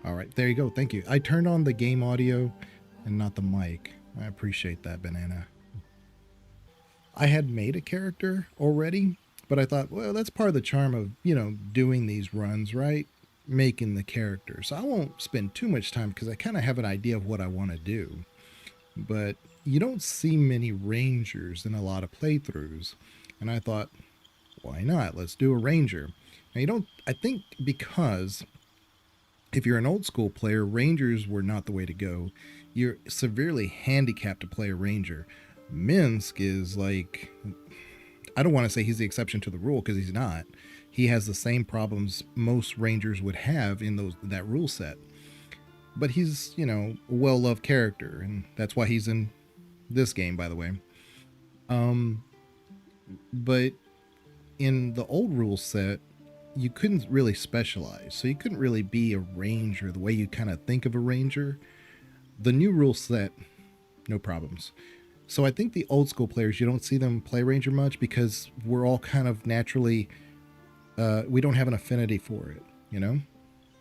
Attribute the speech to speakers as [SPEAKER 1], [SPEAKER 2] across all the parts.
[SPEAKER 1] All right, there you go. Thank you. I turned on the game audio and not the mic. I appreciate that, Banana. I had made a character already, but I thought, well, that's part of the charm of, doing these runs, right? Making the character. So I won't spend too much time because I kind of have an idea of what I want to do. But you don't see many rangers in a lot of playthroughs. And I thought, why not? Let's do a ranger. Now, you don't, I think because if you're an old school player, rangers were not the way to go. You're severely handicapped to play a ranger. Minsk is like, I don't want to say he's the exception to the rule because he's not. He has the same problems most rangers would have in that rule set. But he's, a well-loved character, and that's why he's in this game, by the way. But in the old rule set, you couldn't really specialize. So you couldn't really be a ranger the way you kind of think of a ranger. The new rule set, no problems. So I think the old school players, you don't see them play ranger much because we're all kind of naturally, we don't have an affinity for it,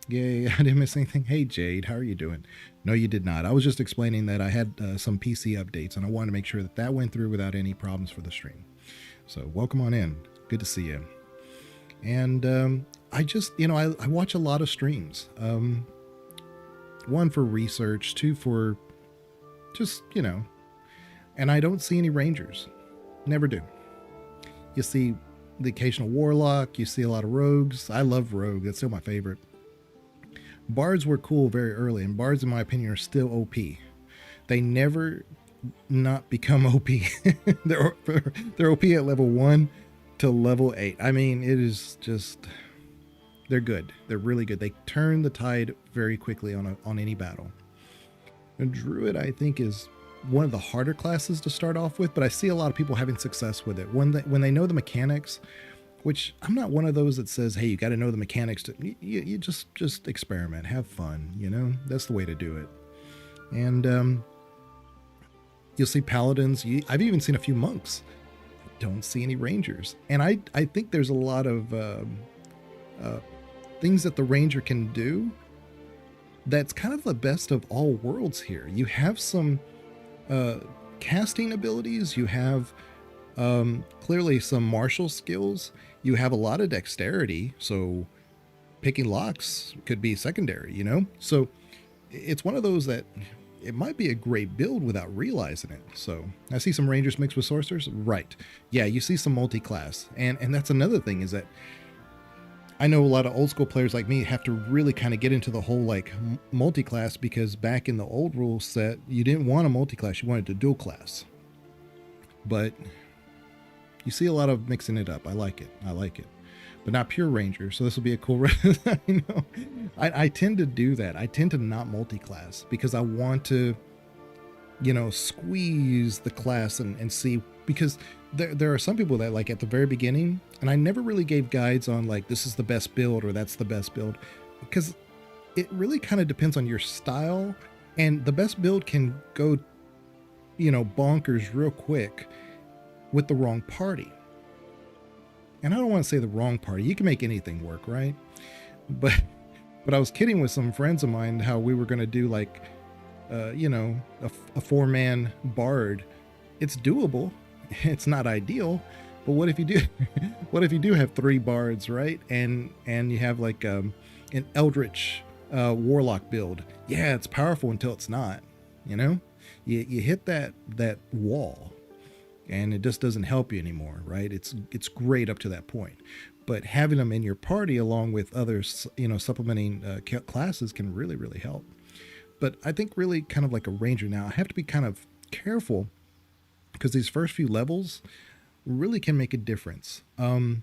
[SPEAKER 1] Yay, I didn't miss anything. Hey, Jade, how are you doing? No, you did not. I was just explaining that I had some PC updates and I wanted to make sure that that went through without any problems for the stream. So welcome on in. Good to see you. And I just, I watch a lot of streams. One for research, two for just, and I don't see any rangers. Never do. You see the occasional warlock. You see a lot of rogues. I love rogue. That's still my favorite. Bards were cool very early, and bards, in my opinion, are still OP. They never not become OP. they're OP at level 1 to level 8. I mean, it is just, they're good. They're really good. They turn the tide very quickly on any battle. And Druid, I think, is one of the harder classes to start off with, but I see a lot of people having success with it when they know the mechanics. Which I'm not one of those that says, hey, you got to know the mechanics. You just experiment, have fun, That's the way to do it. And you'll see paladins. I've even seen a few monks. Don't see any rangers. And I think there's a lot of things that the ranger can do that's kind of the best of all worlds here. You have some casting abilities. You have clearly some martial skills. You have a lot of dexterity, so picking locks could be secondary, So it's one of those that it might be a great build without realizing it. So I see some rangers mixed with sorcerers. Right. Yeah, you see some multi-class. And that's another thing is that I know a lot of old school players like me have to really kind of get into the whole like multi-class because back in the old rule set, you didn't want a multi-class, you wanted to dual class. But you see a lot of mixing it up. I like it, but not pure ranger. So this will be a cool. I know. I tend to do that. I tend to not multi-class because I want to, squeeze the class and see, because there are some people that like at the very beginning, and I never really gave guides on like this is the best build or that's the best build, because it really kind of depends on your style, and the best build can go, bonkers real quick with the wrong party. And I don't want to say the wrong party. You can make anything work, right? But I was kidding with some friends of mine how we were going to do like, a 4-man bard. It's doable. It's not ideal. But what if you do? What if you do have 3 bards, right? And you have like an eldritch warlock build? Yeah, it's powerful until it's not. You hit that wall. And it just doesn't help you anymore, right? It's great up to that point, but having them in your party along with others, supplementing classes can really, really help. But I think really kind of like a ranger now, I have to be kind of careful because these first few levels really can make a difference. I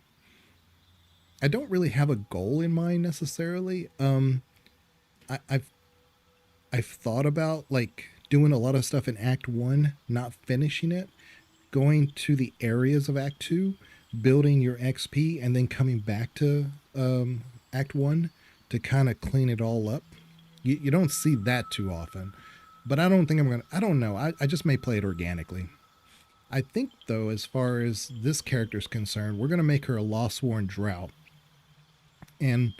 [SPEAKER 1] don't really have a goal in mind necessarily. I've thought about like doing a lot of stuff in Act 1, not finishing it, going to the areas of Act 2, building your XP, and then coming back to Act 1 to kind of clean it all up. You don't see that too often, but I don't think I don't know. I just may play it organically. I think, though, as far as this character's concerned, we're going to make her a Lost Sworn Drow. And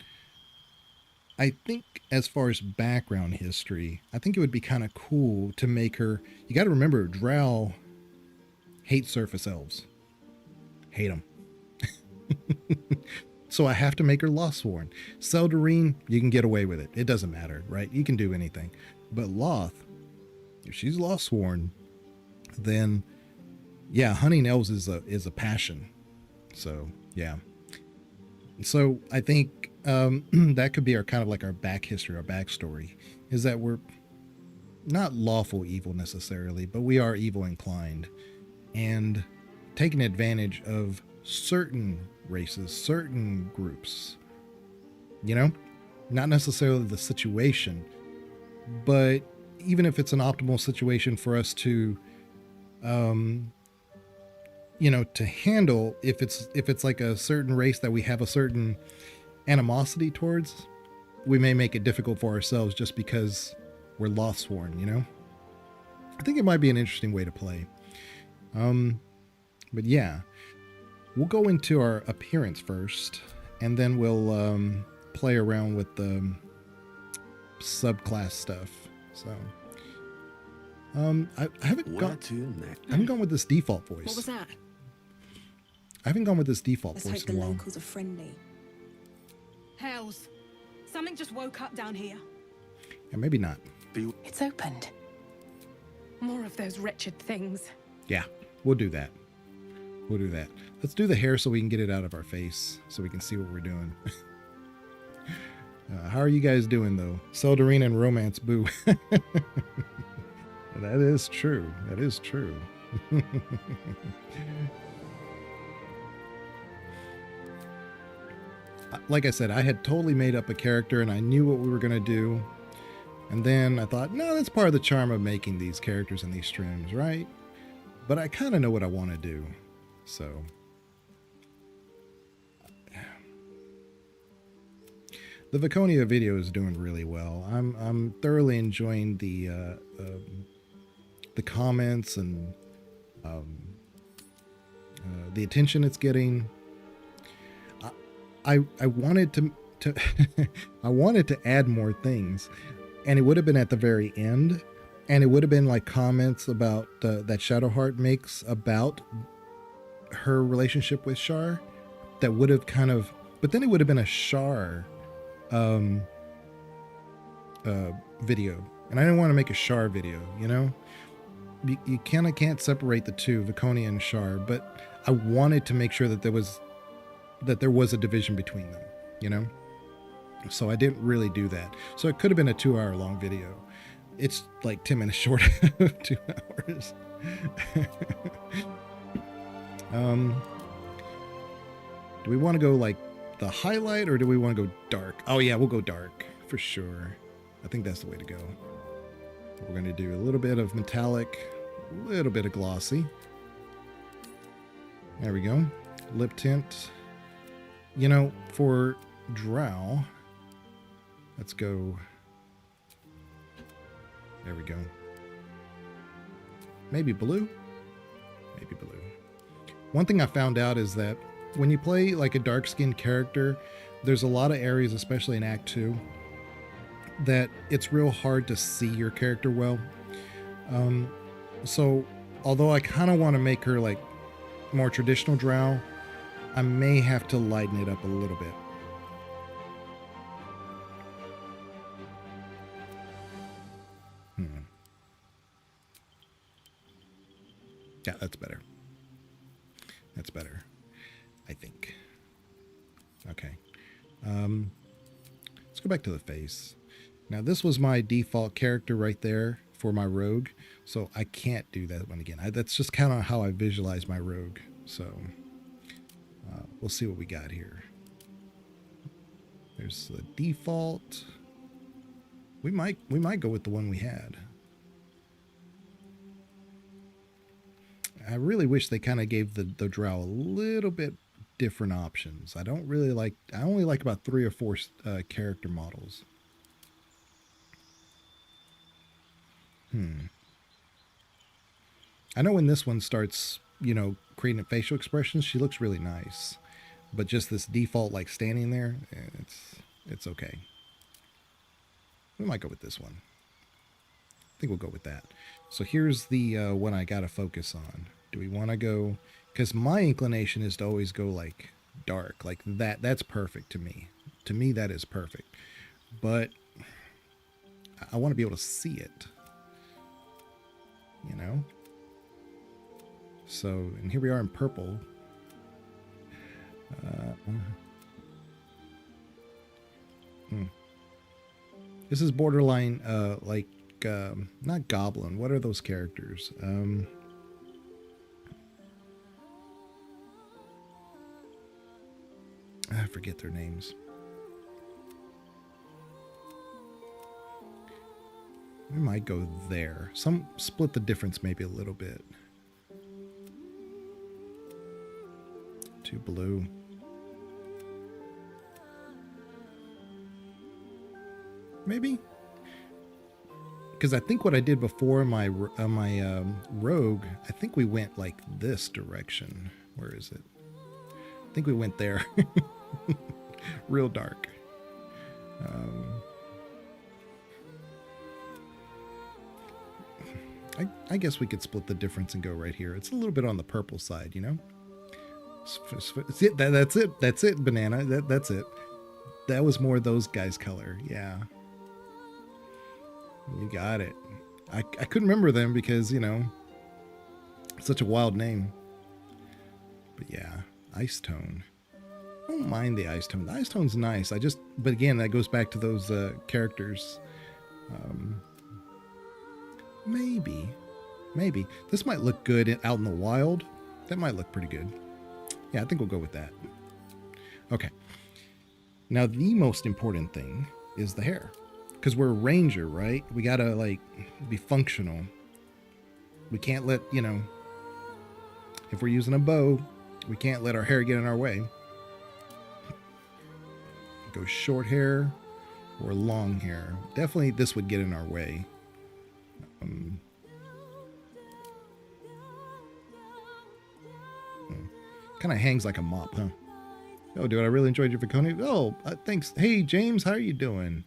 [SPEAKER 1] I think as far as background history, I think it would be kind of cool to make her. You got to remember, Drow hate surface elves. Hate them. So I have to make her Lothsworn. Seldarine, you can get away with it. It doesn't matter, right? You can do anything. But Loth, if she's Lothsworn, then yeah, hunting elves is a passion. So yeah. So I think that could be our kind of like our back history, our backstory, is that we're not lawful evil necessarily, but we are evil inclined, and taking advantage of certain races, certain groups, you know, not necessarily the situation, but even if it's an optimal situation for us to, to handle, if it's like a certain race that we have a certain animosity towards, we may make it difficult for ourselves just because we're Lothsworn, you know? I think it might be an interesting way to play. But yeah, we'll go into our appearance first, and then we'll play around with the subclass stuff. So, I haven't gone with this default voice.
[SPEAKER 2] What was that?
[SPEAKER 1] I haven't gone with this default
[SPEAKER 2] Let's
[SPEAKER 1] voice
[SPEAKER 2] hope
[SPEAKER 1] in a
[SPEAKER 2] the
[SPEAKER 1] while.
[SPEAKER 2] locals are friendly.
[SPEAKER 3] Hells. Something just woke up down here.
[SPEAKER 1] Yeah, maybe not.
[SPEAKER 3] It's opened. More of those wretched things.
[SPEAKER 1] Yeah, we'll do that. We'll do that. Let's do the hair so we can get it out of our face, so we can see what we're doing. How are you guys doing, though? Seldarine and romance, boo. That is true. That is true. Like I said, I had totally made up a character and I knew what we were going to do. And then I thought, no, that's part of the charm of making these characters in these streams, right? But I kind of know what I want to do. So the Viconia video is doing really well. I'm thoroughly enjoying the comments and the attention it's getting. I wanted to I wanted to add more things, and it would have been at the very end, and it would have been like comments about that Shadowheart makes about her relationship with Shar, that would have kind of, but then it would have been a Shar video, and I didn't want to make a Shar video, you know. You kind of can't separate the two, Viconia and Shar, but I wanted to make sure that there was a division between them, you know? So I didn't really do that. So it could have been a 2-hour long video. It's like 10 minutes short of 2 hours. Do we want to go like the highlight, or do we want to go dark? Oh yeah, we'll go dark for sure. I think that's the way to go. We're going to do a little bit of metallic, a little bit of glossy. There we go. Lip tint. You know, for Drow, let's go. There we go. Maybe blue? Maybe blue. One thing I found out is that when you play like a dark-skinned character, there's a lot of areas, especially in Act 2, that it's real hard to see your character well. So, although I kind of want to make her like more traditional Drow, I may have to lighten it up a little bit. Yeah, that's better. That's better, I think. Okay. Let's go back to the face. Now, this was my default character right there for my rogue, so I can't do that one again. That's just kind of how I visualize my rogue. So we'll see what we got here. There's the default. We might go with the one we had. I really wish they kind of gave the Drow a little bit different options. I only like about 3 or 4 character models. I know when this one starts, you know, creating facial expressions, she looks really nice. But just this default, like standing there, it's okay. We might go with this one. I think we'll go with that. So here's the one I got to focus on. Do we want to go? Because my inclination is to always go like dark, like that. That's perfect to me. To me, that is perfect. But I want to be able to see it. You know? So, and here we are in purple. This is borderline, like, not goblin. What are those characters? I forget their names. We might go there. Some split the difference maybe a little bit. Too blue. Maybe? Because I think what I did before my rogue, I think we went like this direction. Where is it? I think we went there. Real dark. I guess we could split the difference and go right here. It's a little bit on the purple side, you know? That's it. That's it, banana. That's it. That was more those guys' color. Yeah. You got it. I couldn't remember them because, you know, such a wild name. But yeah, ice tone. I don't mind the ice tone. The ice tone's nice. But again, that goes back to those characters. Maybe. This might look good out in the wild. That might look pretty good. Yeah, I think we'll go with that. Okay. Now, the most important thing is the hair. Because we're a ranger, right? We gotta, like, be functional. We can't let, you know, if we're using a bow, we can't let our hair get in our way. Go short hair or long hair. Definitely this would get in our way. Kind of hangs like a mop, huh? Oh, dude, I really enjoyed your Viconia. Oh, thanks. Hey, James, how are you doing?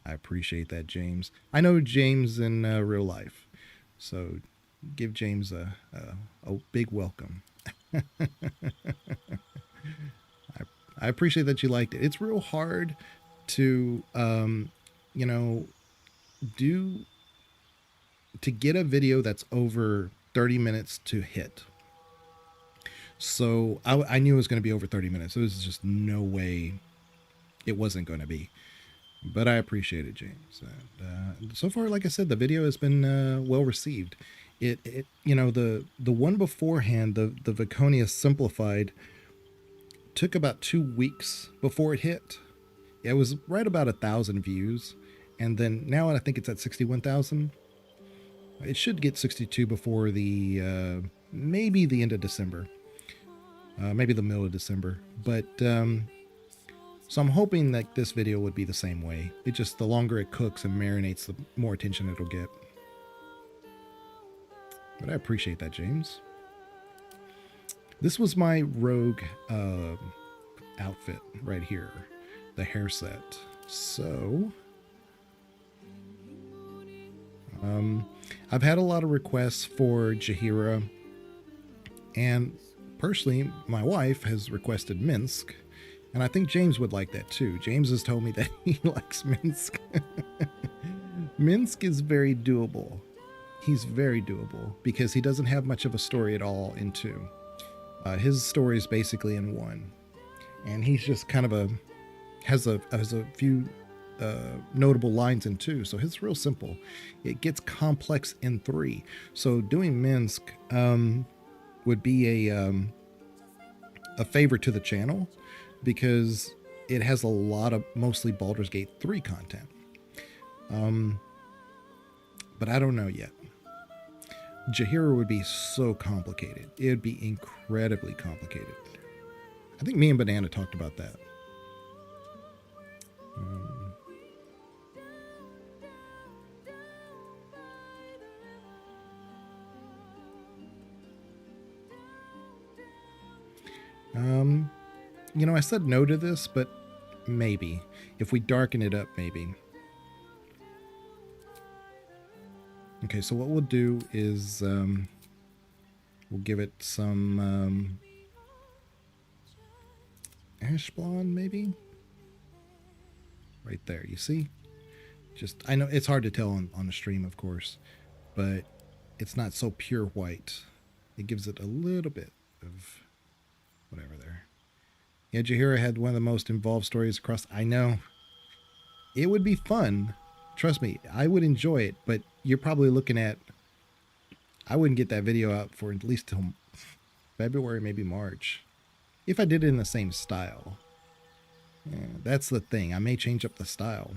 [SPEAKER 1] I appreciate that, James. I know James in real life, so give James a big welcome. I appreciate that you liked it. It's real hard to, you know, to get a video that's over 30 minutes to hit. So I knew it was going to be over 30 minutes. There was just no way it wasn't going to be. But I appreciate it, James. And, so far, like I said, the video has been well received. It you know, the one beforehand, the Viconia Simplified, took about 2 weeks before it hit. It was right about 1,000 views, and then now I think it's at 61,000. It should get 62 before the maybe the end of December, maybe the middle of December. But so I'm hoping that this video would be the same way. It just, the longer it cooks and marinates, the more attention it'll get. But I appreciate that, James. This was my rogue outfit right here, the hair set. So I've had a lot of requests for Jaheira, and personally, my wife has requested Minsk. And I think James would like that too. James has told me that he likes Minsk. Minsk is very doable. He's very doable because he doesn't have much of a story at all in 2. His story is basically in 1. And he's just kind of has a few notable lines in 2. So it's real simple. It gets complex in 3. So doing Minsk would be a favor to the channel, because it has a lot of mostly Baldur's Gate 3 content. But I don't know yet. Jaheira would be so complicated. It would be incredibly complicated. I think me and Banana talked about that. You know, I said no to this, but maybe. If we darken it up, maybe. Okay, so what we'll do is we'll give it some ash blonde, maybe? Right there, you see? Just, I know it's hard to tell on the stream, of course, but it's not so pure white. It gives it a little bit of whatever there. Yeah, Jaheira had one of the most involved stories across. I know. It would be fun. Trust me, I would enjoy it, but you're probably looking at, I wouldn't get that video out for at least till February, maybe March. If I did it in the same style. Yeah, that's the thing. I may change up the style.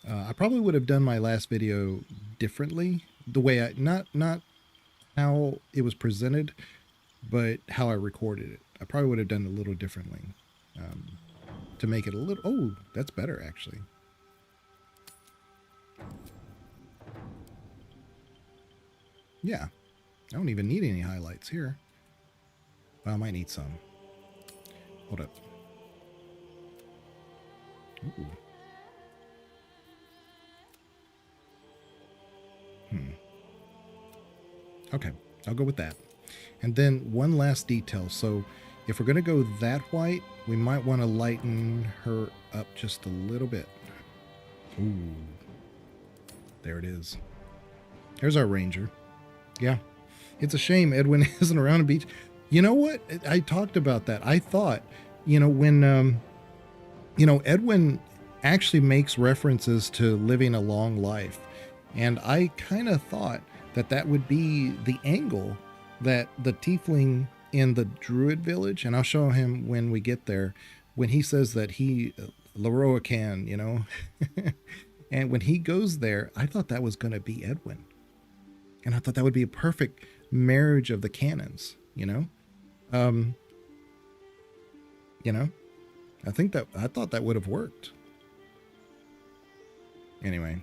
[SPEAKER 1] I probably would have done my last video differently. The way I, not how it was presented, but how I recorded it. I probably would have done it a little differently. To make it a little, oh, that's better actually. Yeah, I don't even need any highlights here. Well, I might need some. Hold up. Ooh. Okay, I'll go with that. And then one last detail. So if we're going to go that white, we might want to lighten her up just a little bit. Ooh. There it is. There's our ranger. Yeah. It's a shame Edwin isn't around a beach. You know what? I talked about that. I thought, when, Edwin actually makes references to living a long life. And I kind of thought that would be the angle that the tiefling in the druid village, and I'll show him when we get there, when he says that he, Laroa can, and when he goes there, I thought that was going to be Edwin. And I thought that would be a perfect marriage of the canons, I thought that would have worked. Anyway.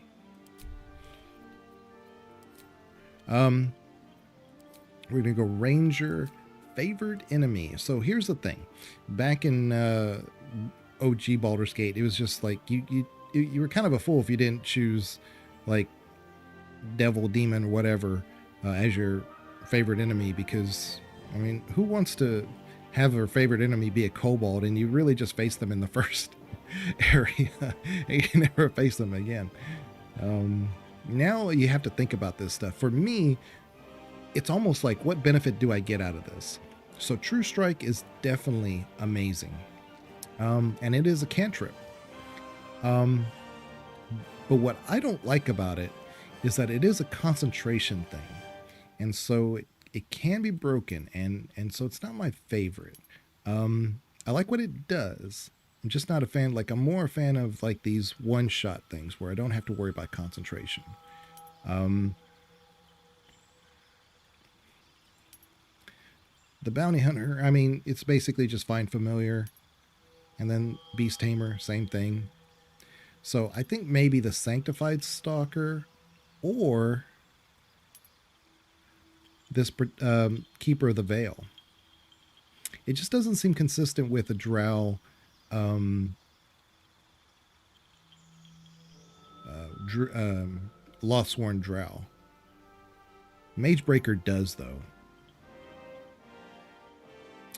[SPEAKER 1] We're going to go Ranger, favored enemy. So here's the thing. Back in OG Baldur's Gate, it was just like you were kind of a fool if you didn't choose like devil, demon, or whatever as your favorite enemy, because I mean, who wants to have their favorite enemy be a kobold and you really just face them in the first area and you never face them again? Now you have to think about this stuff. For me, it's almost like, what benefit do I get out of this? So True Strike is definitely amazing. And it is a cantrip. But what I don't like about it is that it is a concentration thing. And so it can be broken. And so it's not my favorite. I like what it does. I'm just not a fan. Like, I'm more a fan of like these one-shot things where I don't have to worry about concentration. The Bounty Hunter, I mean, it's basically just Find Familiar. And then Beast Tamer, same thing. So I think maybe the Sanctified Stalker or this Keeper of the Veil. It just doesn't seem consistent with a Drow Lothsworn Drow. Magebreaker does, though.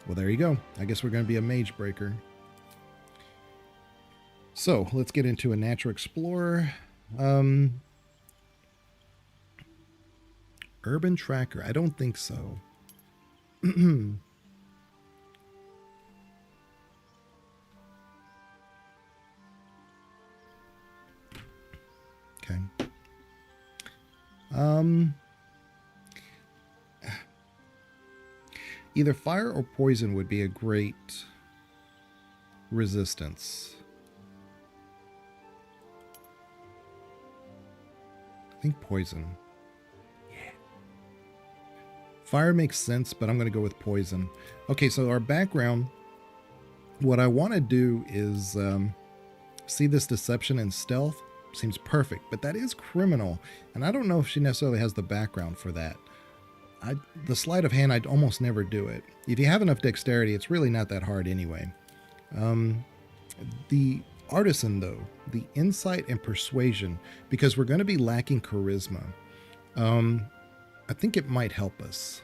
[SPEAKER 1] Well, there you go. I guess we're going to be a Magebreaker. So, let's get into a Natural Explorer. Urban Tracker. I don't think so. Okay. Either fire or poison would be a great resistance. I think poison. Yeah. Fire makes sense, but I'm going to go with poison. Okay, so our background, what I want to do is see this deception and stealth. Seems perfect, but that is criminal. And I don't know if she necessarily has the background for that. The sleight of hand, I'd almost never do it. If you have enough dexterity, it's really not that hard anyway. The artisan, though, the insight and persuasion, because we're going to be lacking charisma. I think it might help us.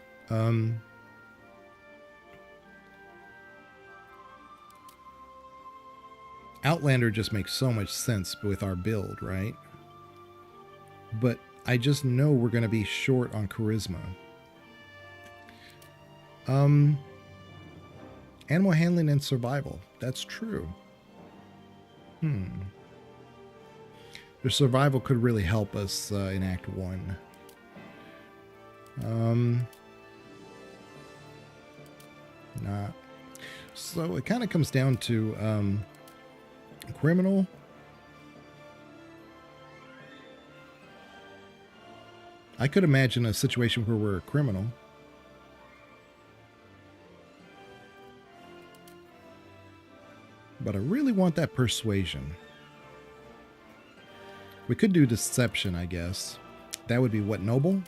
[SPEAKER 1] Outlander just makes so much sense with our build, right? But I just know we're going to be short on charisma. Animal handling and survival. That's true. The survival could really help us in Act 1. Nah. So it kind of comes down to criminal. I could imagine a situation where we're a criminal. But I really want that persuasion. We could do deception, I guess. That would be what, noble?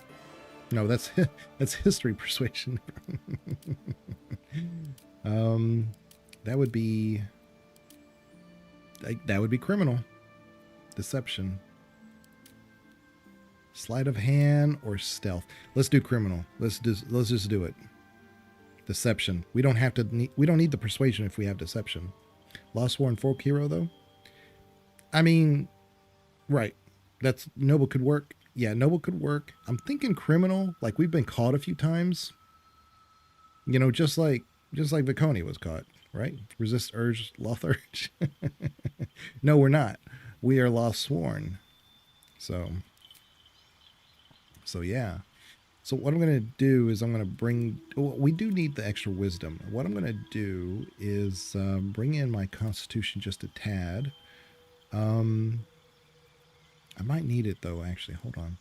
[SPEAKER 1] No, that's history persuasion. That would be criminal. Deception. Sleight of hand or stealth. Let's do criminal. Let's just do it. Deception. We don't need the persuasion if we have deception. Lost Sworn folk hero though. I mean, right. That's noble could work. Yeah, noble could work. I'm thinking criminal, like we've been caught a few times. You know, just like Viconia was caught, right? Resist urge, loth urge. No, we're not. We are lost sworn. So yeah. So what I'm going to do is I'm going to bring... we do need the extra wisdom. What I'm going to do is bring in my constitution just a tad. I might need it, though, actually. Hold on.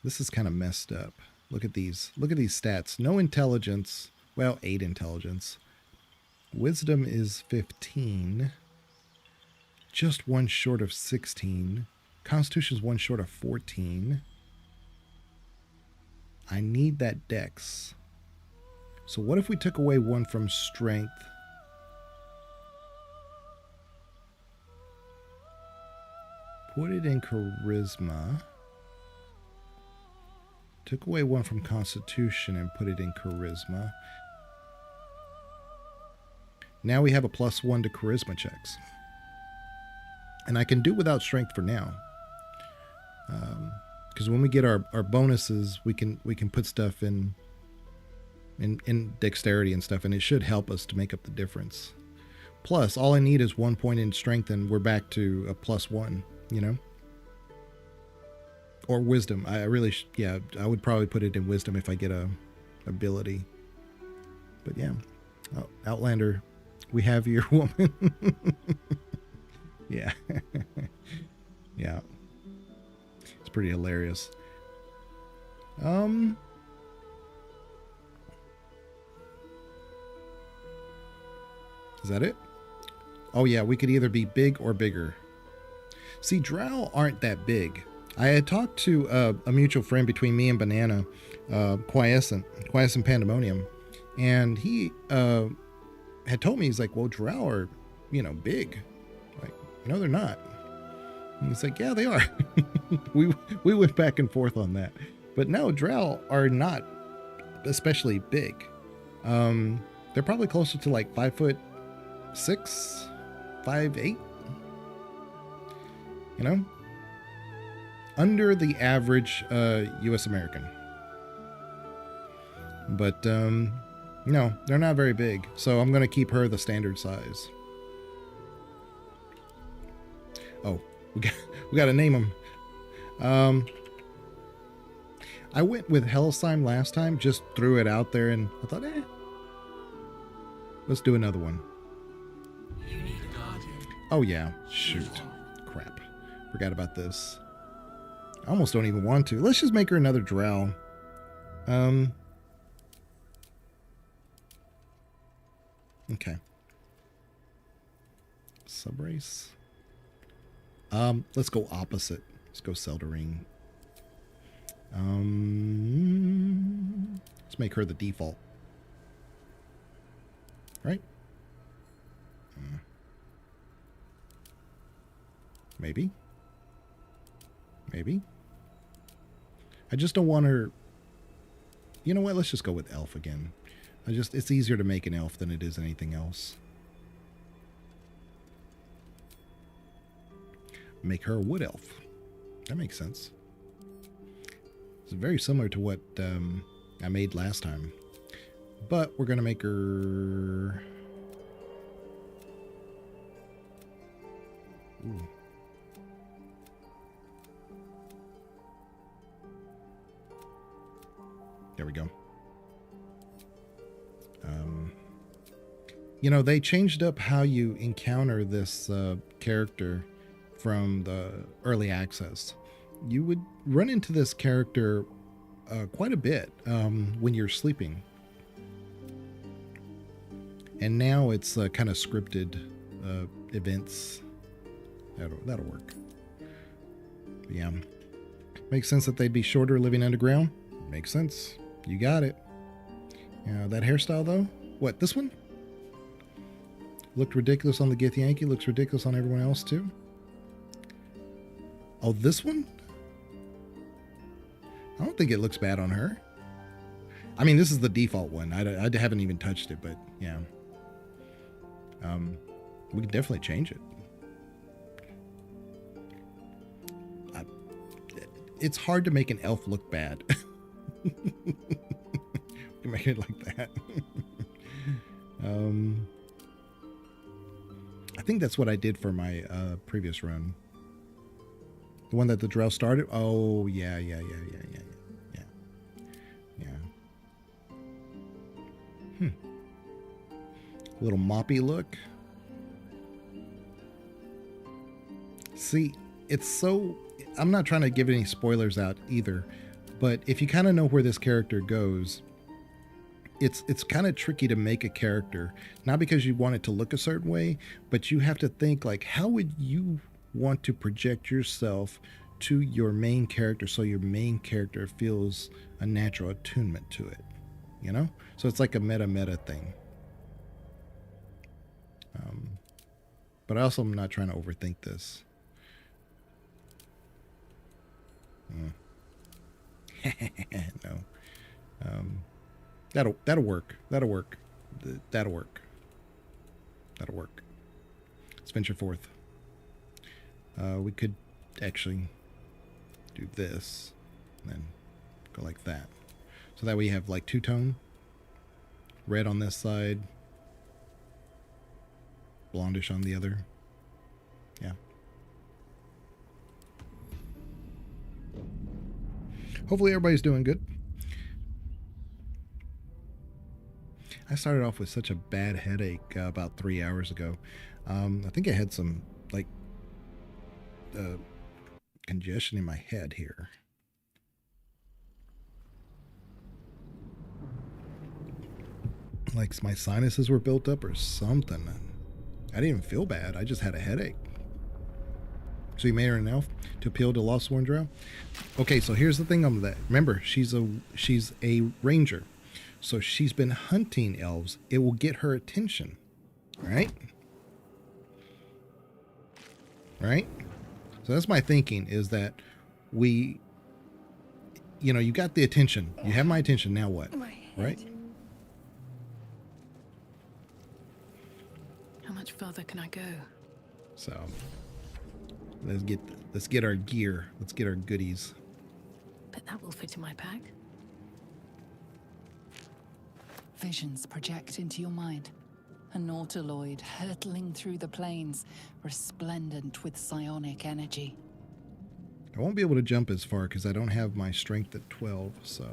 [SPEAKER 1] This is kind of messed up. Look at these. Look at these stats. No intelligence. Well, 8 intelligence. Wisdom is 15. Just one short of 16. Constitution's one short of 14. I need that dex. So what if we took away one from strength? Put it in charisma. Took away one from constitution and put it in charisma. Now we have a +1 to charisma checks. And I can do without strength for now. Because when we get our bonuses, we can put stuff in dexterity and stuff, and it should help us to make up the difference. Plus, all I need is 1 point in strength, and we're back to a +1, you know? Or wisdom. I really, yeah, I would probably put it in wisdom if I get a ability. But yeah, oh, Outlander, we have your woman. Yeah. Yeah. It's pretty hilarious. Is that it? Oh yeah, we could either be big or bigger. See, Drow aren't that big. I had talked to a mutual friend between me and Banana, Quiescent Pandemonium, and he had told me, he's like, well, Drow are, you know, big. Like, no, they're not. And he's like, yeah, they are. we went back and forth on that. But no, Drow are not especially big. They're probably closer to like 5'6", 5'8", you know? Under the average U.S. American. But no, they're not very big. So I'm going to keep her the standard size. Oh, we got to name them. I went with Hellsheim last time, just threw it out there, and I thought, let's do another one. Oh yeah, shoot. Crap. Forgot about this. I almost don't even want to. Let's just make her another Drow. Okay. Subrace. Let's go opposite. Let's go Seldering. Let's make her the default. Right? Maybe. Maybe. I just don't want her... You know what? Let's just go with elf again. It's easier to make an elf than it is anything else. Make her a wood elf. That makes sense. It's very similar to what I made last time. But we're going to make her... Ooh. There we go. You know, they changed up how you encounter this character from the early access. You would run into this character quite a bit when you're sleeping. And now it's kind of scripted events. That'll work. But yeah. Makes sense that they'd be shorter living underground. Makes sense. You got it. That hairstyle, though? What, this one? Looked ridiculous on the Githyanki. Looks ridiculous on everyone else, too. Oh, this one? I don't think it looks bad on her. I mean, this is the default one. I haven't even touched it, but yeah. We can definitely change it. It's hard to make an elf look bad. You make it like that. I think that's what I did for my previous run. The one that the Drow started. Oh yeah. Little moppy look. See, it's so... I'm not trying to give any spoilers out either, but if you kind of know where this character goes, it's kind of tricky to make a character, not because you want it to look a certain way, but you have to think like, how would you want to project yourself to your main character so your main character feels a natural attunement to it, you know? So it's like a meta thing. But I also am not trying to overthink this. No. That'll work. That'll work. Let's venture forth. We could actually do this and then go like that. So that way you have like two-tone. Red on this side. Blondish on the other. Yeah. Hopefully everybody's doing good. I started off with such a bad headache about 3 hours ago. I think I had some like congestion in my head here. Like my sinuses were built up or something. I didn't even feel bad. I just had a headache. So you made her an elf to appeal to Lostborn Drow? Okay, so here's the thing on that. Remember, she's a ranger. So she's been hunting elves. It will get her attention. Right? Right? So that's my thinking, is that you got the attention. You have my attention, now what? Right?
[SPEAKER 3] How much further can I go?
[SPEAKER 1] So let's get our gear. Let's get our goodies.
[SPEAKER 3] Bet that will fit in my pack.
[SPEAKER 2] Visions project into your mind. A Nautiloid hurtling through the plains, resplendent with psionic energy.
[SPEAKER 1] I won't be able to jump as far because I don't have my strength at 12, so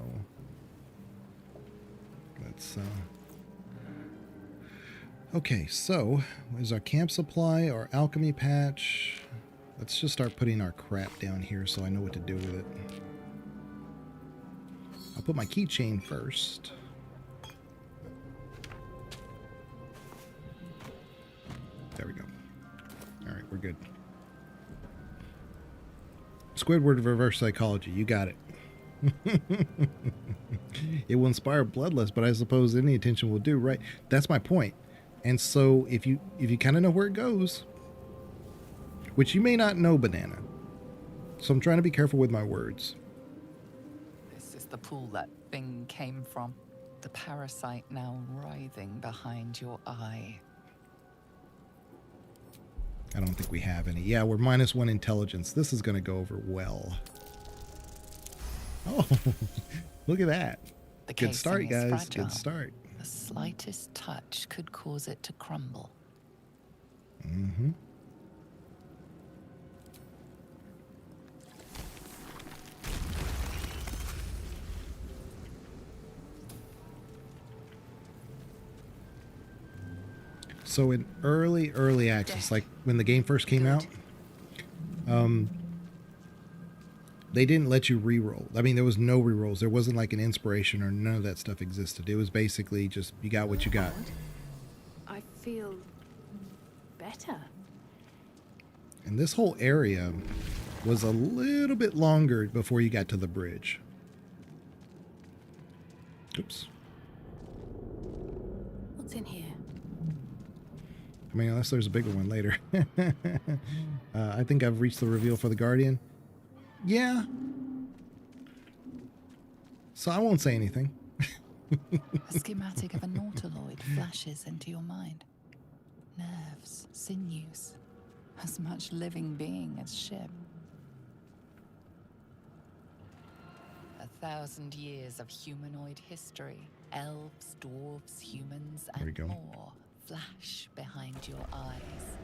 [SPEAKER 1] let's okay, so is our camp supply, our alchemy patch? Let's just start putting our crap down here so I know what to do with it. I'll put my keychain first. There we go. All right, we're good. Squidward reverse psychology. You got it. It will inspire bloodlust, but I suppose any attention will do, right? That's my point. And so if you kind of know where it goes, which you may not know, Banana. So I'm trying to be careful with my words.
[SPEAKER 2] This is the pool that thing came from. The parasite now writhing behind your eye.
[SPEAKER 1] I don't think we have any. Yeah, we're -1 intelligence. This is going to go over well. Oh, look at that.
[SPEAKER 2] The
[SPEAKER 1] Good start,
[SPEAKER 2] casing is
[SPEAKER 1] guys.
[SPEAKER 2] fragile.
[SPEAKER 1] Good start.
[SPEAKER 2] The slightest touch could cause it to crumble.
[SPEAKER 1] Mm-hmm. So in early access, like when the game first came out, they didn't let you re-roll. I mean, there was no re-rolls. There wasn't like an inspiration or none of that stuff existed. It was basically just you got what you got.
[SPEAKER 3] I feel better.
[SPEAKER 1] And this whole area was a little bit longer before you got to the bridge. Oops.
[SPEAKER 3] What's in here?
[SPEAKER 1] I mean, unless there's a bigger one later. I think I've reached the reveal for the Guardian. Yeah. So I won't say anything.
[SPEAKER 2] A schematic of a Nautiloid flashes into your mind. Nerves, sinews, as much living being as ship. 1,000 years of humanoid history. Elves, dwarves, humans,
[SPEAKER 1] There we
[SPEAKER 2] and
[SPEAKER 1] go.
[SPEAKER 2] more flash behind your eyes.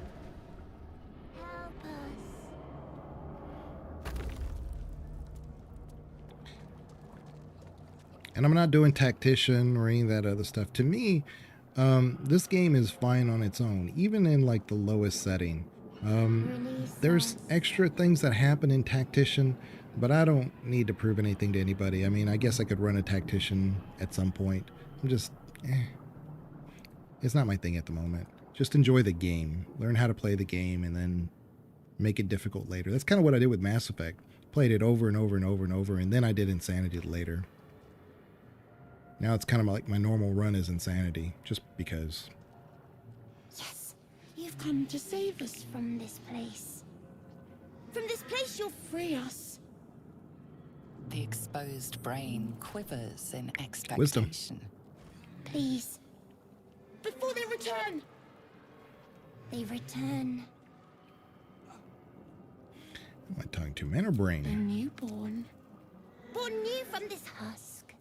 [SPEAKER 4] Help us.
[SPEAKER 1] And I'm not doing tactician or any of that other stuff. To me, this game is fine on its own, even in like the lowest setting. There's extra things that happen in tactician, but I don't need to prove anything to anybody. I mean, I guess I could run a tactician at some point. I'm just, it's not my thing at the moment. Just enjoy the game, learn how to play the game, and then make it difficult later. That's kind of what I did with Mass Effect. Played it over and over and over and over, and then I did Insanity later. Now it's kind of like my normal run is Insanity, just because.
[SPEAKER 4] Yes, you've come to save us from this place. From this place, you'll free us.
[SPEAKER 2] The exposed brain quivers in expectation.
[SPEAKER 1] Wisdom.
[SPEAKER 4] Please. Before they return. They return.
[SPEAKER 1] Am I talking to man or
[SPEAKER 4] The
[SPEAKER 1] brain?
[SPEAKER 4] newborn. Born new from this husk.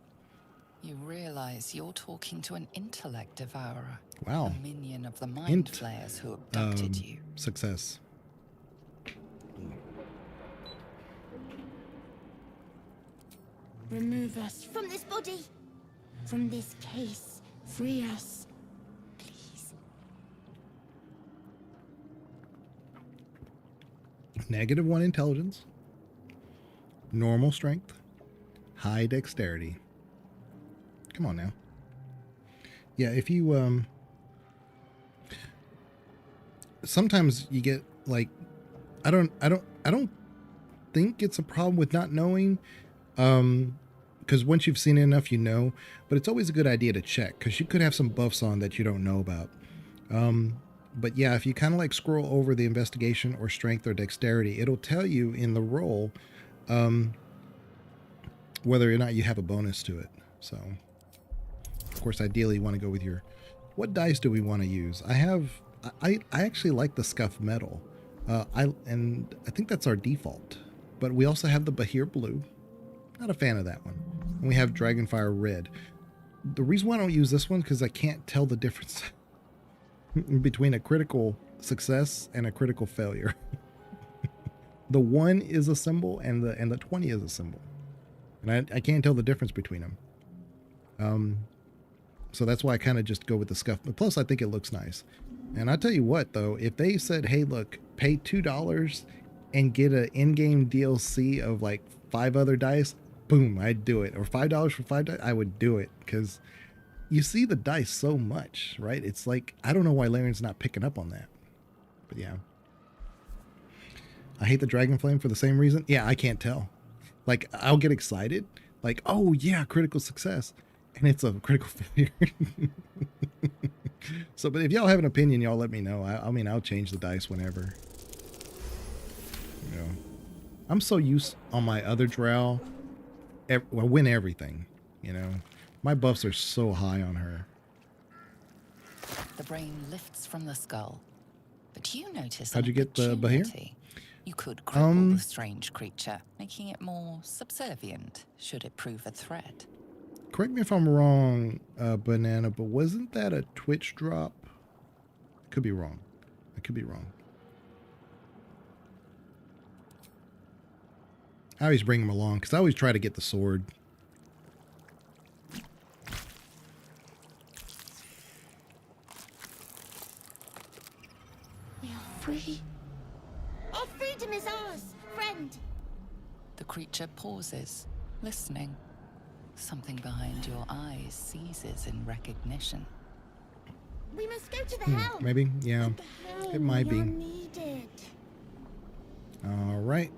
[SPEAKER 2] You realize you're talking to an intellect devourer.
[SPEAKER 1] Wow.
[SPEAKER 2] A minion of the mind
[SPEAKER 1] Int.
[SPEAKER 2] flayers who abducted you.
[SPEAKER 1] Success.
[SPEAKER 4] Remove us from this body. From this case. Free us. Please.
[SPEAKER 1] -1 intelligence. Normal strength. High dexterity. Come on now. Yeah, if you sometimes you get like I don't think it's a problem with not knowing, because once you've seen it enough, you know, but it's always a good idea to check because you could have some buffs on that you don't know about. But yeah, if you kind of like scroll over the investigation or strength or dexterity, it'll tell you in the roll whether or not you have a bonus to it. So of course, ideally you want to go with your, what dice do we want to use? I actually like the scuff metal. I think that's our default, but we also have the Bahir blue. Not a fan of that one. And we have Dragonfire red. The reason why I don't use this one because I can't tell the difference between a critical success and a critical failure. The 1 is a symbol and the 20 is a symbol, and I can't tell the difference between them. So that's why I kind of just go with the scuff. But plus, I think it looks nice. And I tell you what, though, if they said, "Hey, look, pay $2 and get an in-game DLC of like 5 other dice," boom, I'd do it. Or $5 for 5 dice, I would do it because you see the dice so much, right? It's like I don't know why Larian's not picking up on that. But yeah, I hate the Dragon Flame for the same reason. Yeah, I can't tell. Like I'll get excited, like, oh yeah, critical success. And it's a critical failure. So, but if y'all have an opinion, y'all let me know. I mean, I'll change the dice whenever. I'm so used on my other Drow. I win everything, you know. My buffs are so high on her.
[SPEAKER 2] The brain lifts from the skull, but you notice
[SPEAKER 1] How'd
[SPEAKER 2] an
[SPEAKER 1] you get the Bahir?
[SPEAKER 2] opportunity. You could cripple the strange creature, making it more subservient should it prove a threat.
[SPEAKER 1] Correct me if I'm wrong, Banana, but wasn't that a Twitch drop? Could be wrong. I could be wrong. I always bring him along because I always try to get the sword.
[SPEAKER 4] We are free. Our freedom is ours, friend.
[SPEAKER 2] The creature pauses, listening. Something behind your eyes seizes in recognition.
[SPEAKER 4] We must go to the helm.
[SPEAKER 1] Maybe, yeah.
[SPEAKER 4] At the helm,
[SPEAKER 1] It might
[SPEAKER 4] we are
[SPEAKER 1] be.
[SPEAKER 4] needed.
[SPEAKER 1] All right.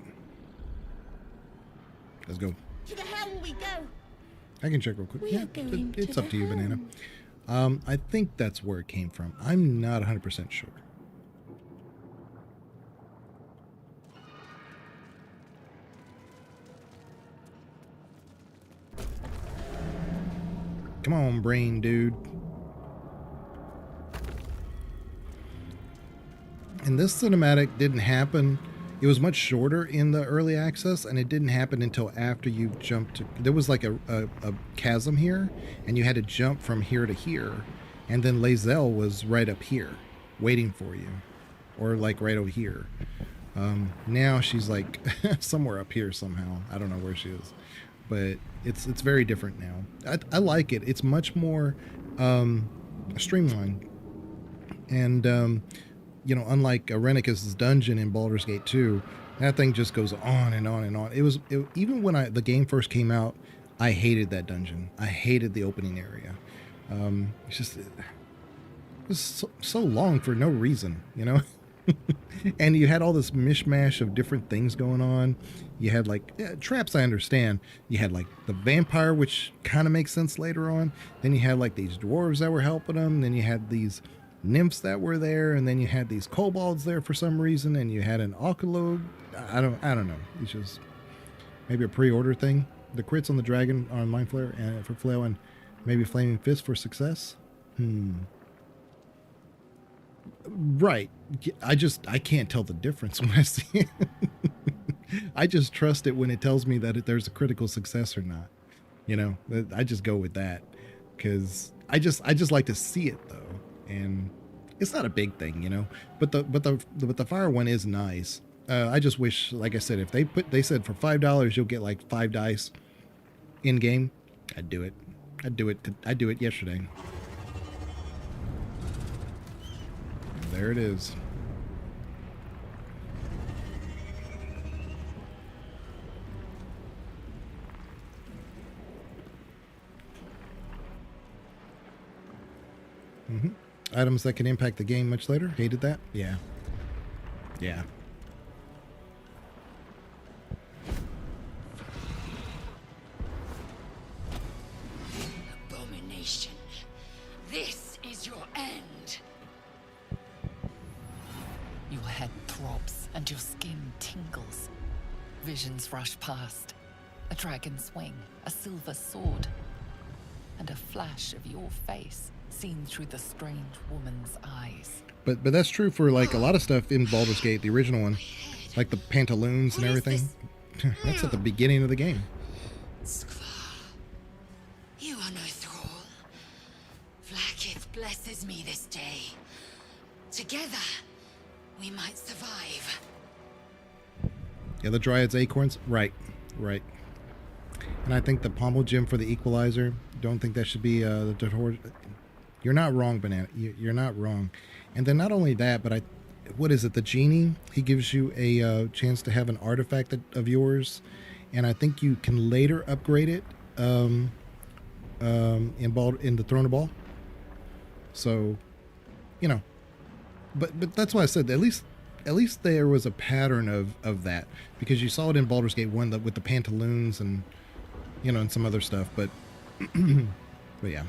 [SPEAKER 1] Let's go.
[SPEAKER 4] To the helm we go.
[SPEAKER 1] I can check real quick.
[SPEAKER 4] We
[SPEAKER 1] Yeah,
[SPEAKER 4] are going
[SPEAKER 1] it's
[SPEAKER 4] to
[SPEAKER 1] up
[SPEAKER 4] the
[SPEAKER 1] to you, Banana.
[SPEAKER 4] helm.
[SPEAKER 1] I think that's where it came from. I'm not 100% sure. Come on, brain dude. And this cinematic didn't happen. It was much shorter in the early access, and it didn't happen until after you jumped. There was like a chasm here, and you had to jump from here to here. And then Lae'zel was right up here, waiting for you. Or like right over here. Now she's like somewhere up here somehow. I don't know where she is. But it's very different now. I like it. It's much more streamlined. And you know, unlike Rennicus' dungeon in Baldur's Gate 2, that thing just goes on and on and on. Even when the game first came out, I hated that dungeon. I hated the opening area. It's just, it was so long for no reason, you know? And you had all this mishmash of different things going on. You had like traps, I understand. You had like the vampire, which kind of makes sense later on. Then you had like these dwarves that were helping them. Then you had these nymphs that were there, and then you had these kobolds there for some reason, and you had an Nautiloid. I don't know. It's just maybe a pre-order thing. The crits on the dragon on Mind Flare and for Flail, and maybe Flaming Fist for success. Right. I can't tell the difference when I see it. I just trust it when it tells me that there's a critical success or not. You know, I just go with that because I just like to see it though. And it's not a big thing, you know, but the fire one is nice. I just wish, like I said, if they said for $5 you'll get like 5 dice in game, I'd do it. I'd do it yesterday. There it is. Items that can impact the game much later. Hated that. Yeah.
[SPEAKER 5] Abomination. This is your end.
[SPEAKER 2] Your head throbs and your skin tingles. Visions rush past. A dragon's wing, a silver sword, and a flash of your face seen through the strange woman's eyes.
[SPEAKER 1] But that's true for like a lot of stuff in Baldur's Gate, the original one, like the pantaloons and everything. That's at the beginning of the game.
[SPEAKER 5] Skvar, you are no thrall. Vlaakith blesses me this day. Together, we might survive.
[SPEAKER 1] Yeah, the Dryad's acorns. Right. And I think the pommel gem for the equalizer. Don't think that should be the tutorial. You're not wrong, Banana. You're not wrong. And then not only that, but what is it? The genie. He gives you a chance to have an artifact of yours, and I think you can later upgrade it in the Throne of Ball. So, you know, but that's why I said at least there was a pattern of that, because you saw it in Baldur's Gate 1 with the pantaloons and, you know, and some other stuff, but yeah.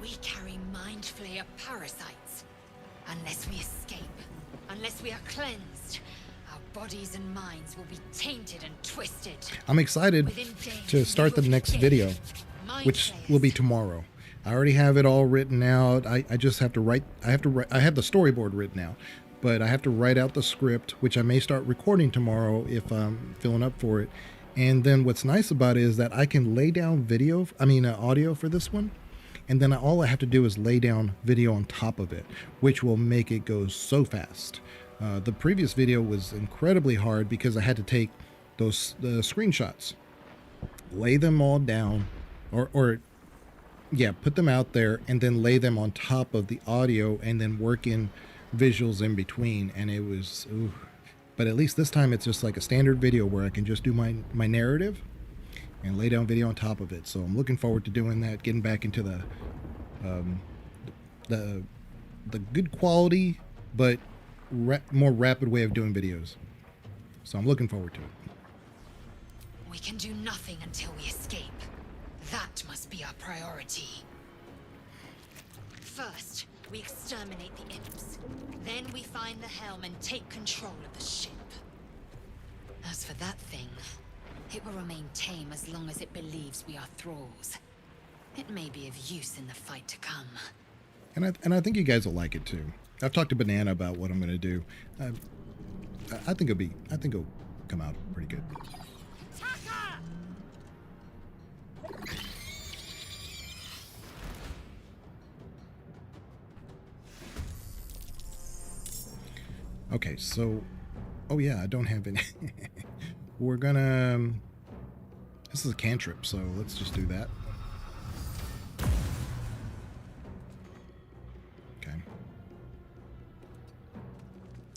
[SPEAKER 5] We carry mind flayer parasites. Unless we escape, unless we are cleansed, our bodies and minds will be tainted and twisted.
[SPEAKER 1] I'm excited
[SPEAKER 5] Within days,
[SPEAKER 1] to start the
[SPEAKER 5] you will
[SPEAKER 1] next
[SPEAKER 5] begin.
[SPEAKER 1] video,
[SPEAKER 5] Mind
[SPEAKER 1] which
[SPEAKER 5] flayers.
[SPEAKER 1] will be tomorrow. I already have it all written out. I just have to write. I have the storyboard written out, but I have to write out the script, which I may start recording tomorrow if I'm feeling up for it. And then what's nice about it is that I can lay down audio for this one, and then all I have to do is lay down video on top of it, which will make it go so fast. The previous video was incredibly hard because I had to take the screenshots, lay them all down, put them out there, and then lay them on top of the audio, and then work in visuals in between. And it was, ooh. But at least this time it's just like a standard video where I can just do my narrative and lay down video on top of it. So I'm looking forward to doing that, getting back into the good quality but more rapid way of doing videos. So I'm looking forward to it.
[SPEAKER 5] We can do nothing until we escape. That must be our priority. First, we exterminate the imps. Then we find the helm and take control of the ship. As for that thing, it will remain tame as long as it believes we are thralls. It may be of use in the fight to come.
[SPEAKER 1] And I think you guys will like it too. I've talked to Banana about what I'm going to do. I think it'll come out pretty good. Okay, so, oh yeah, I don't have any. We're gonna, this is a cantrip, so let's just do that. Okay.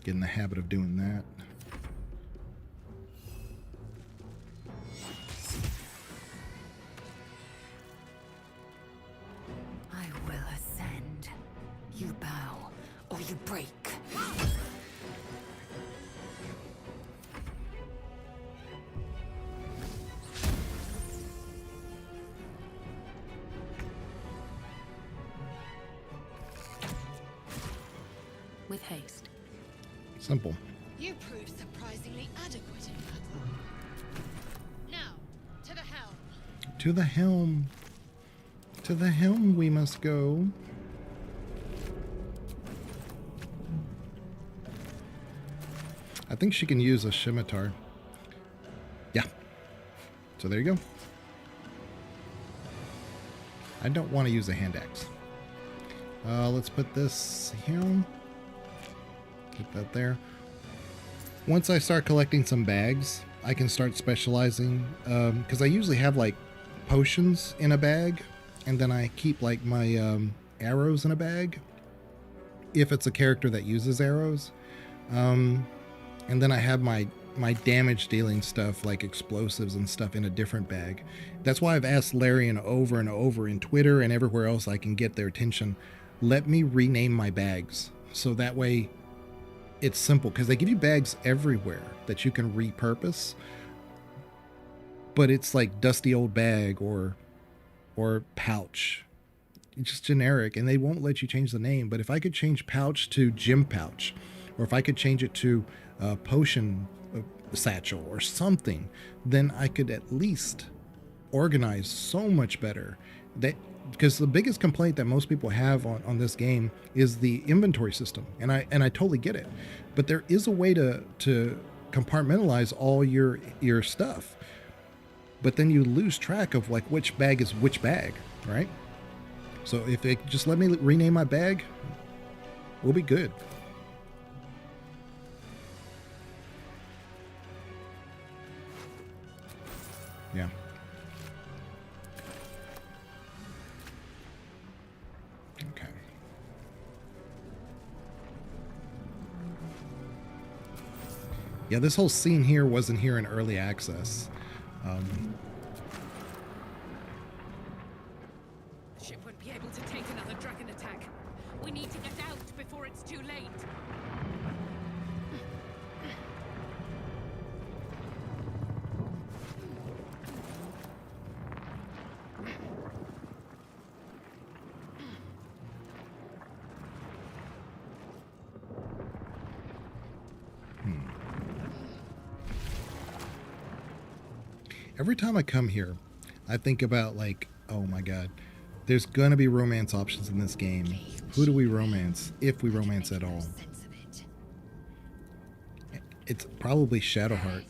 [SPEAKER 1] Get in the habit of doing that.
[SPEAKER 2] I will ascend. You bow, or you break. With haste.
[SPEAKER 1] Simple.
[SPEAKER 5] You proved surprisingly adequate in battle. Now, to the helm.
[SPEAKER 1] To the helm. To the helm we must go. I think she can use a scimitar. Yeah. So there you go. I don't want to use a hand axe. Let's put this here. Put that there. Once I start collecting some bags, I can start specializing. Because I usually have like potions in a bag, and then I keep like my arrows in a bag. If it's a character that uses arrows. And then I have my damage dealing stuff like explosives and stuff in a different bag. That's why I've asked Larian over and over in Twitter and everywhere else I can get their attention. Let me rename my bags. So that way it's simple, because they give you bags everywhere that you can repurpose. But it's like dusty old bag or pouch. It's just generic, and they won't let you change the name. But if I could change pouch to gym pouch, or if I could change it to potion satchel or something, then I could at least organize so much better. Because the biggest complaint that most people have on this game is the inventory system, and I totally get it. But there is a way to compartmentalize all your stuff. But then you lose track of like which bag is which bag, right? So if it just let me rename my bag, we'll be good. Yeah. Okay. Yeah, this whole scene here wasn't here in early access.
[SPEAKER 3] The ship won't be able to take another dragon attack. We need to get out before it's too late.
[SPEAKER 1] Every time I come here, I think about like, oh my god, there's gonna be romance options in this game. Who do we romance, if we romance at all? It's probably Shadowheart.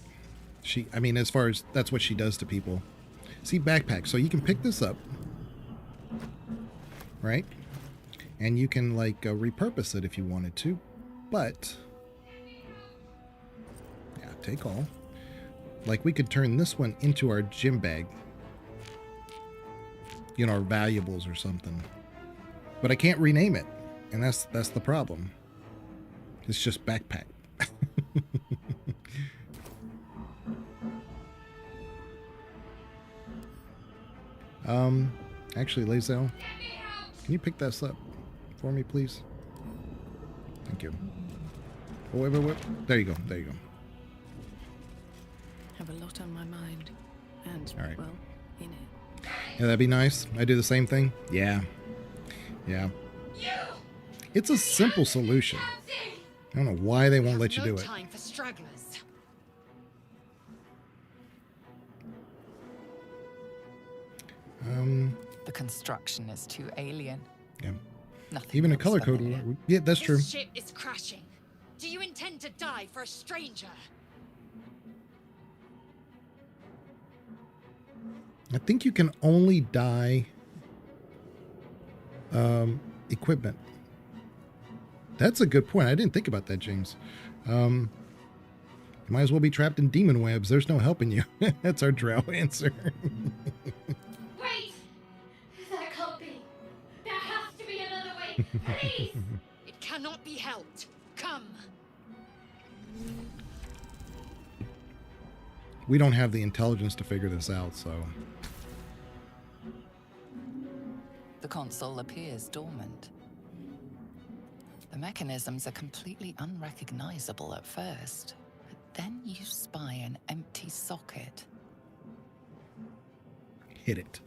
[SPEAKER 1] I mean, as far as that's what she does to people. See, backpack. So you can pick this up, right? And you can like repurpose it if you wanted to, but yeah, take all. Like we could turn this one into our gym bag, you know, our valuables or something. But I can't rename it, and that's the problem. It's just backpack. Actually, Lazel, can you pick this up for me, please? Thank you. Oh, wait. There you go. There you go.
[SPEAKER 6] Have a lot on my mind, and
[SPEAKER 1] all right.
[SPEAKER 6] well, in it.
[SPEAKER 1] Yeah, that'd be nice. I do the same thing. Yeah. It's a simple solution. I don't know why they won't let you do it.
[SPEAKER 5] Time for stragglers.
[SPEAKER 2] The construction is too alien.
[SPEAKER 1] Yeah.
[SPEAKER 2] Nothing
[SPEAKER 1] Even a
[SPEAKER 2] looks
[SPEAKER 1] color code.
[SPEAKER 2] familiar.
[SPEAKER 1] Yeah, that's true.
[SPEAKER 5] This ship is crashing. Do you intend to die for a stranger?
[SPEAKER 1] I think you can only die equipment. That's a good point. I didn't think about that, James. You might as well be trapped in demon webs. There's no helping you. That's our Drow answer.
[SPEAKER 3] Wait! That can't be. There has to be another way. Please!
[SPEAKER 5] It cannot be helped. Come.
[SPEAKER 1] We don't have the intelligence to figure this out, so...
[SPEAKER 2] The console appears dormant. The mechanisms are completely unrecognizable at first, but then you spy an empty socket.
[SPEAKER 1] Hit it.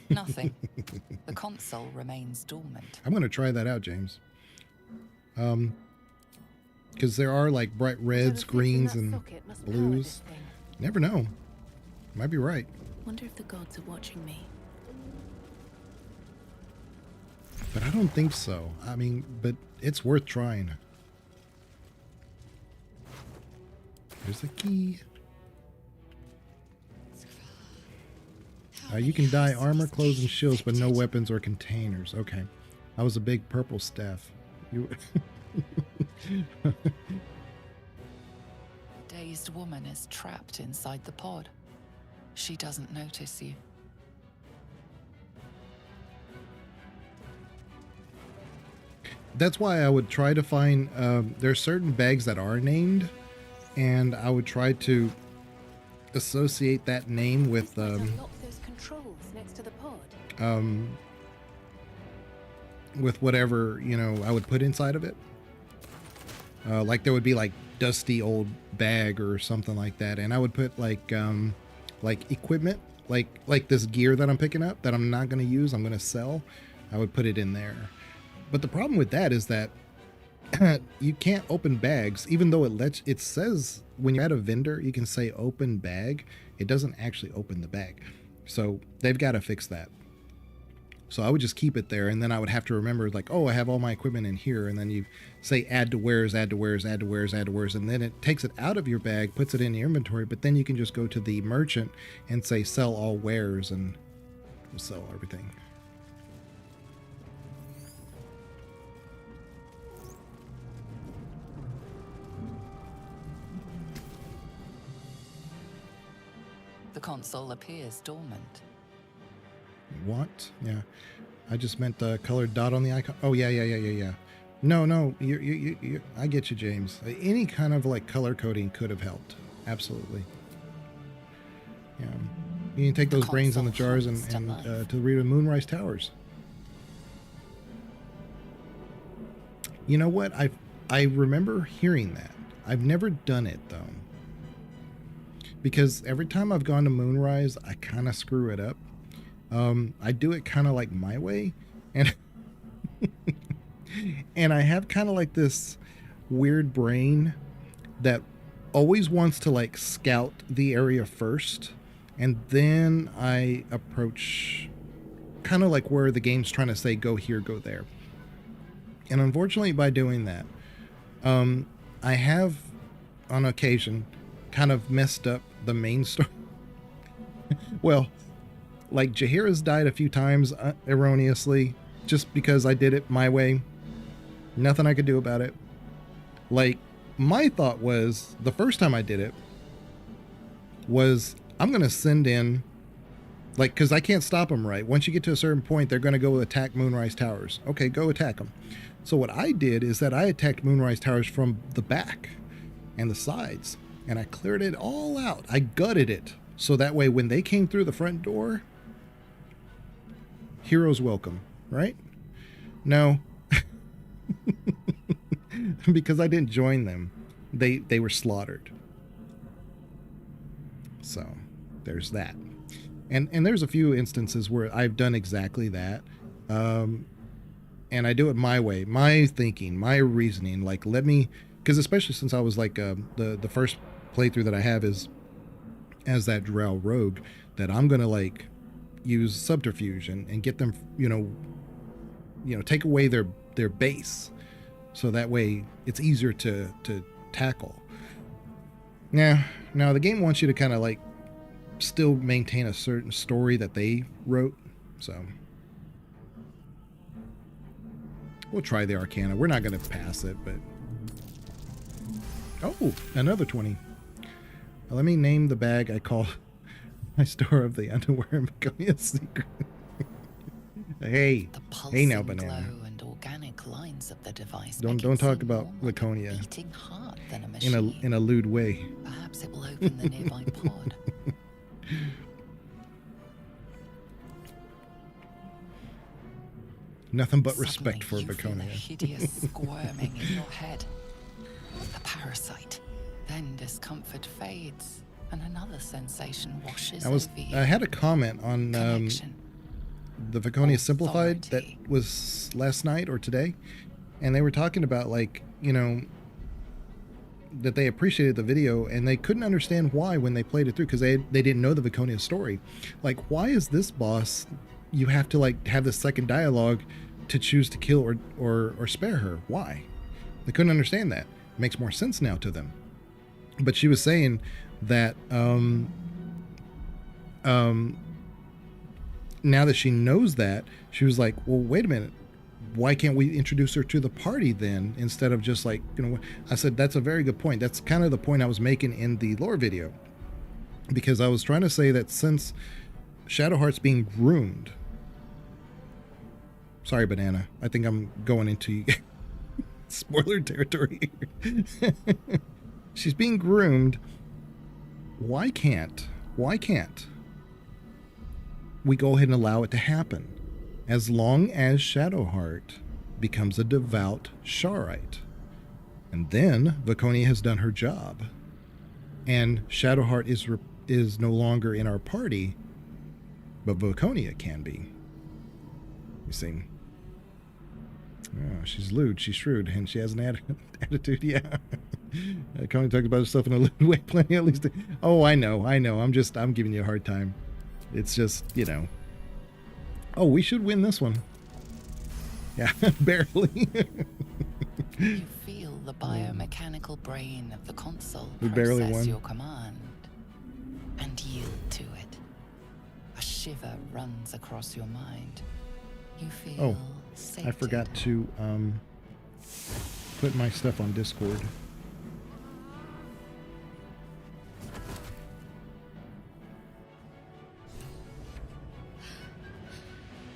[SPEAKER 2] Nothing. The console remains dormant.
[SPEAKER 1] I'm going to try that out, James. Because there are like bright reds, greens, and blues. Never know. Might be right.
[SPEAKER 6] Wonder if the gods are watching me.
[SPEAKER 1] But I don't think so. I mean, but it's worth trying. There's the key. You can dye armor, clothes, and shields, but no weapons or containers. Okay. I was a big purple staff. You...
[SPEAKER 2] Dazed woman is trapped inside the pod. She doesn't notice you.
[SPEAKER 1] That's why I would try to find... there are certain bags that are named, and I would try to associate that name with...
[SPEAKER 6] Unlock those controls next to the pod.
[SPEAKER 1] With whatever, you know, I would put inside of it. Like there would be like dusty old bag or something like that, and I would put like equipment, like this gear that I'm picking up that I'm not going to use, I'm going to sell. I would put it in there. But the problem with that is that you can't open bags, even though it says when you're at a vendor, you can say open bag. It doesn't actually open the bag. So they've got to fix that. So I would just keep it there, and then I would have to remember, like, oh, I have all my equipment in here, and then you say add to wares, add to wares, add to wares, add to wares, and then it takes it out of your bag, puts it in your inventory, but then you can just go to the merchant and say sell all wares, and we'll sell everything.
[SPEAKER 2] The console appears dormant.
[SPEAKER 1] What? Yeah. I just meant the colored dot on the icon. Oh, yeah. No. You I get you, James. Any kind of like color coding could have helped. Absolutely. Yeah. You can take those brains in the jars and to read the Moonrise Towers. You know what? I remember hearing that. I've never done it though. Because every time I've gone to Moonrise, I kind of screw it up. I do it kind of like my way, and and I have kind of like this weird brain that always wants to like scout the area first And then I approach kind of like where the game's trying to say, go here, go there. And unfortunately, by doing that, I have, on occasion, kind of messed up the main story. Well, like Jaheira's died a few times erroneously, just because I did it my way. Nothing I could do about it. Like, my thought was, the first time I did it, was I'm going to send in, like, because I can't stop them, right? Once you get to a certain point, they're going to go attack Moonrise Towers. Okay, go attack them. So what I did is that I attacked Moonrise Towers from the back and the sides, and I cleared it all out. I gutted it. So that way, when they came through the front door, heroes welcome, right? No. Because I didn't join them, they were slaughtered. So there's that. And there's a few instances where I've done exactly that. And I do it my way, my thinking, my reasoning. Like, let me, because especially since I was like, the first playthrough that I have is as that Drow rogue, that I'm going to like use subterfuge and get them, you know, take away their base. So that way it's easier to tackle. Now the game wants you to kind of like still maintain a certain story that they wrote. So we'll try the Arcana. We're not going to pass it, but... Oh, another 20. Let me name the bag I call my store of the underwear and Begonia secret. Hey now, Banana.
[SPEAKER 2] Glow and organic lines of the device
[SPEAKER 1] Don't talk about Laconia
[SPEAKER 2] beating heart than a machine.
[SPEAKER 1] in a lewd way.
[SPEAKER 2] Perhaps it will open the nearby pod.
[SPEAKER 1] Nothing but
[SPEAKER 2] Suddenly,
[SPEAKER 1] respect for
[SPEAKER 2] you feel a
[SPEAKER 1] Baconia.
[SPEAKER 2] hideous squirming in your head. A parasite. Then discomfort fades, and another sensation washes over you.
[SPEAKER 1] I had a comment on
[SPEAKER 2] Connection.
[SPEAKER 1] the Vaconia Simplified that
[SPEAKER 2] Authority.
[SPEAKER 1] was last night or today, and they were talking about, like, you know, that they appreciated the video and they couldn't understand why when they played it through, because they didn't know the Vaconia story. Like, why is this boss, you have to like have this second dialogue to choose to kill or spare her? Why? They couldn't understand that. It makes more sense now to them. But she was saying that now that she knows that, she was like, well, wait a minute, why can't we introduce her to the party then, instead of just like, you know, I said, that's a very good point. That's kind of the point I was making in the lore video, because I was trying to say that since Shadowheart's being groomed, sorry, Banana, I think I'm going into spoiler territory here. She's being groomed. Why can't we go ahead and allow it to happen, as long as Shadowheart becomes a devout Sharite? And then Vaconia has done her job, and Shadowheart is no longer in our party, but Vaconia can be. You see? Oh, she's lewd, she's shrewd, and she has an attitude, yeah. Connie talks about herself in a lewd way, plenty at least. Oh, I know. I'm giving you a hard time. It's just, you know. Oh, we should win this one. Yeah, barely.
[SPEAKER 2] You feel the biomechanical brain of the console
[SPEAKER 1] We barely
[SPEAKER 2] process
[SPEAKER 1] won.
[SPEAKER 2] your command and yield to it. A shiver runs across your mind. You feel
[SPEAKER 1] Oh,
[SPEAKER 2] sated.
[SPEAKER 1] I forgot to put my stuff on Discord.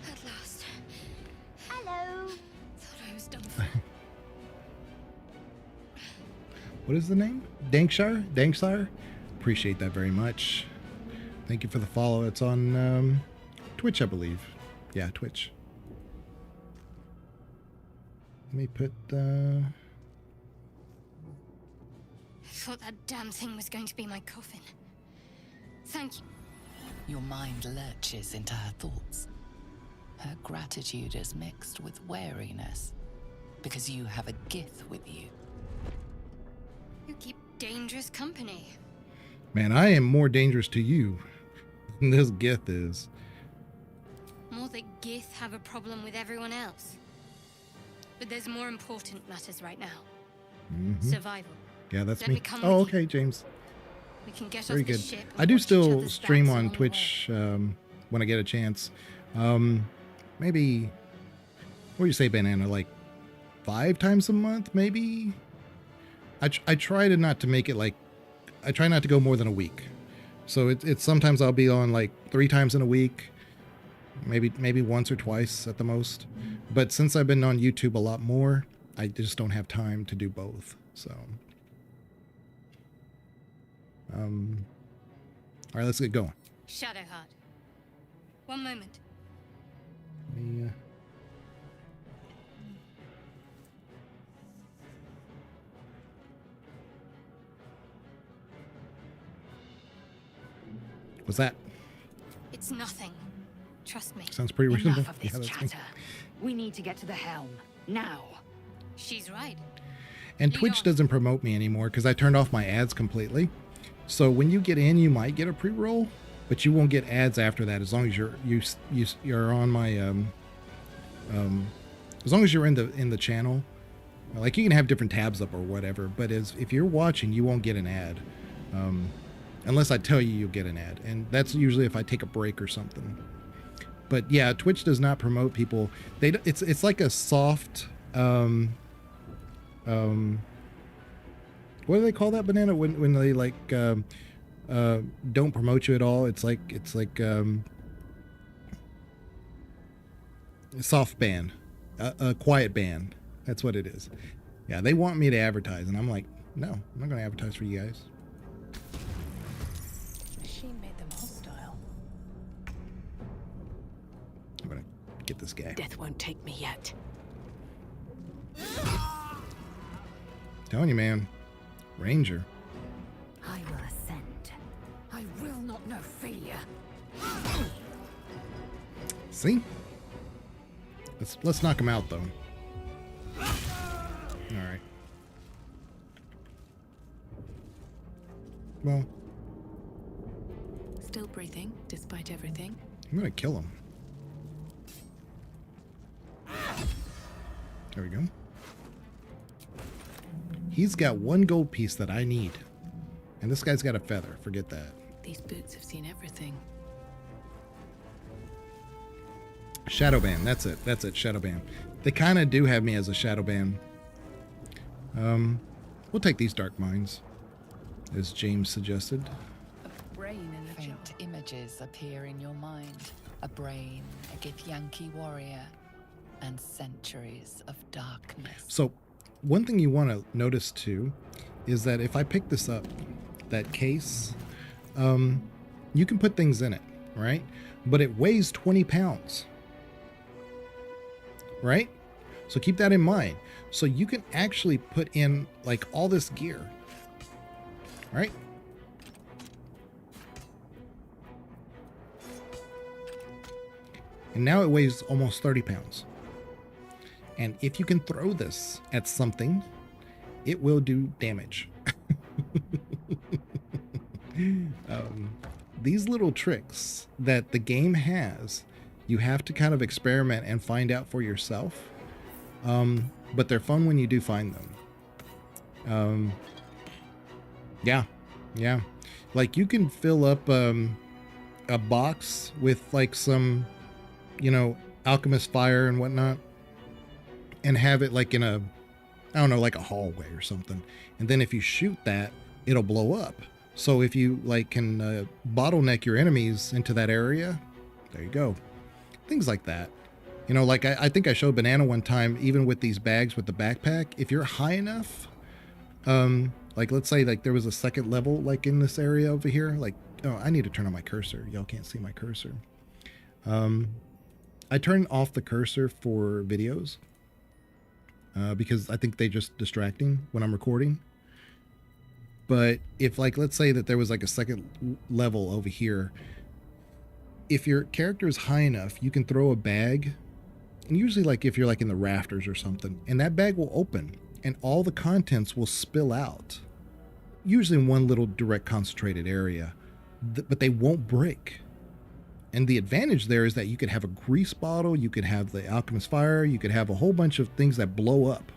[SPEAKER 5] At last.
[SPEAKER 3] Hello.
[SPEAKER 5] Thought I was done for.
[SPEAKER 1] What is the name? Dankshire? Appreciate that very much. Thank you for the follow. It's on Twitch, I believe. Yeah, Twitch. Let me put
[SPEAKER 5] I thought that damn thing was going to be my coffin. Thank you.
[SPEAKER 2] Your mind lurches into her thoughts. Her gratitude is mixed with wariness, because you have a Gith with you.
[SPEAKER 5] You keep dangerous company.
[SPEAKER 1] Man, I am more dangerous to you This Gith is.
[SPEAKER 3] More that Gith have a problem with everyone else. But there's more important matters right now. Survival.
[SPEAKER 1] Yeah, that's
[SPEAKER 3] Let
[SPEAKER 1] me.
[SPEAKER 3] me come
[SPEAKER 1] Oh,
[SPEAKER 3] with you.
[SPEAKER 1] okay, James.
[SPEAKER 3] We can get
[SPEAKER 1] Very
[SPEAKER 3] off the
[SPEAKER 1] good.
[SPEAKER 3] ship and
[SPEAKER 1] I do
[SPEAKER 3] watch each
[SPEAKER 1] still
[SPEAKER 3] other's
[SPEAKER 1] stream
[SPEAKER 3] backs
[SPEAKER 1] on
[SPEAKER 3] along the
[SPEAKER 1] Twitch when I get a chance. Maybe, what do you say, Banana? Like 5 times a month, maybe? I try to not to make it like, I try not to go more than a week. So it's sometimes I'll be on like 3 times in a week, maybe once or twice at the most. But since I've been on YouTube a lot more, I just don't have time to do both. So, all right, let's get going.
[SPEAKER 3] Shadowheart. One moment.
[SPEAKER 1] Yeah. What's that?
[SPEAKER 3] It's nothing. Trust me.
[SPEAKER 1] Sounds pretty reasonable.
[SPEAKER 7] Enough of this
[SPEAKER 1] that's me.
[SPEAKER 7] chatter. We need to get to the helm. Now.
[SPEAKER 3] She's right.
[SPEAKER 1] And
[SPEAKER 3] Lead
[SPEAKER 1] Twitch
[SPEAKER 3] on.
[SPEAKER 1] doesn't promote me anymore because I turned off my ads completely. So when you get in, you might get a pre-roll, but you won't get ads after that as long as you're on my as long as you're in the channel. Like, you can have different tabs up or whatever, but if you're watching, you won't get an ad. Unless I tell you you'll get an ad, and that's usually if I take a break or something. But yeah, Twitch does not promote people. It's like a soft what do they call that, Banana, when they like don't promote you at all? It's like a soft ban, a quiet ban. That's what it is. Yeah, they want me to advertise, and I'm like, no, I'm not going to advertise for you guys.
[SPEAKER 6] Machine made them hostile.
[SPEAKER 1] I'm going to get this guy.
[SPEAKER 6] Death won't take me yet.
[SPEAKER 1] Telling you, man. Ranger.
[SPEAKER 7] I will ascend. I will not know failure.
[SPEAKER 1] See? Let's knock him out, though. Alright. Well,
[SPEAKER 6] Still breathing, despite everything.
[SPEAKER 1] I'm gonna kill him. There we go. He's got 1 gold piece that I need. And this guy's got a feather. Forget that.
[SPEAKER 6] These boots have seen everything.
[SPEAKER 1] Shadowban. That's it. Shadowban. They kind of do have me as a Shadowban. We'll take these dark mines, as James suggested.
[SPEAKER 6] A brain in a jar.
[SPEAKER 2] Faint images appear in your mind. A brain, a Githyanki warrior, and centuries of darkness.
[SPEAKER 1] So, one thing you want to notice too is that if I pick this up, that case, you can put things in it, right? But it weighs 20 pounds, right? So keep that in mind. So you can actually put in like all this gear, right? And now it weighs almost 30 pounds. And if you can throw this at something, it will do damage. These little tricks that the game has, you have to kind of experiment and find out for yourself. But they're fun when you do find them. Yeah. Like, you can fill up a box with like some, alchemist fire and whatnot, and have it like in a, I don't know, like a hallway or something. And then if you shoot that, it'll blow up. So if you like can bottleneck your enemies into that area, there you go. Things like that. Like I think I showed Banana one time, even with these bags with the backpack, if you're high enough, like let's say like there was a second level like in this area over here, like, oh, I need to turn on my cursor. Y'all can't see my cursor. I turn off the cursor for videos. Because I think they just distracting when I'm recording. But if like, let's say that there was like a second level over here, if your character is high enough, you can throw a bag, and usually like if you're like in the rafters or something, and that bag will open and all the contents will spill out, usually in one little direct concentrated area, but they won't break. And the advantage there is that you could have a grease bottle, you could have the alchemist fire, you could have a whole bunch of things that blow up.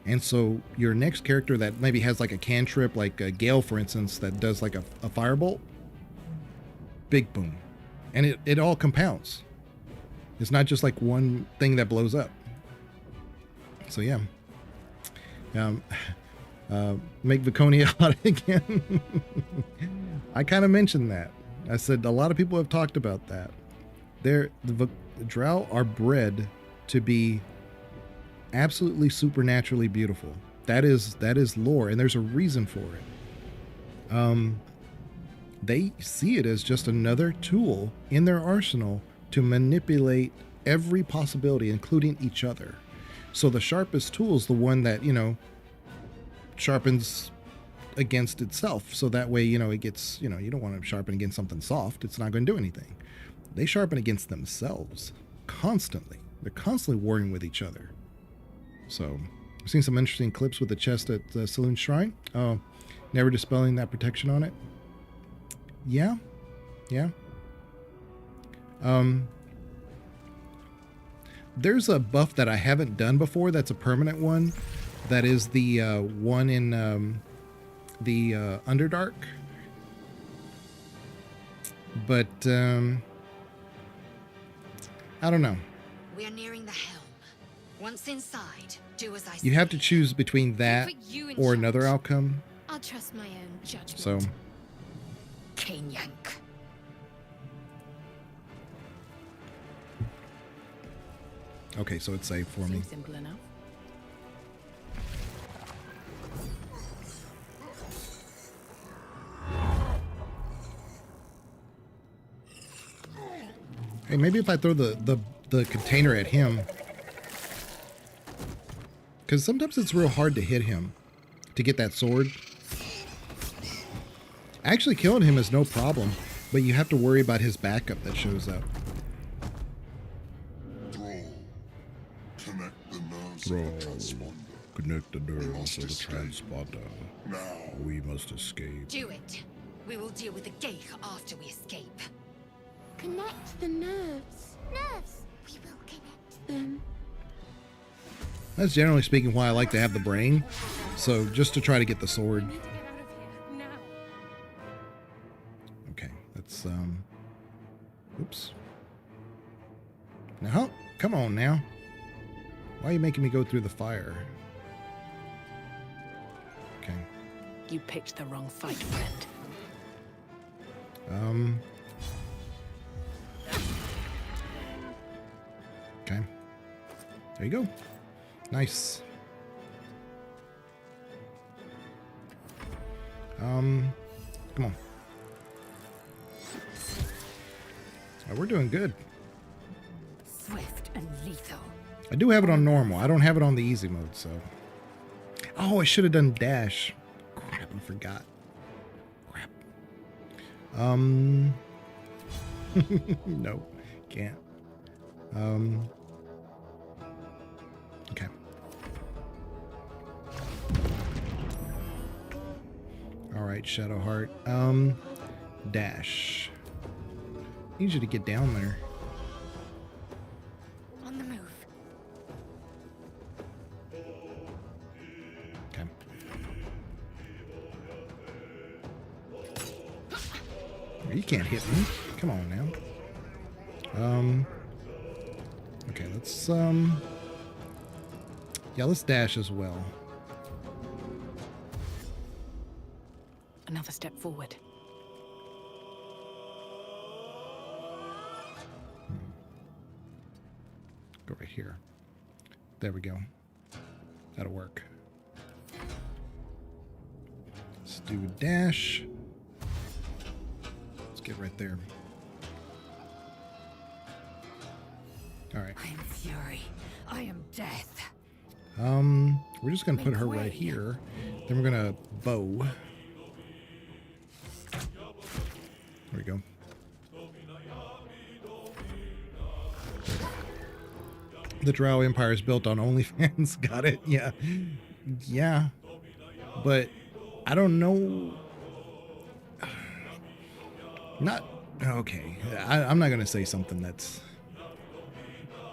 [SPEAKER 1] And so your next character that maybe has like a cantrip, like a Gale, for instance, that does like a firebolt, big boom. And it all compounds. It's not just like one thing that blows up. So yeah. Make Viconia hot again. I kind of mentioned that. I said a lot of people have talked about that. The Drow are bred to be absolutely supernaturally beautiful. That is lore, and there's a reason for it. They see it as just another tool in their arsenal to manipulate every possibility, including each other. So the sharpest tool is the one that, you know, sharpens against itself. So that way, you know, it gets, you know, you don't want to sharpen against something soft. It's not going to do anything. They sharpen against themselves constantly. They're constantly warring with each other. So I've seen some interesting clips with the chest at the Saloon Shrine. Oh, never dispelling that protection on it. Yeah. There's a buff that I haven't done before that's a permanent one. That is the one in the Underdark. But I don't know.
[SPEAKER 5] We are nearing the helm. Once inside, do as I say.
[SPEAKER 1] You have to choose between that
[SPEAKER 3] Put you in
[SPEAKER 1] or
[SPEAKER 3] charge.
[SPEAKER 1] another outcome.
[SPEAKER 3] I'll trust my own judgment.
[SPEAKER 1] So
[SPEAKER 5] Cane yank.
[SPEAKER 1] okay, so it's safe for me.
[SPEAKER 6] Seems simple enough.
[SPEAKER 1] Hey, maybe if I throw the container at him, because sometimes it's real hard to hit him to get that sword. Actually killing him is no problem, but you have to worry about his backup that shows up.
[SPEAKER 8] Connect the nerves
[SPEAKER 1] Drow,
[SPEAKER 8] of the transponder.
[SPEAKER 1] connect the nerves
[SPEAKER 8] must
[SPEAKER 1] of the
[SPEAKER 8] escape.
[SPEAKER 1] transporter.
[SPEAKER 8] Now.
[SPEAKER 1] We must escape.
[SPEAKER 5] Do it. We will deal with the gate after we escape.
[SPEAKER 4] Connect the nerves. Nerves. We will connect them.
[SPEAKER 1] That's generally speaking why I like to have the brain. So just to try to get the sword.
[SPEAKER 3] We need to get out of here now.
[SPEAKER 1] Okay, let's oops. Now, come on now. Why are you making me go through the fire? Okay.
[SPEAKER 6] You picked the wrong fight, friend.
[SPEAKER 1] Okay. There you go. Nice. Come on. Oh, we're doing good.
[SPEAKER 7] Swift and lethal.
[SPEAKER 1] I do have it on normal. I don't have it on the easy mode, so. Oh, I should have done dash. Crap, I forgot. Crap. No, can't. Okay. All right, Shadowheart. Dash. Need you to get down there.
[SPEAKER 3] On the move.
[SPEAKER 1] Okay. You can't hit me. Come on now. Okay, let's yeah, let's dash as well.
[SPEAKER 6] Another step forward.
[SPEAKER 1] Go right here. There we go. That'll work. Let's do a dash. Let's get right there. All right.
[SPEAKER 7] I am fury. I am death.
[SPEAKER 1] We're just gonna put her right here. Then we're gonna bow. There we go. The Drow Empire is built on OnlyFans. Got it? Yeah. Yeah. But I don't know. Not Okay, I'm not going to say something that's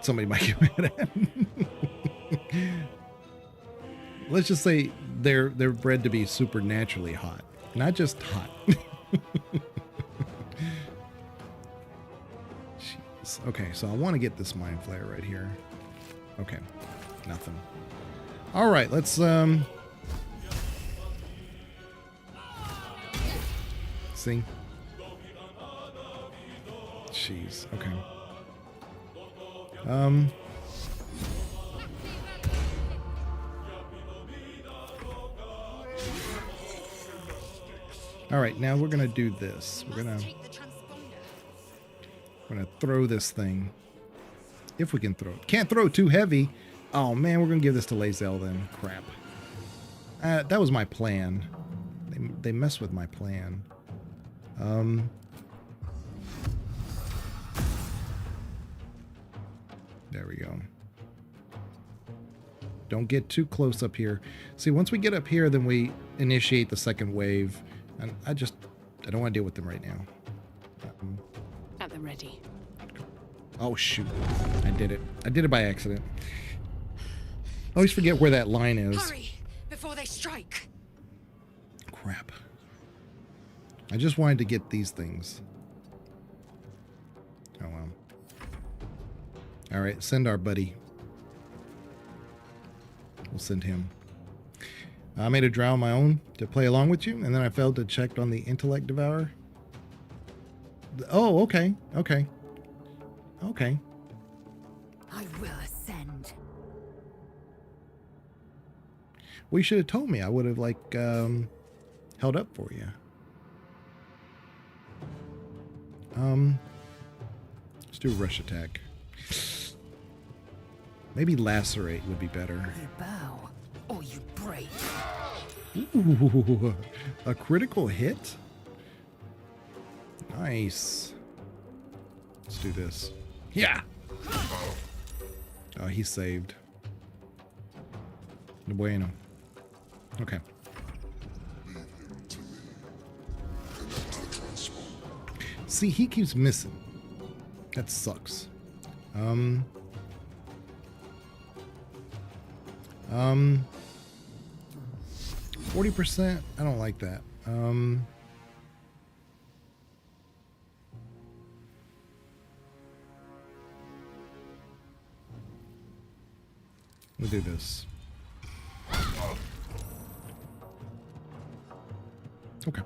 [SPEAKER 1] somebody might get mad at. Let's just say they're bred to be supernaturally hot, not just hot. Jeez. Okay, so I want to get this mind flare right here. Okay, nothing. All right, let's see. Jeez. Okay. All right, now we're gonna do this. We're gonna throw this thing. If we can throw it. Can't throw it too heavy. Oh man, we're gonna give this to Lae'zel then. Crap. That was my plan. They messed with my plan. There we go. Don't get too close up here. See, once we get up here, then we initiate the second wave. And I don't want to deal with them right now.
[SPEAKER 6] At the ready.
[SPEAKER 1] Oh, shoot. I did it. I did it by accident. I always forget where that line is.
[SPEAKER 5] Hurry before they strike.
[SPEAKER 1] Crap. I just wanted to get these things. Oh, well. All right, send our buddy. We'll send him. I made a drow of my own to play along with you, and then I failed to check on the intellect devourer. Oh, okay. Okay. Okay.
[SPEAKER 7] I will ascend.
[SPEAKER 1] Well, you should have told me. I would have, like, held up for you. Let's do a rush attack. Maybe lacerate would be better.
[SPEAKER 7] You bow, or you break.
[SPEAKER 1] Ooh, a critical hit? Nice. Let's do this. Yeah! Oh, he's saved. No bueno. Okay. See, he keeps missing. That sucks. 40%? I don't like that. We'll do this. Okay.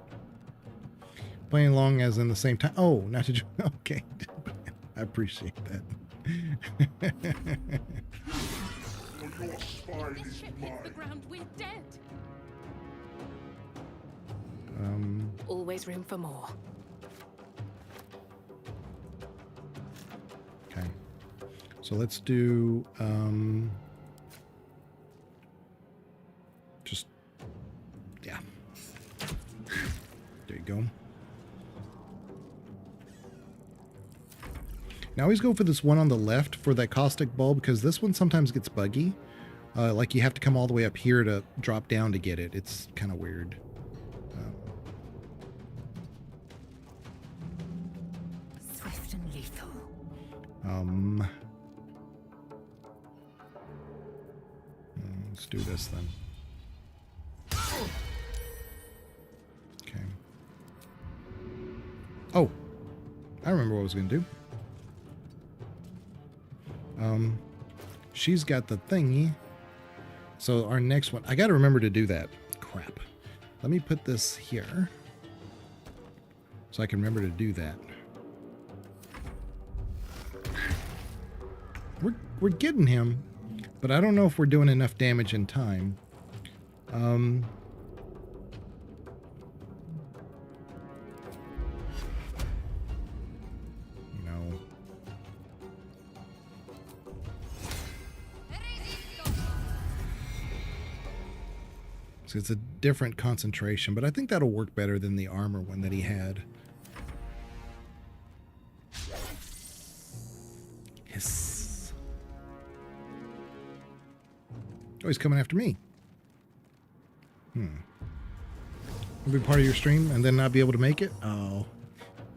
[SPEAKER 1] Playing along as in the same time. Oh, not to... Okay. I appreciate that.
[SPEAKER 3] This ship hits the ground, we're dead.
[SPEAKER 6] Always room for more.
[SPEAKER 1] Okay. So let's do just yeah. There you go. Now always go for this one on the left for that caustic ball because this one sometimes gets buggy. Like you have to come all the way up here to drop down to get it. It's kind of weird.
[SPEAKER 7] Swift and lethal.
[SPEAKER 1] Let's do this then. Okay. Oh, I remember what I was going to do. She's got the thingy. So our next one, I got to remember to do that. Crap. Let me put this here so I can remember to do that. We're getting him, but I don't know if we're doing enough damage in time. So it's a different concentration, but I think that'll work better than the armor one that he had. Hiss. Oh, he's coming after me. Will be part of your stream and then not be able to make it? Oh,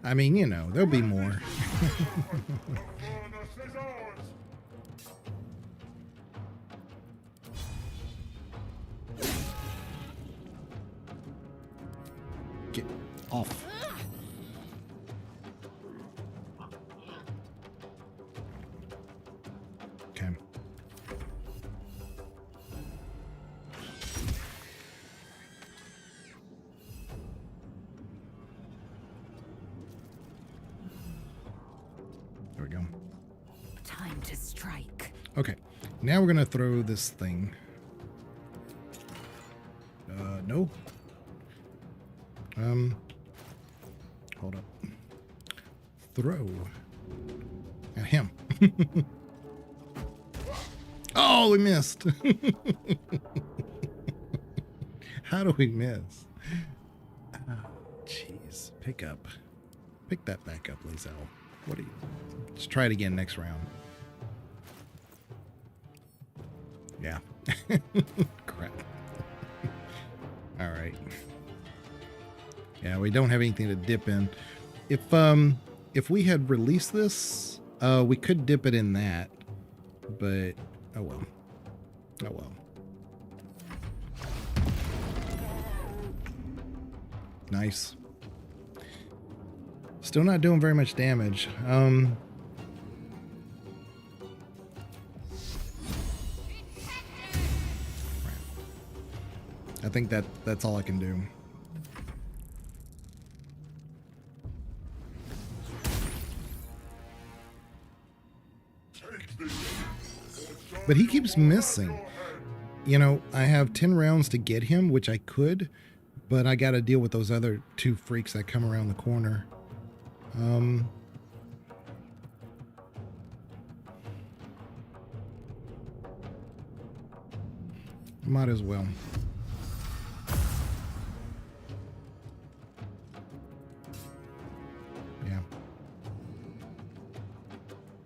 [SPEAKER 1] I mean, you know, there'll be more. Get off. Okay. There we go.
[SPEAKER 7] Time to strike.
[SPEAKER 1] Okay. Now we're gonna throw this thing. No. Hold up. Throw at him. Oh, we missed. How do we miss? Oh, jeez. Pick that back up, Lizelle. What are you? Let's try it again next round. Yeah. Crap. All right. Yeah, we don't have anything to dip in. If we had released this, we could dip it in that, but oh well. Oh well. Nice. Still not doing very much damage. I think that's all I can do. But he keeps missing. You know, I have 10 rounds to get him, which I could, but I got to deal with those other two freaks that come around the corner. Might as well. Yeah.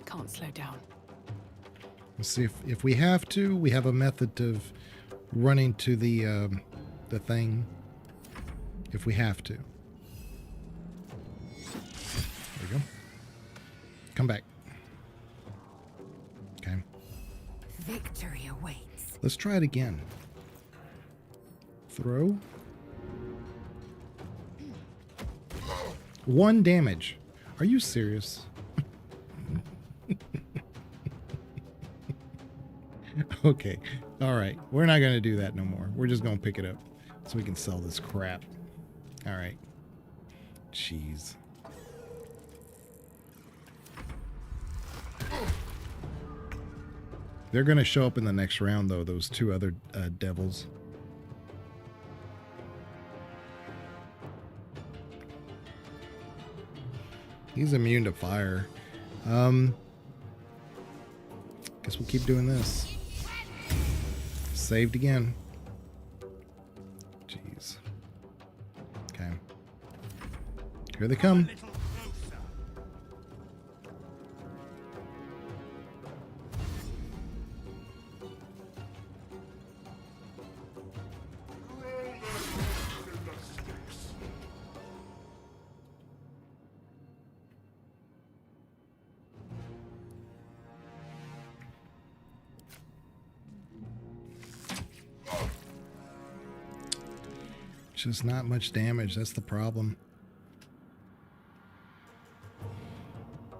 [SPEAKER 6] Can't slow down.
[SPEAKER 1] Let's see if we have to. We have a method of running to the thing. If we have to. There we go. Come back. Okay.
[SPEAKER 7] Victory awaits.
[SPEAKER 1] Let's try it again. Throw. 1 damage. Are you serious? Okay. All right. We're not going to do that no more. We're just going to pick it up so we can sell this crap. All right. Jeez. They're going to show up in the next round, though, those two other devils. He's immune to fire. Guess we'll keep doing this. Saved again. Jeez. Okay. Here they come. Just not much damage. That's the problem.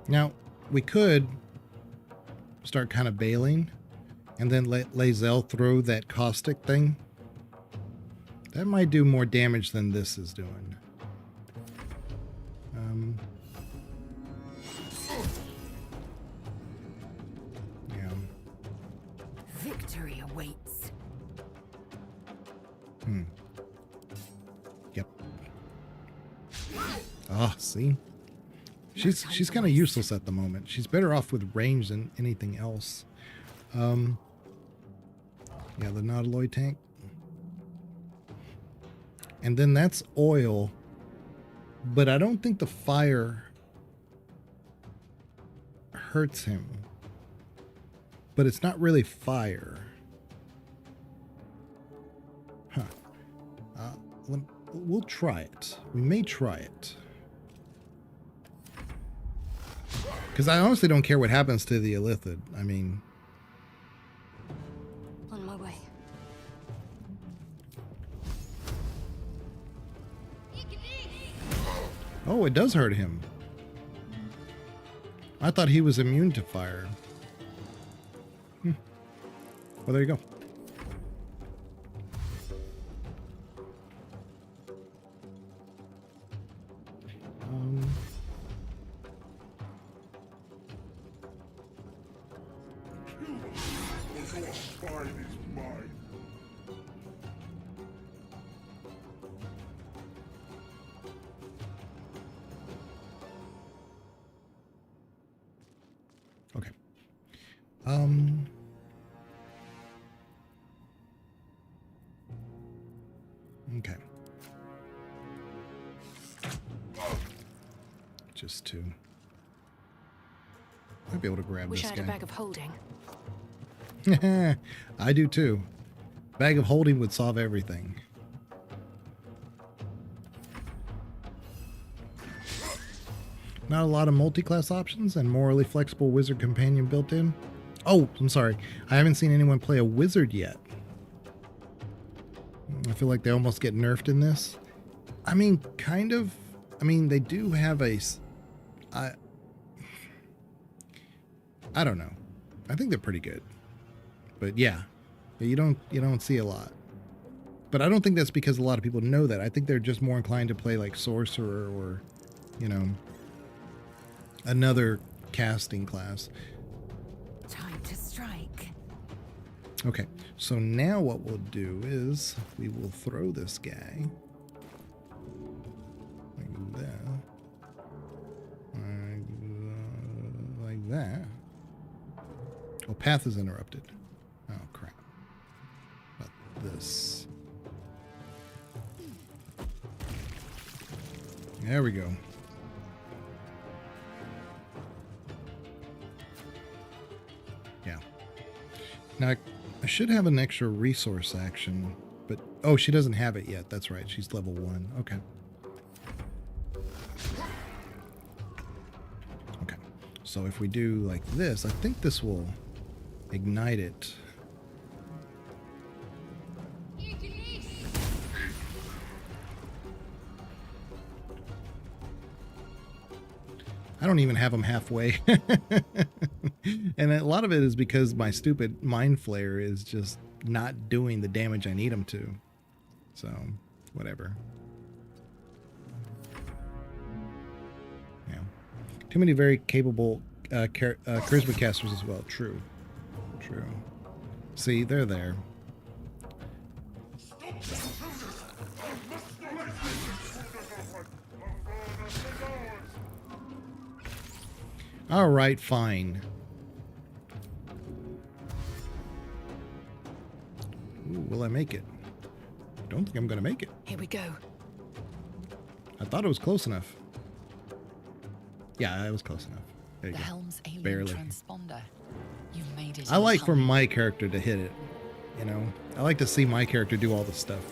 [SPEAKER 1] Now, we could start kind of bailing and then let Lizelle throw that caustic thing. That might do more damage than this is doing. Yeah.
[SPEAKER 7] Victory awaits.
[SPEAKER 1] Yep. Ah, see? She's kind of useless at the moment. She's better off with range than anything else. Yeah, the Nautiloid tank. And then that's oil. But I don't think the fire hurts him. But it's not really fire. Huh. We'll try it. We may try it. Because I honestly don't care what happens to the Illithid. I mean,
[SPEAKER 3] On my way.
[SPEAKER 1] oh, it does hurt him. I thought he was immune to fire. Well, there you go. Okay. Okay. Just to... I'd be able to grab
[SPEAKER 6] Wish
[SPEAKER 1] this
[SPEAKER 6] I had a
[SPEAKER 1] guy.
[SPEAKER 6] bag of holding.
[SPEAKER 1] I do too. Bag of holding would solve everything. Not a lot of multi-class options and morally flexible wizard companion built in. Oh, I'm sorry. I haven't seen anyone play a wizard yet. I feel like they almost get nerfed in this. I mean, kind of. I mean, they do have a... I don't know. I think they're pretty good. But yeah, you don't see a lot. But I don't think that's because a lot of people know that. I think they're just more inclined to play like sorcerer or, you know, another casting class.
[SPEAKER 7] Time to strike.
[SPEAKER 1] Okay, so now what we'll do is we will throw this guy like that, like that. Oh, path is interrupted. Oh crap! About this. There we go. Yeah. Now, I should have an extra resource action, but... Oh, she doesn't have it yet. That's right. She's level 1. Okay. Okay. So if we do like this, I think this will ignite it. I don't even have them halfway. And a lot of it is because my stupid Mind Flayer is just not doing the damage I need him to. So, whatever. Yeah. Too many very capable charisma casters as well. True. True. See, they're there. All right, fine. Ooh, will I make it? Don't think I'm gonna make it.
[SPEAKER 6] Here we go.
[SPEAKER 1] I thought it was close enough. Yeah, it was close enough. There you
[SPEAKER 2] The
[SPEAKER 1] go.
[SPEAKER 2] helm's alien
[SPEAKER 1] Barely.
[SPEAKER 2] transponder. You've made it.
[SPEAKER 1] I like for
[SPEAKER 2] uncommon.
[SPEAKER 1] my character to hit it. You know, I like to see my character do all the stuff.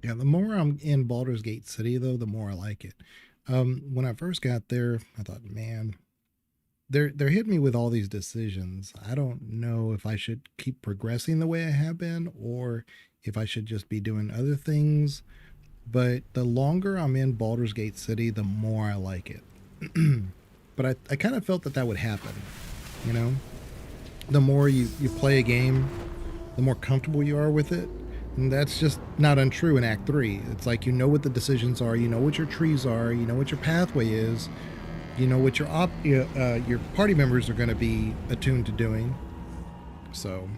[SPEAKER 1] Yeah, the more I'm in Baldur's Gate City, though, the more I like it. When I first got there, I thought, man, they're hitting me with all these decisions. I don't know if I should keep progressing the way I have been, or if I should just be doing other things. But the longer I'm in Baldur's Gate City, the more I like it. But I kind of felt that would happen. You know, the more you play a game, the more comfortable you are with it. And that's just not untrue in Act 3. It's like you know what the decisions are, you know what your trees are, you know what your pathway is, you know what your party members are going to be attuned to doing. So,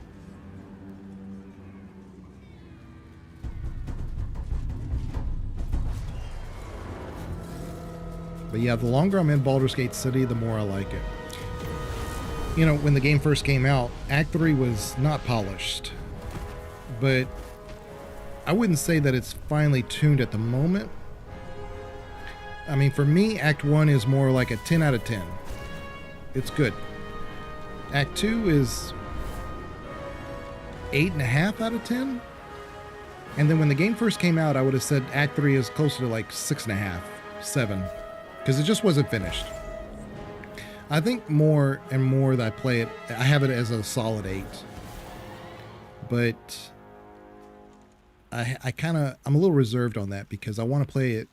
[SPEAKER 1] but yeah, the longer I'm in Baldur's Gate City, the more I like it. You know, when the game first came out, Act 3 was not polished, but I wouldn't say that it's finely tuned at the moment. I mean, for me, Act 1 is more like a 10 out of 10. It's good. Act 2 is 8.5 out of 10. And then when the game first came out, I would have said Act 3 is closer to like 6.5, 7. Because it just wasn't finished. I think more and more that I play it, I have it as a solid 8. But I'm a little reserved on that because I want to play it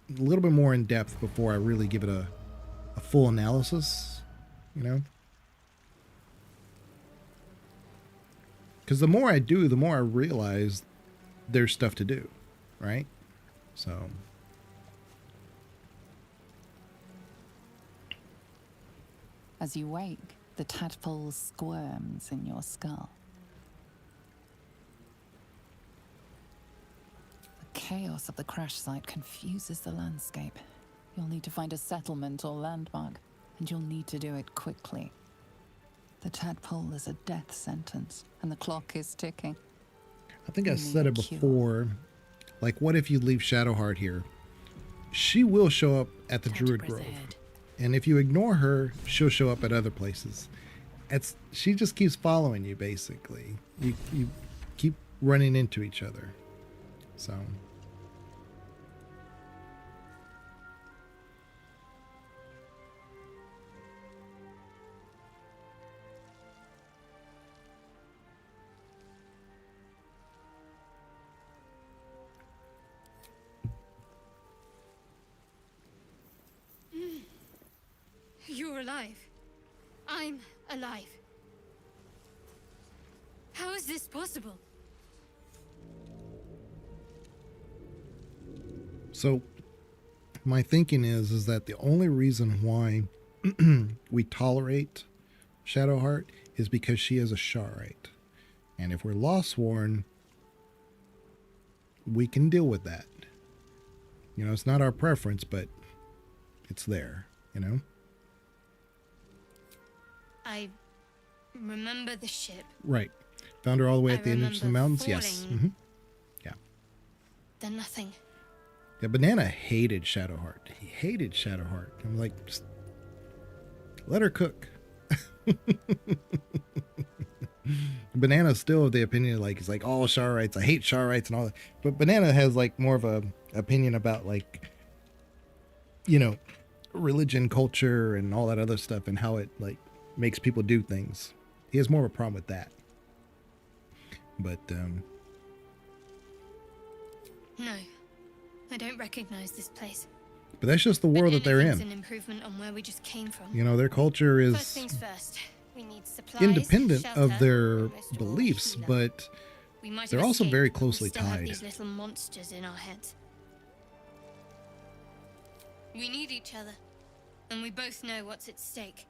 [SPEAKER 1] a little bit more in depth before I really give it a full analysis, you know? Because the more I do, the more I realize there's stuff to do, right? So...
[SPEAKER 2] As you wake, the tadpole squirms in your skull. The chaos of the crash site confuses the landscape. You'll need to find a settlement or landmark, and you'll need to do it quickly. The tadpole is a death sentence, and the clock is ticking.
[SPEAKER 1] I think I said it before. Like, what if you leave Shadowheart here? She will show up at the Druid Grove. And if you ignore her, she'll show up at other places. She just keeps following you, basically. You keep running into each other. So...
[SPEAKER 3] You're alive. I'm alive. How is this possible?
[SPEAKER 1] So, my thinking is that the only reason why we tolerate Shadowheart is because she is a Sharite. And if we're Lostworn, we can deal with that. You know, it's not our preference, but it's there, you know?
[SPEAKER 3] I remember the ship.
[SPEAKER 1] Right. Found her all the way
[SPEAKER 3] I
[SPEAKER 1] at the end of the mountains? Yes.
[SPEAKER 3] falling.
[SPEAKER 1] Mm-hmm. Yeah.
[SPEAKER 3] Then nothing.
[SPEAKER 1] Yeah, Banana hated Shadowheart. He hated Shadowheart. I'm like, just let her cook. Banana's still of the opinion, like, it's like all Sharites. I hate Sharites and all that. But Banana has like more of a opinion about, like, you know, religion, culture, and all that other stuff, and how it like makes people do things. He has more of a problem with that. But
[SPEAKER 3] No, I don't recognize this place.
[SPEAKER 1] but that's just the
[SPEAKER 3] But
[SPEAKER 1] world that they're
[SPEAKER 3] anything's
[SPEAKER 1] in.
[SPEAKER 3] an improvement on where we just came from.
[SPEAKER 1] You know, their culture
[SPEAKER 3] First
[SPEAKER 1] is
[SPEAKER 3] things first. We need supplies,
[SPEAKER 1] independent of
[SPEAKER 3] shelter,
[SPEAKER 1] their
[SPEAKER 3] almost all
[SPEAKER 1] beliefs,
[SPEAKER 3] healer.
[SPEAKER 1] but
[SPEAKER 3] We might have
[SPEAKER 1] they're also
[SPEAKER 3] escaped,
[SPEAKER 1] very
[SPEAKER 3] but we
[SPEAKER 1] closely
[SPEAKER 3] still have
[SPEAKER 1] tied.
[SPEAKER 3] these little monsters in our heads. We need each other, and we both know what's at stake.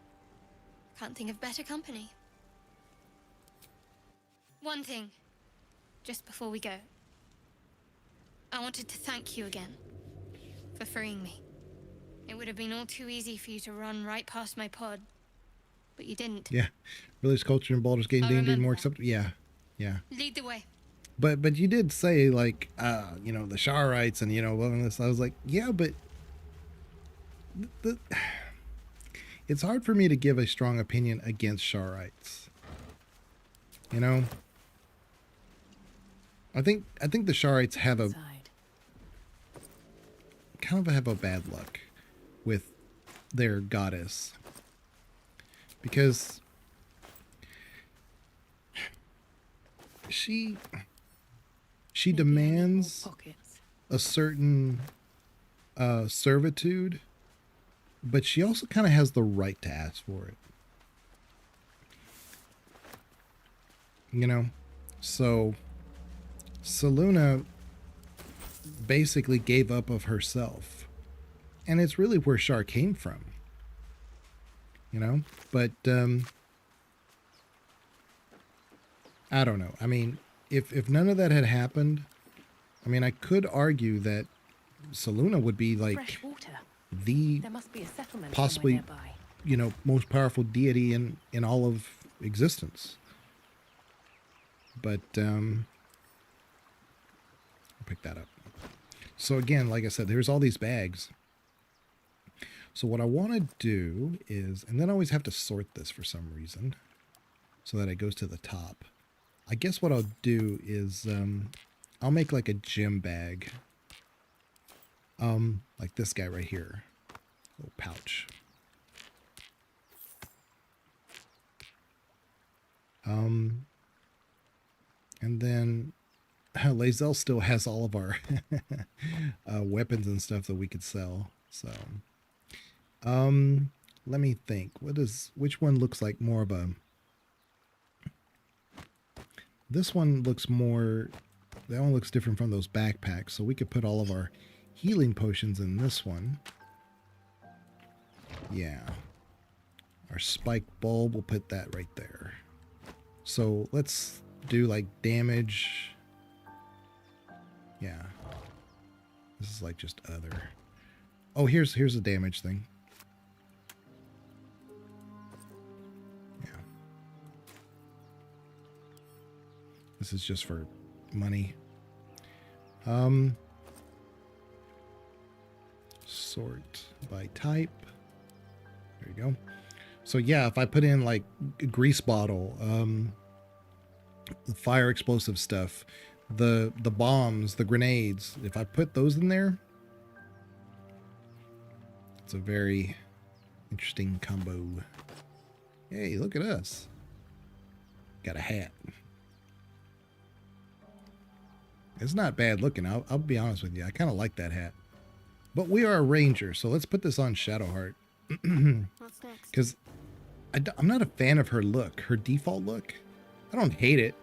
[SPEAKER 3] Can't think of better company. One thing, just before we go. I wanted to thank you again for freeing me. It would have been all too easy for you to run right past my pod, but you didn't.
[SPEAKER 1] Yeah, religious culture in Baldur's Gate
[SPEAKER 3] I
[SPEAKER 1] D&D
[SPEAKER 3] remember
[SPEAKER 1] more
[SPEAKER 3] that.
[SPEAKER 1] acceptable. Yeah, yeah.
[SPEAKER 3] Lead the way.
[SPEAKER 1] But you did say, like, you know, the Sharites and, you know, loving this. I was like, yeah, but it's hard for me to give a strong opinion against Sharites. You know, I think the Sharites have a have a bad luck with their goddess, because she demands a certain servitude, but she also kind of has the right to ask for it. You know? So Selûne basically gave up of herself. And it's really where Shar came from. You know? But I don't know. I mean, if none of that had happened, I mean, I could argue that Selûne would be like
[SPEAKER 6] Fresh water.
[SPEAKER 1] the
[SPEAKER 6] There must be a settlement
[SPEAKER 1] possibly,
[SPEAKER 6] somewhere nearby.
[SPEAKER 1] you know, most powerful deity in all of existence. But I'll pick that up. So again, like I said, there's all these bags. So what I want to do is, and then I always have to sort this for some reason so that it goes to the top. I guess what I'll do is I'll make like a gem bag. Like this guy right here. Little pouch. And then Lae'zel still has all of our weapons and stuff that we could sell. So, let me think. Which one looks like more of a... This one looks more... That one looks different from those backpacks. So we could put all of our healing potions in this one. Yeah. Our spike bulb, we'll put that right there. So let's do like damage. Yeah. This is like just other. Oh, here's a damage thing. Yeah. This is just for money. Sort by type. There you go. So yeah, if I put in like grease bottle, the fire explosive stuff, the bombs, the grenades, if I put those in there, it's a very interesting combo. Hey, look at us. Got a hat. It's not bad looking. I'll be honest with you. I kind of like that hat. But we are a ranger, so let's put this on Shadowheart.
[SPEAKER 3] What's next?
[SPEAKER 1] Because I'm not a fan of her look, her default look. I don't hate it,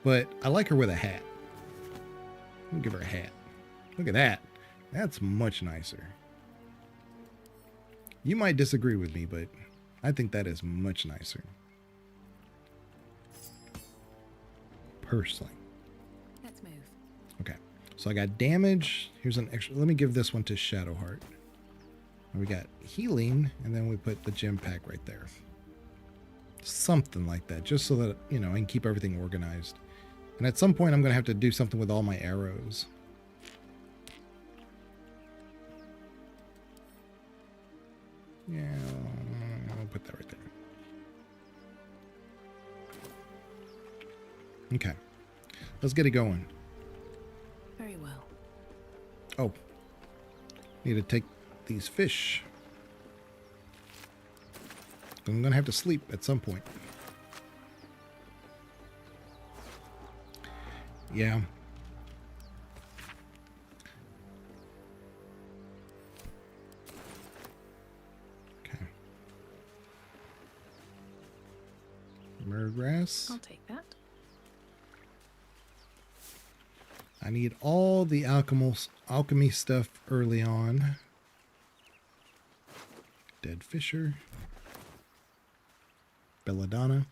[SPEAKER 1] but I like her with a hat. Let me give her a hat. Look at that. That's much nicer. You might disagree with me, but I think that is much nicer. Personally.
[SPEAKER 6] Let's move.
[SPEAKER 1] Okay. So I got damage. Here's an extra. Let me give this one to Shadowheart. We got healing, and then we put the gem pack right there. Something like that, just so that, you know, I can keep everything organized. And at some point, I'm going to have to do something with all my arrows. Yeah, I'll put that right there. Okay. Let's get it going.
[SPEAKER 6] Very well.
[SPEAKER 1] Oh. Need to take these fish. I'm going to have to sleep at some point. Yeah. Okay. Murgrass.
[SPEAKER 6] I'll take that.
[SPEAKER 1] I need all the alchemy stuff early on. Dead Fisher. Belladonna.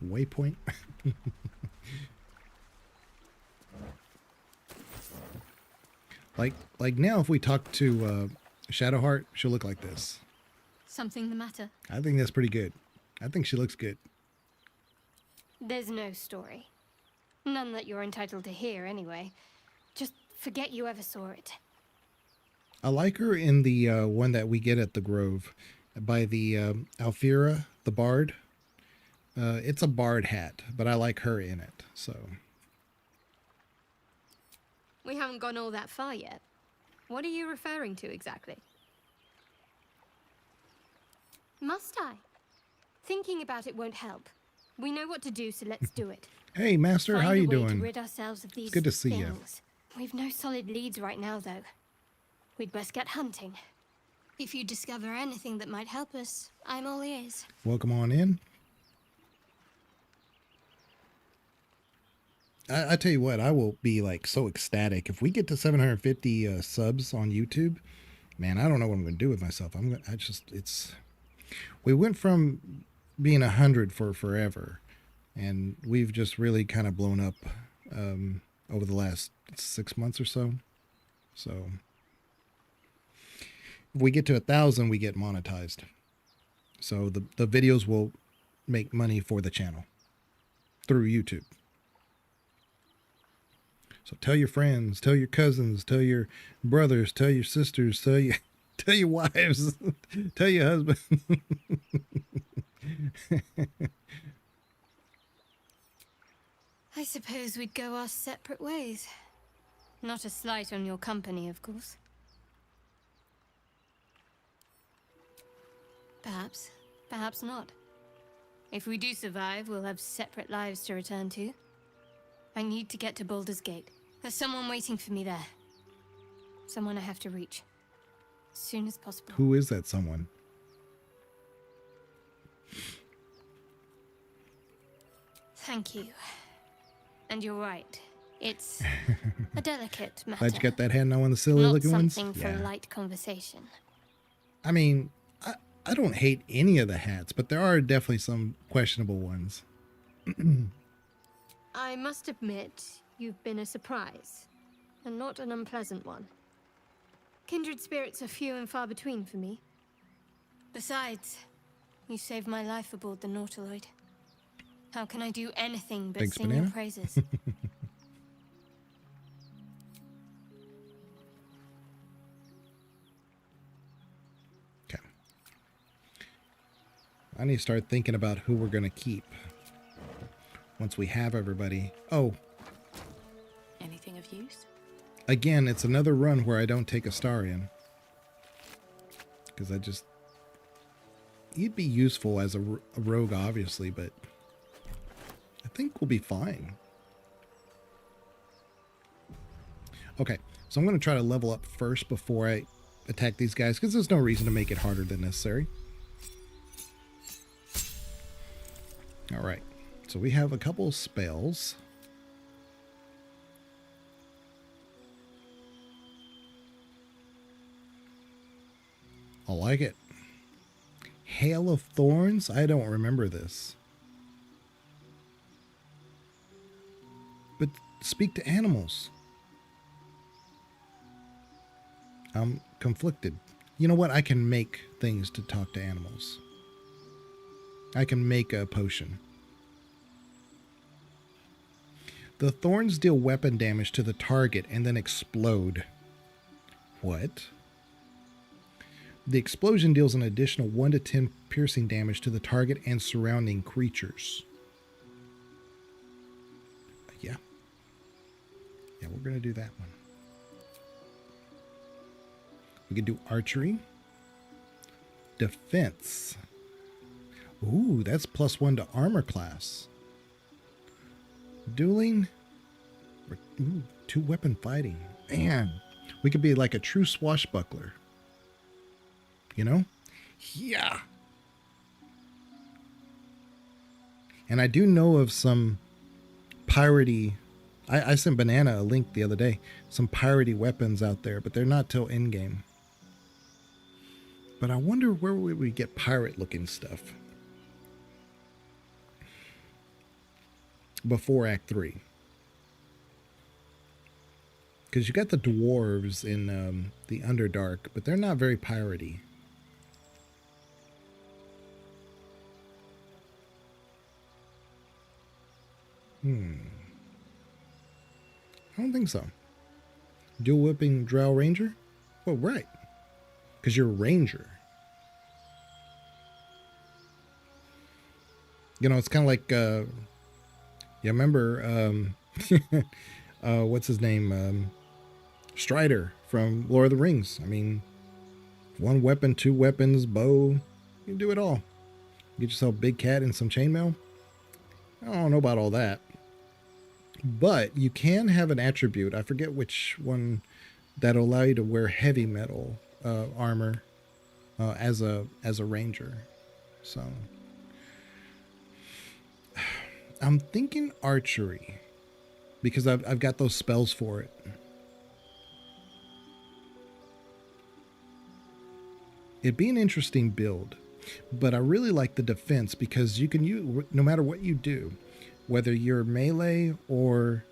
[SPEAKER 1] Waypoint. like now, if we talk to Shadowheart, she'll look like this.
[SPEAKER 3] Something the matter?
[SPEAKER 1] I think that's pretty good. I think she looks good.
[SPEAKER 3] There's no story. None that you're entitled to hear, anyway. Just forget you ever saw it.
[SPEAKER 1] I like her in the one that we get at the Grove by the Alfira, the Bard. It's a Bard hat, but I like her in it, so.
[SPEAKER 3] We haven't gone all that far yet. What are you referring to exactly? Must I? Thinking about it won't help. We know what to do, so let's do it.
[SPEAKER 1] Hey, Master,
[SPEAKER 3] Find
[SPEAKER 1] how you
[SPEAKER 3] a way
[SPEAKER 1] doing?
[SPEAKER 3] To rid ourselves of these
[SPEAKER 1] Good to see you.
[SPEAKER 3] things. We've no solid leads right now, though. We'd best get hunting. If you discover anything that might help us, I'm all ears.
[SPEAKER 1] Welcome on in. I tell you what, I will be like so ecstatic if we get to 750 subs on YouTube. Man, I don't know what I'm going to do with myself. We went from being 100 for forever, and we've just really kind of blown up over the last 6 months or so. So if we get to 1,000, we get monetized. So the videos will make money for the channel through YouTube. So tell your friends, tell your cousins, tell your brothers, tell your sisters, tell your wives, tell your husband.
[SPEAKER 3] I suppose we'd go our separate ways. Not a slight on your company, of course. Perhaps. Perhaps not. If we do survive, we'll have separate lives to return to. I need to get to Baldur's Gate. There's someone waiting for me there. Someone I have to reach. As soon as possible.
[SPEAKER 1] Who is that someone?
[SPEAKER 3] Thank you. And you're right. It's a delicate matter.
[SPEAKER 1] Glad you got that hand now on the silly
[SPEAKER 3] Not
[SPEAKER 1] looking ones.
[SPEAKER 3] something for light conversation.
[SPEAKER 1] I mean, I don't hate any of the hats, but there are definitely some questionable ones.
[SPEAKER 3] I must admit, you've been a surprise, and not an unpleasant one. Kindred spirits are few and far between for me. Besides, you saved my life aboard the Nautiloid. How can I do anything but
[SPEAKER 1] Thanks,
[SPEAKER 3] sing
[SPEAKER 1] Banana.
[SPEAKER 3] your praises?
[SPEAKER 1] Okay. I need to start thinking about who we're going to keep once we have everybody. Oh,
[SPEAKER 6] Anything of use?
[SPEAKER 1] again, it's another run where I don't take a star in. Because he'd be useful as a rogue, obviously, but I think we'll be fine. Okay, so I'm going to try to level up first before I attack these guys, because there's no reason to make it harder than necessary. All right, so we have a couple of spells. I like it. Hail of Thorns? I don't remember this. But speak to animals. I'm conflicted. You know what? I can make things to talk to animals. I can make a potion. The thorns deal weapon damage to the target and then explode. What? The explosion deals an additional 1 to 10 piercing damage to the target and surrounding creatures. Yeah. Yeah, we're going to do that one. We can do archery. Defense. Ooh, that's +1 to armor class. Dueling. Ooh, 2 weapon fighting. Man, we could be like a true swashbuckler. You know? Yeah. And I do know of some piratey. I sent Banana a link the other day. Some piratey weapons out there, but they're not till endgame. But I wonder where would we get pirate-looking stuff before Act 3. Because you got the dwarves in the Underdark, but they're not very piratey. I don't think so. Dual whipping Drow Ranger? Well, right. Because you're a ranger. You know, it's kind of like, you remember, what's his name? Strider from Lord of the Rings. I mean, 1 weapon, 2 weapons, bow. You can do it all. Get yourself a big cat and some chainmail. I don't know about all that. But you can have an attribute. I forget which one that'll allow you to wear heavy metal armor as a ranger. So I'm thinking archery because I've got those spells for it. It'd be an interesting build, but I really like the defense because you can use, no matter what you do, whether you're melee or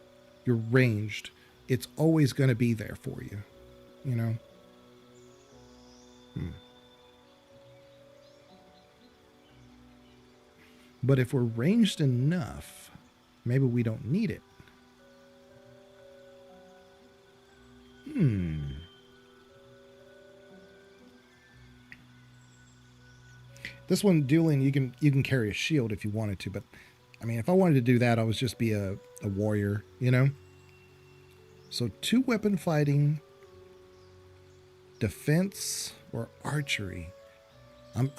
[SPEAKER 1] you're ranged, it's always going to be there for you, you know? But if we're ranged enough, maybe we don't need it. This one, dueling, you can carry a shield if you wanted to, but I mean, if I wanted to do that, I would just be a warrior, you know? So 2 weapon fighting, defense, or archery. I'm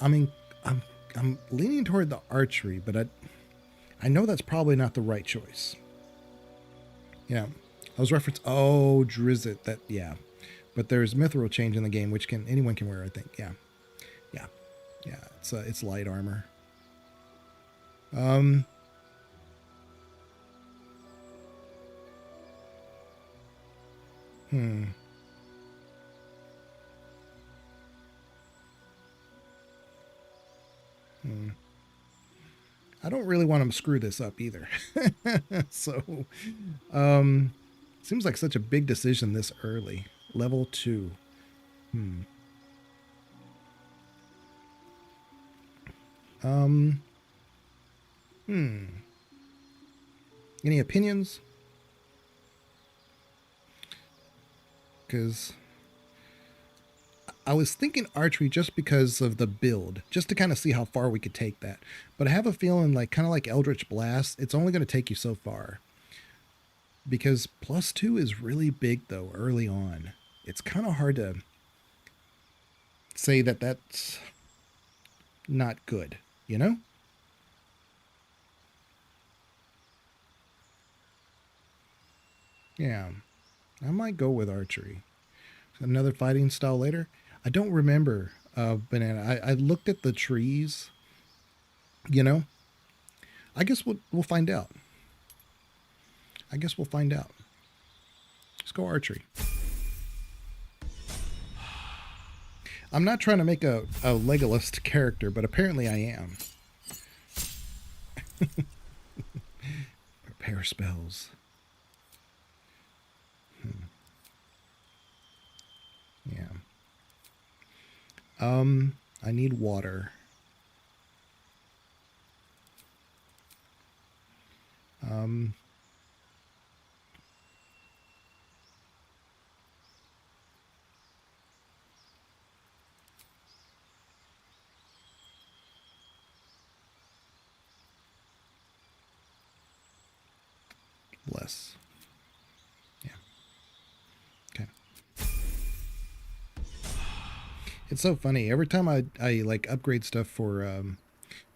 [SPEAKER 1] leaning toward the archery, but I know that's probably not the right choice. Yeah. I was referenced. Oh, Drizzt. That, yeah. But there's mithril change in the game, which anyone can wear, I think. Yeah. Yeah. Yeah. It's light armor. I don't really want to screw this up either. So, seems like such a big decision this early. Level 2. Any opinions? Because I was thinking archery just because of the build, just to kind of see how far we could take that. But I have a feeling like kind of like Eldritch Blast, it's only going to take you so far. Because +2 is really big though early on. It's kind of hard to say that that's not good, you know? Yeah, I might go with archery. Another fighting style later. I don't remember, Banana. I looked at the trees, you know. I guess we'll find out. I guess we'll find out. Let's go archery. I'm not trying to make a Legolas character, but apparently I am. Prepare spells. Yeah. I need water. Less. Yeah. Okay. It's so funny. Every time I like upgrade stuff for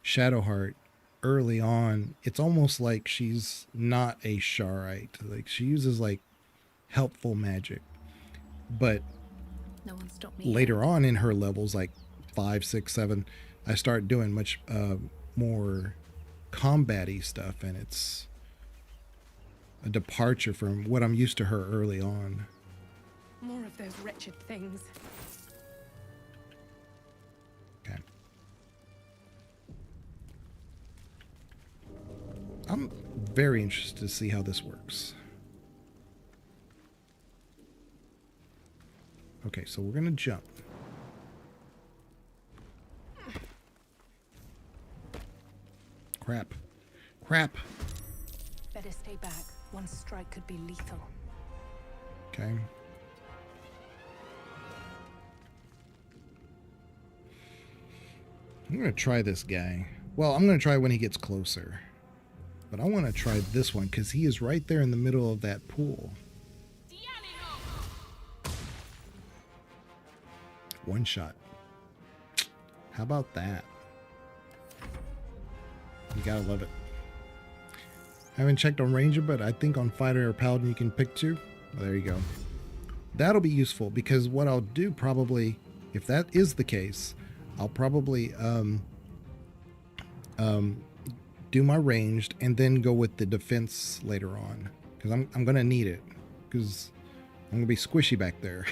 [SPEAKER 1] Shadowheart early on, it's almost like she's not a Sharite. Like she uses like helpful magic. But
[SPEAKER 6] No one stopped me.
[SPEAKER 1] later on in her levels, like 5, 6, 7, I start doing much more combat-y stuff, and it's a departure from what I'm used to her early on.
[SPEAKER 8] More of those wretched things.
[SPEAKER 1] Okay. I'm very interested to see how this works. Okay, so we're gonna jump. Crap. Crap.
[SPEAKER 8] Better stay back. One strike could be lethal.
[SPEAKER 1] Okay. I'm gonna try this guy. Well, I'm gonna try when he gets closer. But I want to try this one because he is right there in the middle of that pool. One shot. How about that? You gotta love it. I haven't checked on Ranger, but I think on Fighter or Paladin you can pick 2. Well, there you go. That'll be useful because what I'll do probably, if that is the case, I'll probably do my ranged and then go with the defense later on. because I'm gonna need it, because I'm gonna be squishy back there.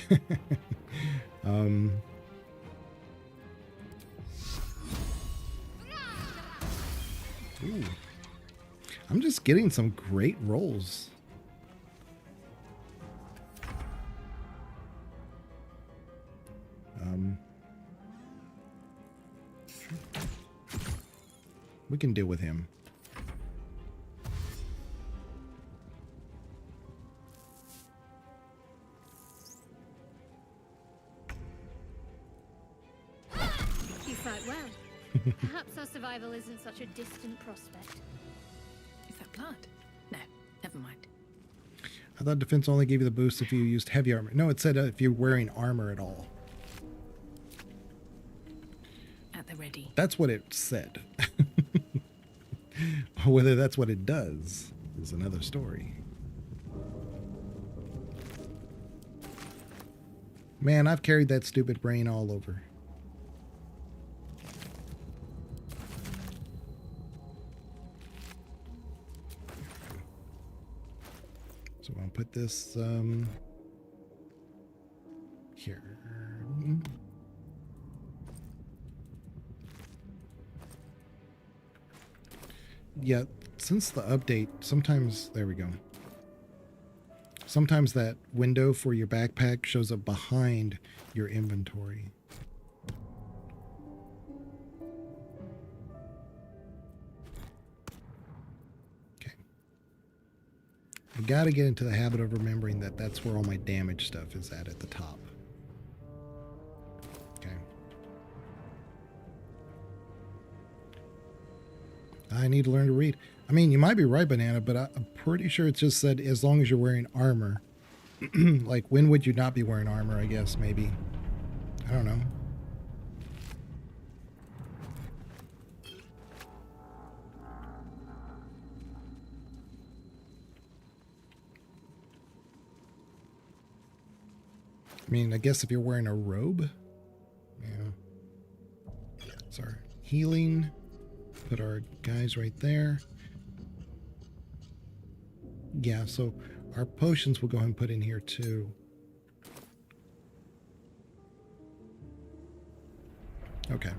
[SPEAKER 1] Ooh. I'm just getting some great rolls. We can deal with him.
[SPEAKER 3] You fight well. Perhaps our survival isn't such a distant prospect.
[SPEAKER 6] Is that blood? No, never mind.
[SPEAKER 1] I thought defense only gave you the boost if you used heavy armor. No, it said if you're wearing armor at all.
[SPEAKER 6] At the ready.
[SPEAKER 1] That's what it said. Whether that's what it does is another story. Man, I've carried that stupid brain all over. So I'll put this here. Yeah, since the update, sometimes, there we go. Sometimes that window for your backpack shows up behind your inventory. Okay. I gotta get into the habit of remembering that that's where all my damage stuff is at the top. Okay. I need to learn to read. I mean, you might be right, Banana, but I'm pretty sure it just said as long as you're wearing armor. Like, when would you not be wearing armor, I guess, maybe. I don't know. I mean, I guess if you're wearing a robe. Yeah. Sorry. Healing. Put our guys right there. Yeah, so our potions we'll go ahead and put in here too. Okay.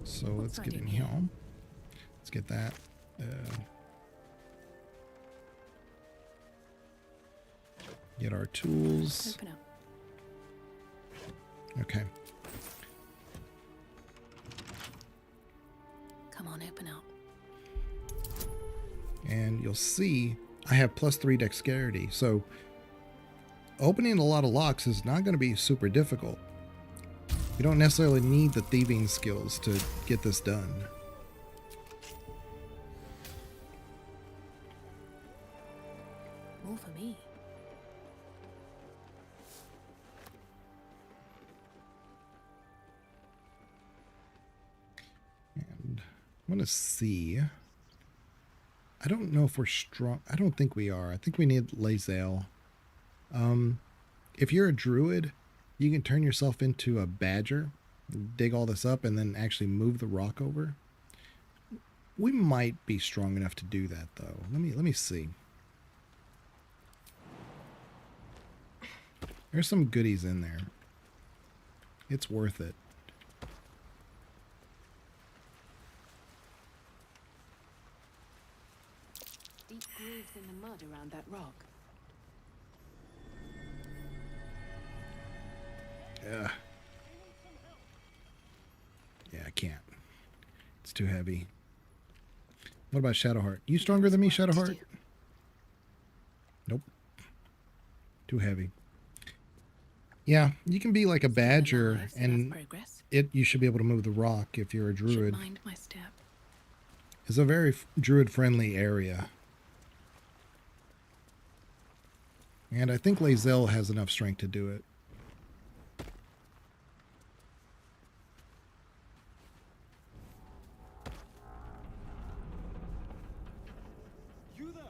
[SPEAKER 1] So let's get in here. Let's get that. Get our tools.
[SPEAKER 6] Open up.
[SPEAKER 1] Okay.
[SPEAKER 6] Come on, open up.
[SPEAKER 1] And you'll see I have +3 dexterity. So opening a lot of locks is not going to be super difficult. You don't necessarily need the thieving skills to get this done.
[SPEAKER 6] More for me.
[SPEAKER 1] And I want to see. I don't know if we're strong. I don't think we are. I think we need Lae'zel. If you're a druid, you can turn yourself into a badger, dig all this up, and then actually move the rock over. We might be strong enough to do that, though. Let me see. There's some goodies in there. It's worth it.
[SPEAKER 8] Deep grooves in the mud around that rock.
[SPEAKER 1] Yeah, I can't. It's too heavy. What about Shadowheart? You stronger than me, Shadowheart? Nope. Too heavy. Yeah, you can be like a badger, and you should be able to move the rock if you're a druid.
[SPEAKER 6] Mind my step.
[SPEAKER 1] It's a very druid-friendly area. And I think Lae'zel has enough strength to do it.
[SPEAKER 9] You there?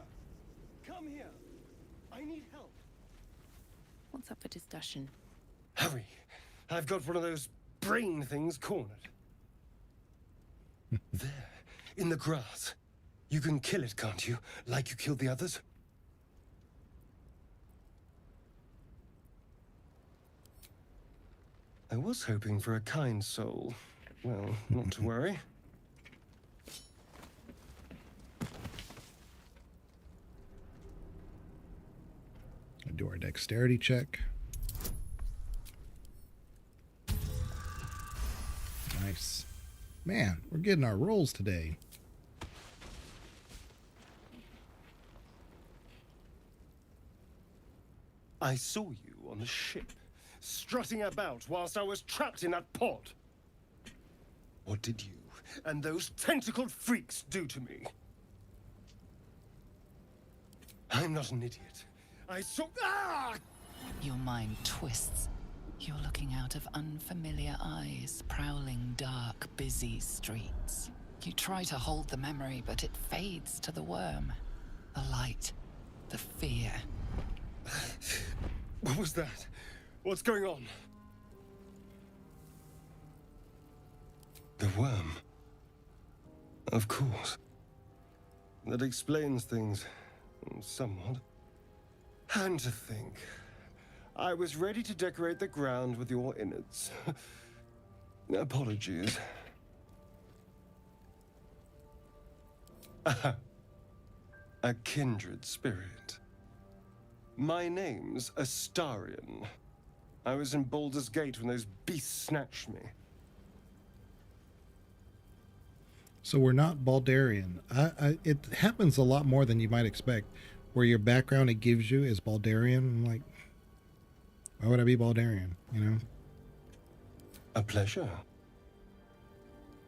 [SPEAKER 9] Come here. I need help.
[SPEAKER 6] What's up for discussion?
[SPEAKER 9] Hurry. I've got one of those brain things cornered. There, in the grass. You can kill it, can't you? Like you killed the others? I was hoping for a kind soul. Well, not to worry.
[SPEAKER 1] Do our dexterity check. Nice. Man, we're getting our rolls today.
[SPEAKER 9] I saw you on the ship, strutting about whilst I was trapped in that pod. What did you and those tentacled freaks do to me? I'm not an idiot. I saw... Ah!
[SPEAKER 2] Your mind twists. You're looking out of unfamiliar eyes, prowling dark, busy streets. You try to hold the memory, but it fades to the worm. The light. The fear.
[SPEAKER 9] What was that? What's going on? The worm. Of course. That explains things. Somewhat. And to think, I was ready to decorate the ground with your innards. Apologies. A kindred spirit. My name's Astarion. I was in Baldur's Gate when those beasts snatched me.
[SPEAKER 1] So we're not Baldurian. It happens a lot more than you might expect, where your background it gives you is Baldurian. I'm like, why would I be Baldurian, you know?
[SPEAKER 9] A pleasure.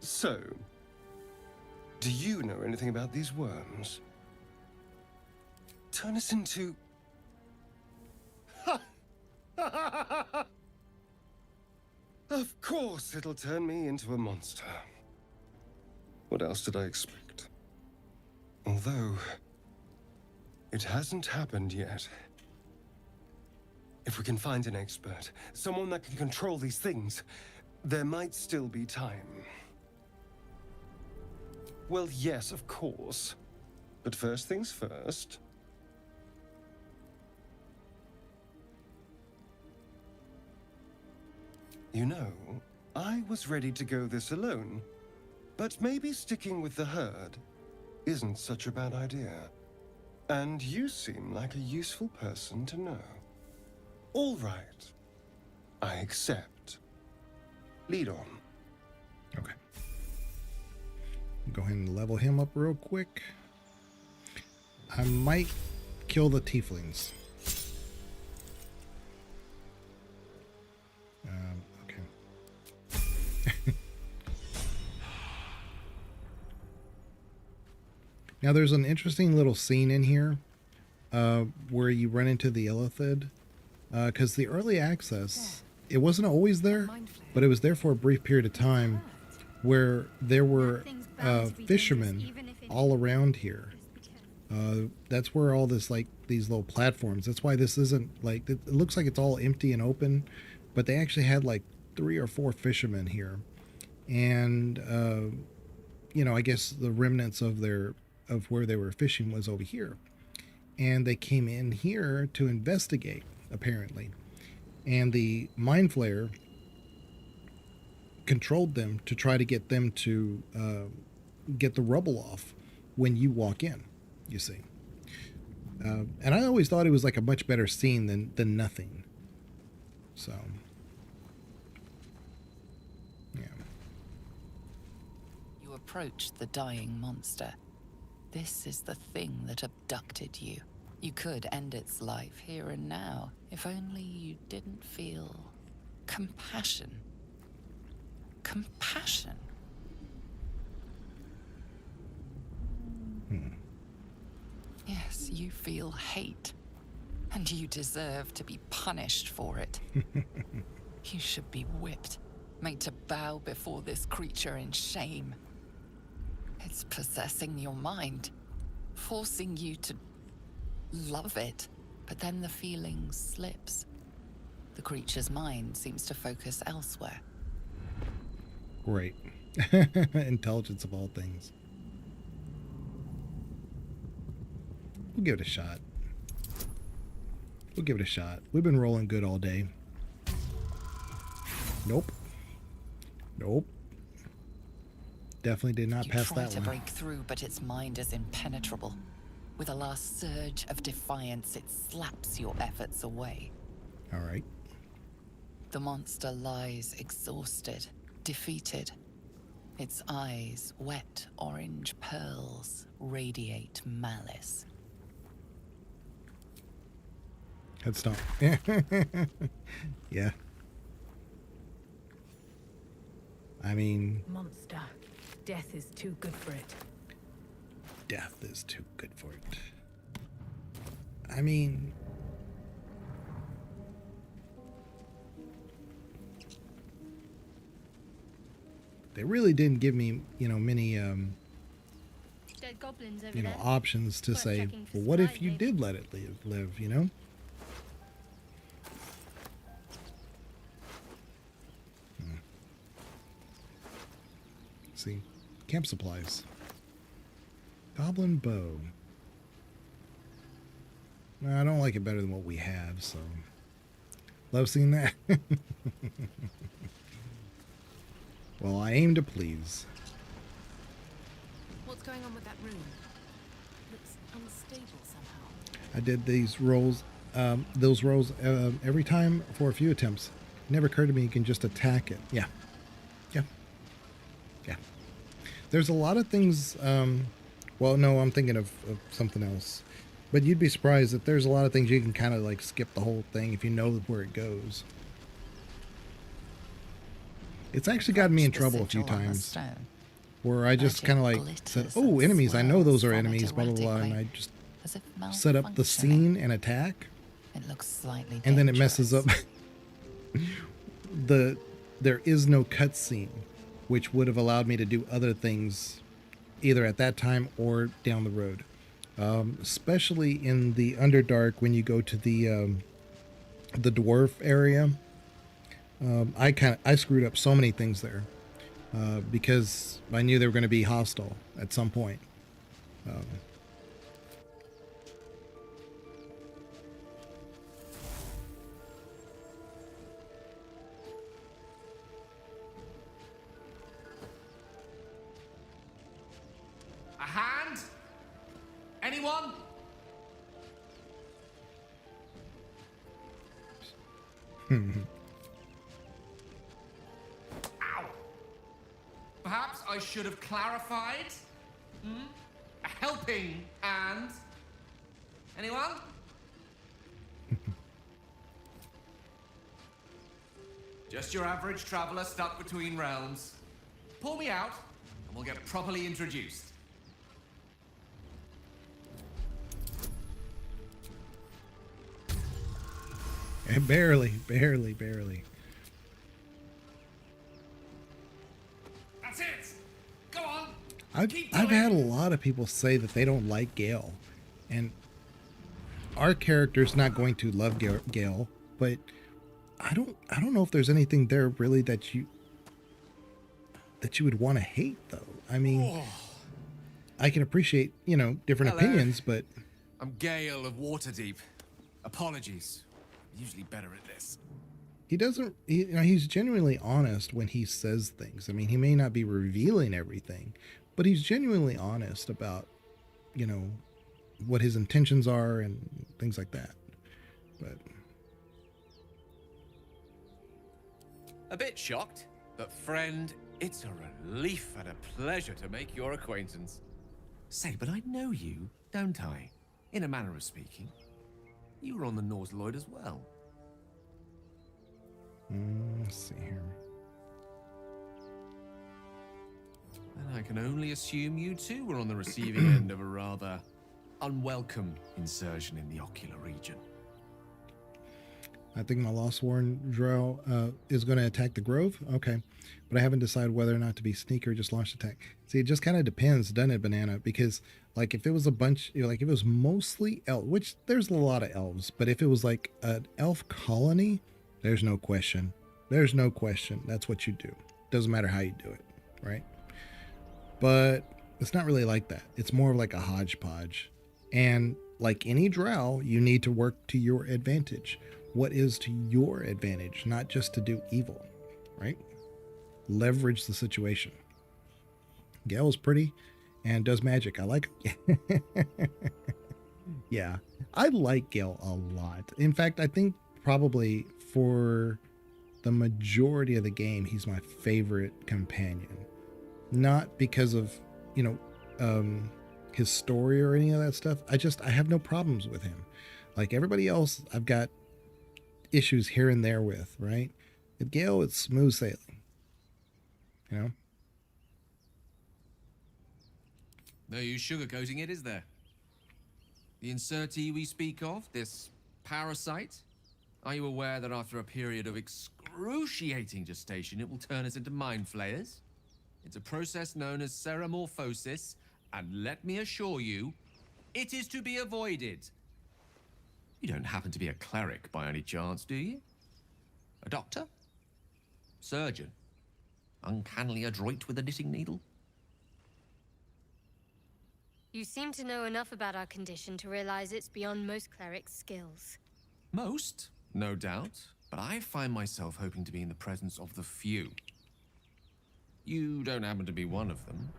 [SPEAKER 9] So, do you know anything about these worms? Turn us into... Of course it'll turn me into a monster. What else did I expect? Although, it hasn't happened yet. If we can find an expert, someone that can control these things, there might still be time. Well, yes, of course. But first things first. You know, I was ready to go this alone, but maybe sticking with the herd isn't such a bad idea. And you seem like a useful person to know. All right. I accept. Lead on.
[SPEAKER 1] Okay. Go ahead and level him up real quick. I might kill the tieflings. Okay. Now there's an interesting little scene in here where you run into the Illithid. Because the early access, it wasn't always there, but it was there for a brief period of time where there were fishermen all around here. That's where all this, like, these little platforms, that's why this isn't, like, it looks like it's all empty and open, but they actually had, like, 3 or 4 fishermen here. And, you know, I guess the remnants of where they were fishing was over here. And they came in here to investigate, apparently. And the Mind Flayer controlled them to try to get them to get the rubble off when you walk in, you see. And I always thought it was like a much better scene than nothing. So, yeah.
[SPEAKER 2] You approach the dying monster. This is the thing that abducted you. You could end its life here and now, if only you didn't feel compassion. Compassion. Yes, you feel hate, and you deserve to be punished for it. You should be whipped, made to bow before this creature in shame. It's possessing your mind, forcing you to love it, but then the feeling slips. The creature's mind seems to focus elsewhere.
[SPEAKER 1] Right. Intelligence of all things. We'll give it a shot. We'll give it a shot. We've been rolling good all day. Nope. Nope. Definitely did not pass that
[SPEAKER 2] You try to
[SPEAKER 1] one.
[SPEAKER 2] break through, but its mind is impenetrable. With a last surge of defiance, it slaps your efforts away.
[SPEAKER 1] All right.
[SPEAKER 2] The monster lies exhausted, defeated. Its eyes, wet orange pearls, radiate malice.
[SPEAKER 1] Head stomp. Yeah. I mean,
[SPEAKER 6] Monster. Death is too good for it.
[SPEAKER 1] death is too good for it. I mean, they really didn't give me, many,
[SPEAKER 3] Dead goblins over
[SPEAKER 1] you know,
[SPEAKER 3] there.
[SPEAKER 1] options to
[SPEAKER 3] Worth
[SPEAKER 1] say,
[SPEAKER 3] checking for
[SPEAKER 1] well, what if
[SPEAKER 3] supply,
[SPEAKER 1] you
[SPEAKER 3] maybe.
[SPEAKER 1] did let it live, you know? See, camp supplies. Goblin bow. No, I don't like it better than what we have, so love seeing that. Well, I aim to please.
[SPEAKER 6] What's going on with that room? Looks unstable somehow.
[SPEAKER 1] I did these rolls, those rolls every time for a few attempts. It never occurred to me you can just attack it. Yeah. There's a lot of things, well, no, I'm thinking of something else. But you'd be surprised that there's a lot of things you can kind of like skip the whole thing if you know where it goes. It's actually gotten me in
[SPEAKER 2] Approach the
[SPEAKER 1] trouble a few
[SPEAKER 2] sigil on the
[SPEAKER 1] times
[SPEAKER 2] stone.
[SPEAKER 1] where I just
[SPEAKER 2] Magic
[SPEAKER 1] kind of like said,
[SPEAKER 2] glitters
[SPEAKER 1] oh,
[SPEAKER 2] and
[SPEAKER 1] enemies, I know those are
[SPEAKER 2] swirls from it
[SPEAKER 1] enemies, blah, blah, blah, and I
[SPEAKER 2] erratically,
[SPEAKER 1] just
[SPEAKER 2] as if
[SPEAKER 1] set up the
[SPEAKER 2] malfunctioning.
[SPEAKER 1] scene and attack.
[SPEAKER 2] It looks slightly
[SPEAKER 1] And then it messes up
[SPEAKER 2] dangerous.
[SPEAKER 1] there is no cutscene, which would have allowed me to do other things either at that time or down the road. Especially in the Underdark when you go to the dwarf area. I screwed up so many things there because I knew they were going to be hostile at some point.
[SPEAKER 10] A hand? Anyone? Ow! Perhaps I should have clarified? A helping hand? Anyone? Just your average traveler stuck between realms. Pull me out, and we'll get properly introduced.
[SPEAKER 1] Barely.
[SPEAKER 10] That's it! Go on!
[SPEAKER 1] I've had a lot of people say that they don't like Gale, and our character's not going to love Gale, but I don't know if there's anything there really that you would want to hate, though. I mean, I can appreciate, different
[SPEAKER 10] Hello.
[SPEAKER 1] opinions, but
[SPEAKER 10] I'm Gale of Waterdeep. Apologies. I'm usually better at this.
[SPEAKER 1] he's genuinely honest when he says things. I mean, he may not be revealing everything, but he's genuinely honest about, what his intentions are and things like that. But
[SPEAKER 10] A bit shocked, but friend, it's a relief and a pleasure to make your acquaintance. Say, but I know you, don't I? In a manner of speaking. You were on the Nautiloid as well.
[SPEAKER 1] let's see here.
[SPEAKER 10] And I can only assume you too were on the receiving end of a rather unwelcome insertion in the ocular region.
[SPEAKER 1] I think my Lostworn Drow is going to attack the Grove. Okay. But I haven't decided whether or not to be sneaky or just launch attack. See, it just kind of depends, doesn't it, Banana? Because, like, if it was a bunch, like, if it was mostly elf, which there's a lot of elves, but if it was like an elf colony, there's no question. There's no question. That's what you do. Doesn't matter how you do it, right? But it's not really like that. It's more like a hodgepodge. And like any drow, you need to work to your advantage. What is to your advantage, not just to do evil, right? Leverage the situation. Gale's pretty and does magic. I like him. Yeah, I like Gale a lot. In fact, I think probably for the majority of the game, he's my favorite companion. Not because of, you know, his story or any of that stuff. I have no problems with him. Like everybody else, I've got issues here and there with, right? With Gale, it's smooth sailing. You know?
[SPEAKER 10] No use sugarcoating it, is there? The insertee we speak of, this parasite, are you aware that after a period of excruciating gestation, it will turn us into mind flayers? It's a process known as ceramorphosis, and let me assure you, it is to be avoided. You don't happen to be a cleric by any chance, do you? A doctor? Surgeon? Uncannily adroit with a knitting needle?
[SPEAKER 3] You seem to know enough about our condition to realize it's beyond most clerics' skills.
[SPEAKER 10] Most, no doubt, but I find myself hoping to be in the presence of the few. You don't happen to be one of them.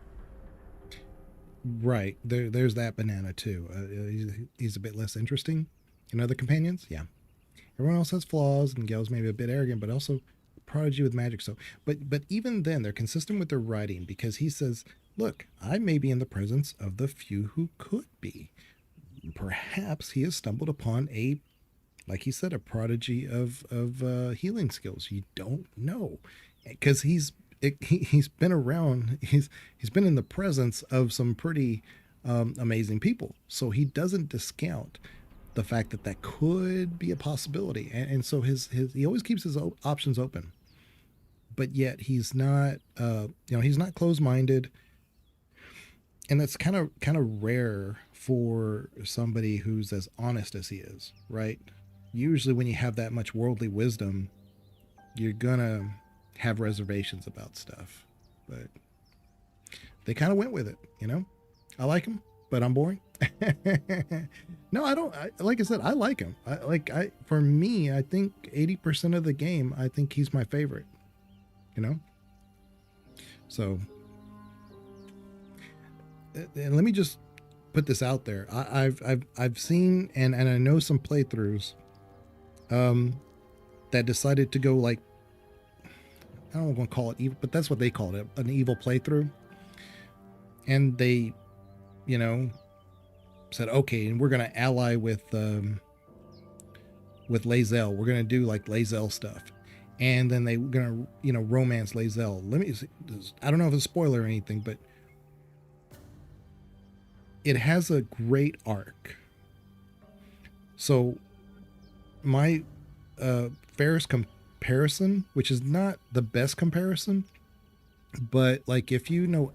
[SPEAKER 1] Right. There's that banana too. He's a bit less interesting in other companions. Yeah. Everyone else has flaws, and Gale's maybe a bit arrogant, but also prodigy with magic. So, but even then, they're consistent with their writing because he says, "Look, I may be in the presence of the few who could be. Perhaps he has stumbled upon a, like he said, a prodigy of healing skills. You don't know, because he's been around. He's been in the presence of some pretty amazing people. So he doesn't discount the fact that that could be a possibility, and so he always keeps his options open. But yet he's not, he's not closed-minded, and that's kind of rare for somebody who's as honest as he is, right? Usually, when you have that much worldly wisdom, you're gonna have reservations about stuff, but they kind of went with it, you know. I like him, but I'm boring. No, I don't. Like I said, I like him. For me, I think 80% of the game, I think he's my favorite. You know. So, and let me just put this out there. I've seen and I know some playthroughs, that decided to go like, I don't want to call it evil, but that's what they called it, an evil playthrough. And they, said, okay, and we're going to ally with Lae'zel. We're going to do like Lae'zel stuff. And then they're going to, romance Lae'zel. Let me see. I don't know if it's a spoiler or anything, but it has a great arc. So my fairest comparison, which is not the best comparison, but like if you know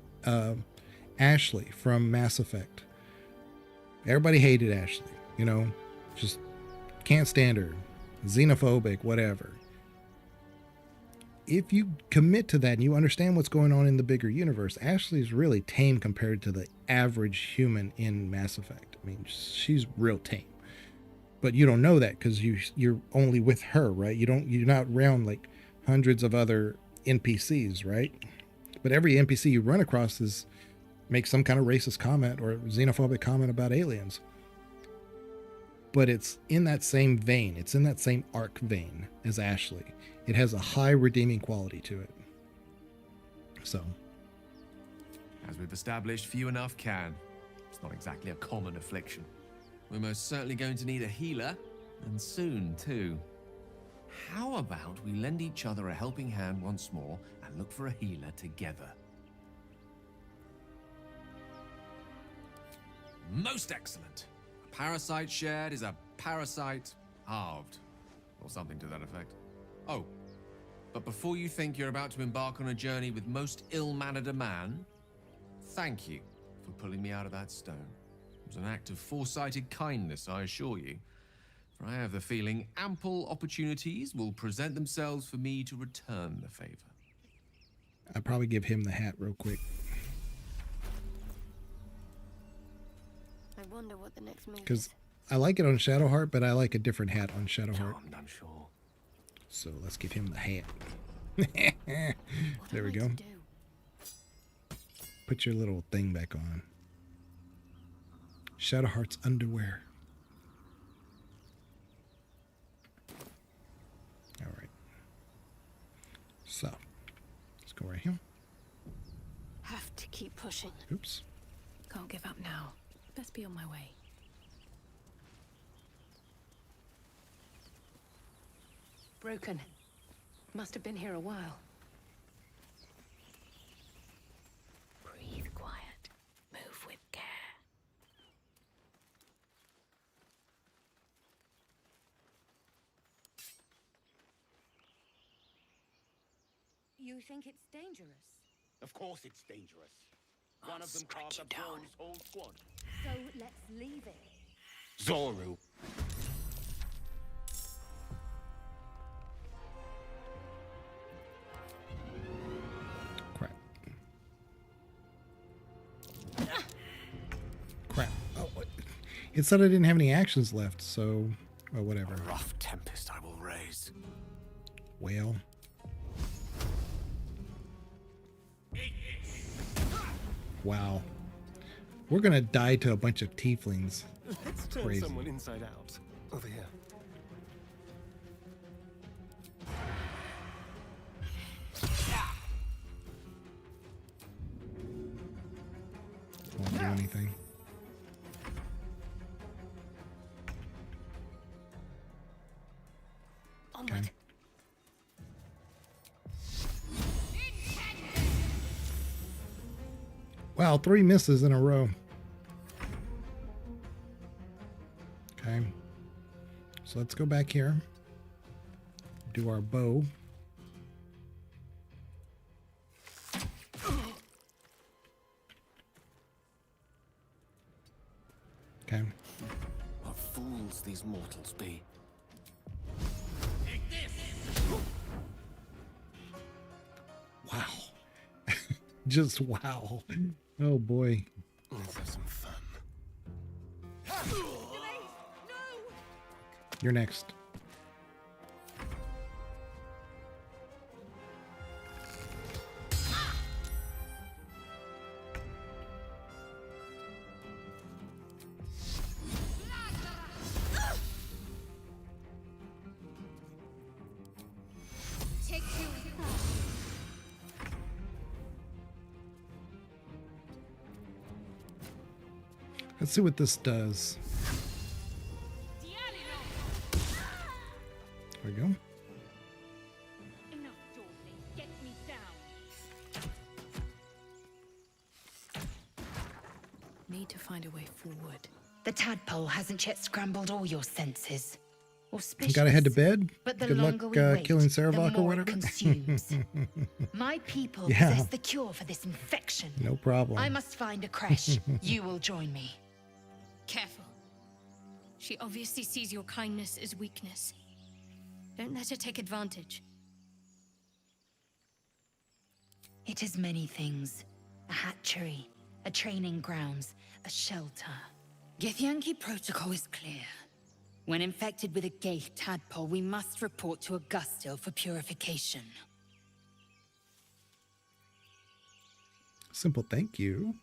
[SPEAKER 1] Ashley from Mass Effect, everybody hated Ashley, just can't stand her, xenophobic, whatever. If you commit to that and you understand what's going on in the bigger universe, Ashley's really tame compared to the average human in Mass Effect. I mean, she's real tame. But you don't know that because you're only with her, right? You're not around like hundreds of other NPCs, right? But every NPC you run across makes some kind of racist comment or xenophobic comment about aliens. But it's in that same vein. It's in that same arc vein as Ashley. It has a high redeeming quality to it. So,
[SPEAKER 10] as we've established, few enough can. It's not exactly a common affliction. We're most certainly going to need a healer, and soon too. How about we lend each other a helping hand once more and look for a healer together? Most excellent. A parasite shared is a parasite halved, or something to that effect. Oh, but before you think you're about to embark on a journey with most ill-mannered a man, thank you for pulling me out of that stone. It was an act of foresighted kindness, I assure you, for I have the feeling ample opportunities will present themselves for me to return the favor.
[SPEAKER 1] I'd probably give him the hat real quick.
[SPEAKER 3] I I wonder what the next move
[SPEAKER 1] Because
[SPEAKER 3] is.
[SPEAKER 1] I like it on Shadowheart, but I like a different hat on Shadowheart.
[SPEAKER 10] Charmed, I'm sure.
[SPEAKER 1] So let's give him the hat.
[SPEAKER 3] What
[SPEAKER 1] There
[SPEAKER 3] am
[SPEAKER 1] we
[SPEAKER 3] I
[SPEAKER 1] go.
[SPEAKER 3] to do?
[SPEAKER 1] Put your little thing back on. Shadowheart's underwear. All right. So let's go right here.
[SPEAKER 8] Have to keep pushing.
[SPEAKER 1] Oops.
[SPEAKER 8] Can't give up now. Best be on my way. Broken. Must have been here a while. Breathe quiet. Move with care.
[SPEAKER 7] You think it's dangerous?
[SPEAKER 11] Of course it's dangerous. One of them carved up Zorru's whole squad.
[SPEAKER 7] So let's leave it.
[SPEAKER 11] Zorru.
[SPEAKER 1] Crap. Crap. Oh, what? It said I didn't have any actions left, so well, whatever.
[SPEAKER 10] A rough tempest I will raise.
[SPEAKER 1] Well. Wow. We're gonna die to a bunch of tieflings.
[SPEAKER 9] Let's turn
[SPEAKER 1] Crazy.
[SPEAKER 9] someone inside out. Over here.
[SPEAKER 1] Won't do anything.
[SPEAKER 8] Onward.
[SPEAKER 1] Wow, 3 misses in a row. Okay. So let's go back here. Do our bow. Okay.
[SPEAKER 10] What fools these mortals be.
[SPEAKER 1] Wow. Just wow. Oh boy.
[SPEAKER 9] Let's have some fun.
[SPEAKER 1] You're next.
[SPEAKER 3] Take two.
[SPEAKER 1] Let's see what this does. There we go.
[SPEAKER 7] Enough dawdling. Get me down.
[SPEAKER 8] Need to find a way forward.
[SPEAKER 5] The tadpole hasn't yet scrambled all your senses.
[SPEAKER 1] You
[SPEAKER 5] Auspicious.
[SPEAKER 1] gotta head to bed.
[SPEAKER 5] But the
[SPEAKER 1] Good
[SPEAKER 5] longer
[SPEAKER 1] luck
[SPEAKER 5] we wait,
[SPEAKER 1] killing
[SPEAKER 5] the
[SPEAKER 1] Sarevok or
[SPEAKER 5] more
[SPEAKER 1] whatever.
[SPEAKER 5] it consumes. My people
[SPEAKER 1] Yeah.
[SPEAKER 5] possess the cure for this infection.
[SPEAKER 1] No problem.
[SPEAKER 5] I must find a creche. You will join me.
[SPEAKER 3] Careful. She obviously sees your kindness as weakness. Don't let her take advantage.
[SPEAKER 5] It is many things. A hatchery, a training grounds, a shelter. Githyanki protocol is clear. When infected with a gate tadpole, we must report to Augustil for purification.
[SPEAKER 1] Simple thank you.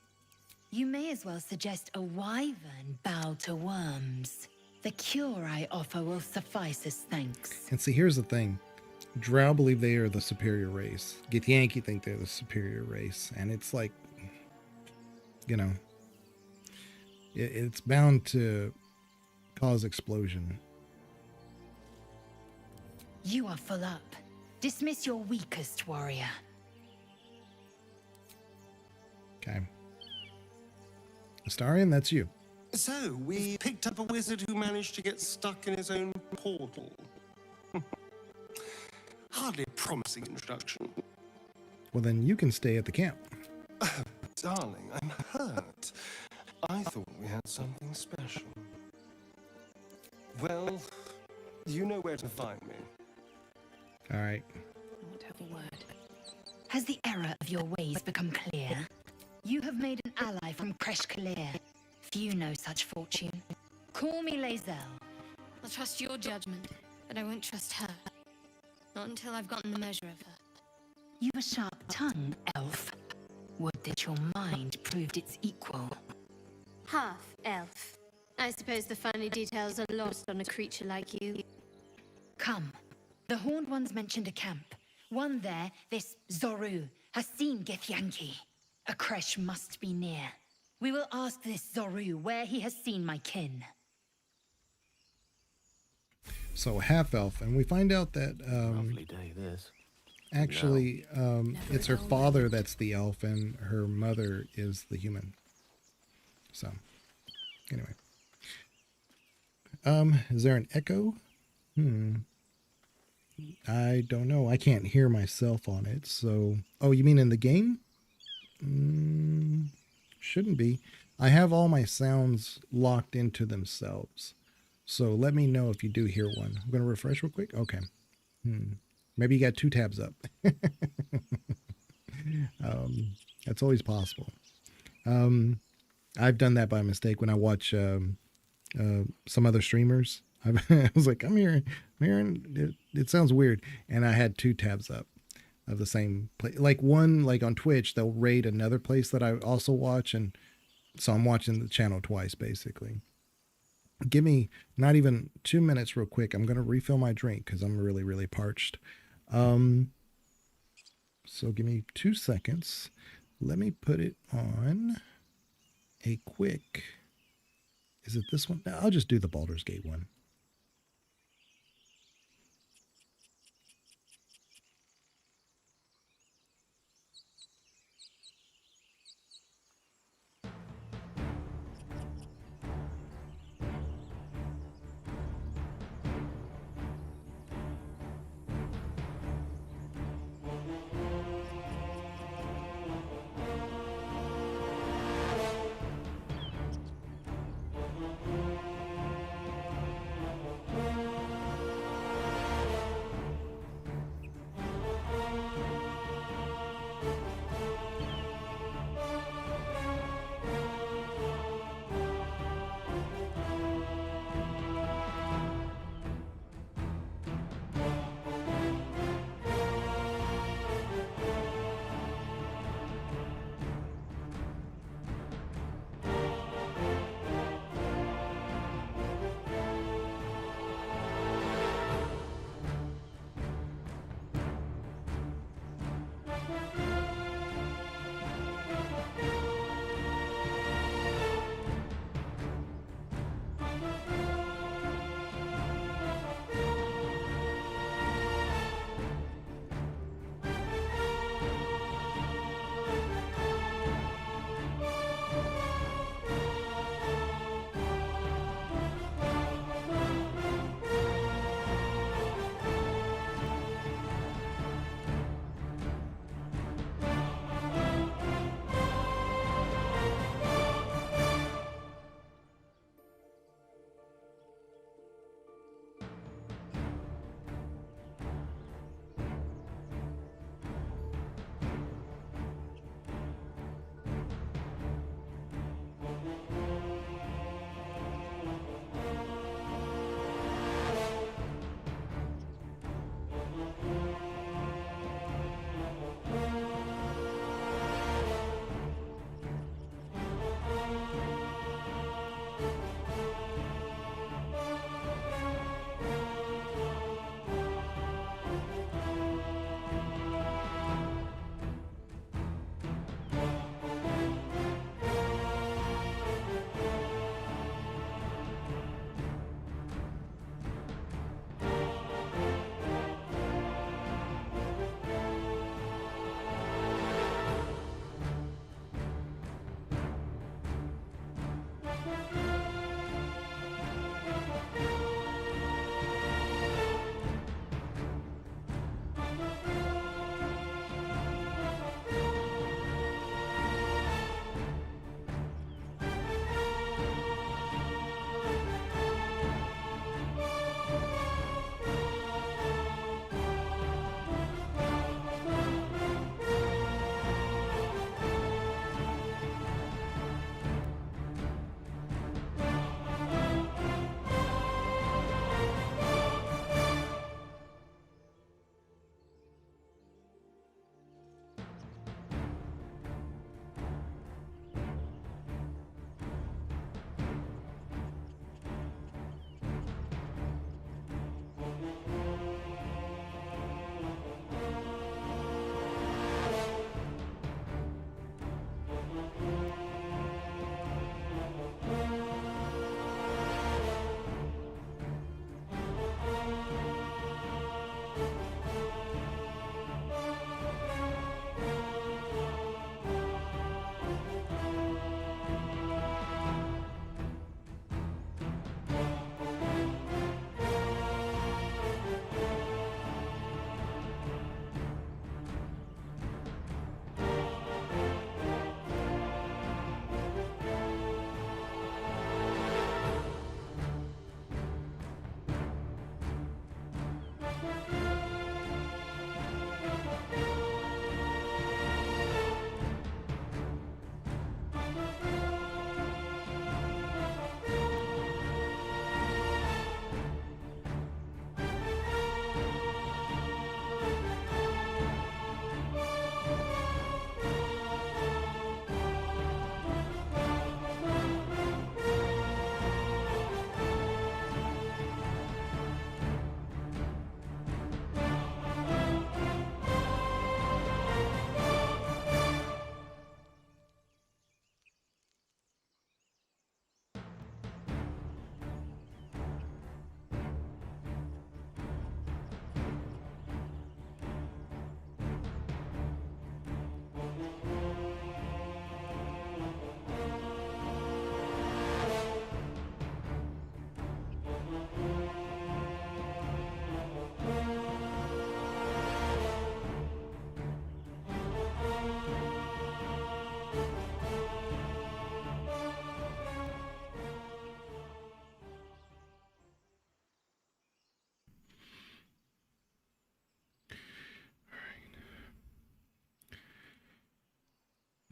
[SPEAKER 5] You may as well suggest a wyvern bow to worms. The cure I offer will suffice as thanks.
[SPEAKER 1] And see, here's the thing. Drow believe they are the superior race. Githyanki think they're the superior race. And it's like, you know, it's bound to cause explosion.
[SPEAKER 5] You are full up. Dismiss your weakest warrior.
[SPEAKER 1] Okay. Astarion, that's you.
[SPEAKER 9] So, we picked up a wizard who managed to get stuck in his own portal. Hardly a promising introduction.
[SPEAKER 1] Well, then you can stay at the camp.
[SPEAKER 9] Darling, I'm hurt. I thought we had something special. Well, you know where to find me.
[SPEAKER 1] All right.
[SPEAKER 8] I want to have a word.
[SPEAKER 5] Has the error of your ways become clear? You have made an ally from Kresh Kalir. Few know such fortune. Call me Lae'zel.
[SPEAKER 3] I'll trust your judgment, but I won't trust her. Not until I've gotten the measure of her.
[SPEAKER 5] You've a sharp tongue, elf. Would that your mind proved its equal.
[SPEAKER 3] Half elf. I suppose the finer details are lost on a creature like you.
[SPEAKER 5] Come. The Horned Ones mentioned a camp. One there, this Zoru, has seen Githyanki. A creche must be near. We will ask this Zoru where he has seen my kin.
[SPEAKER 1] So half elf, and we find out that
[SPEAKER 11] Lovely day, this.
[SPEAKER 1] actually it's her father that's the elf, and her mother is the human. So anyway, is there an echo? I don't know. I can't hear myself on it. So, oh, you mean in the game? Shouldn't be. I have all my sounds locked into themselves. So let me know if you do hear one. I'm going to refresh real quick. Okay. Maybe you got 2 tabs up. That's always possible. I've done that by mistake when I watch some other streamers. I was like, I'm hearing it sounds weird. And I had 2 tabs up of the same place. Like one, like on Twitch, they'll raid another place that I also watch. And so I'm watching the channel twice, basically. Give me not even 2 minutes real quick. I'm going to refill my drink because I'm really, really parched. So give me 2 seconds. Let me put it on a quick. Is it this one? No, I'll just do the Baldur's Gate one.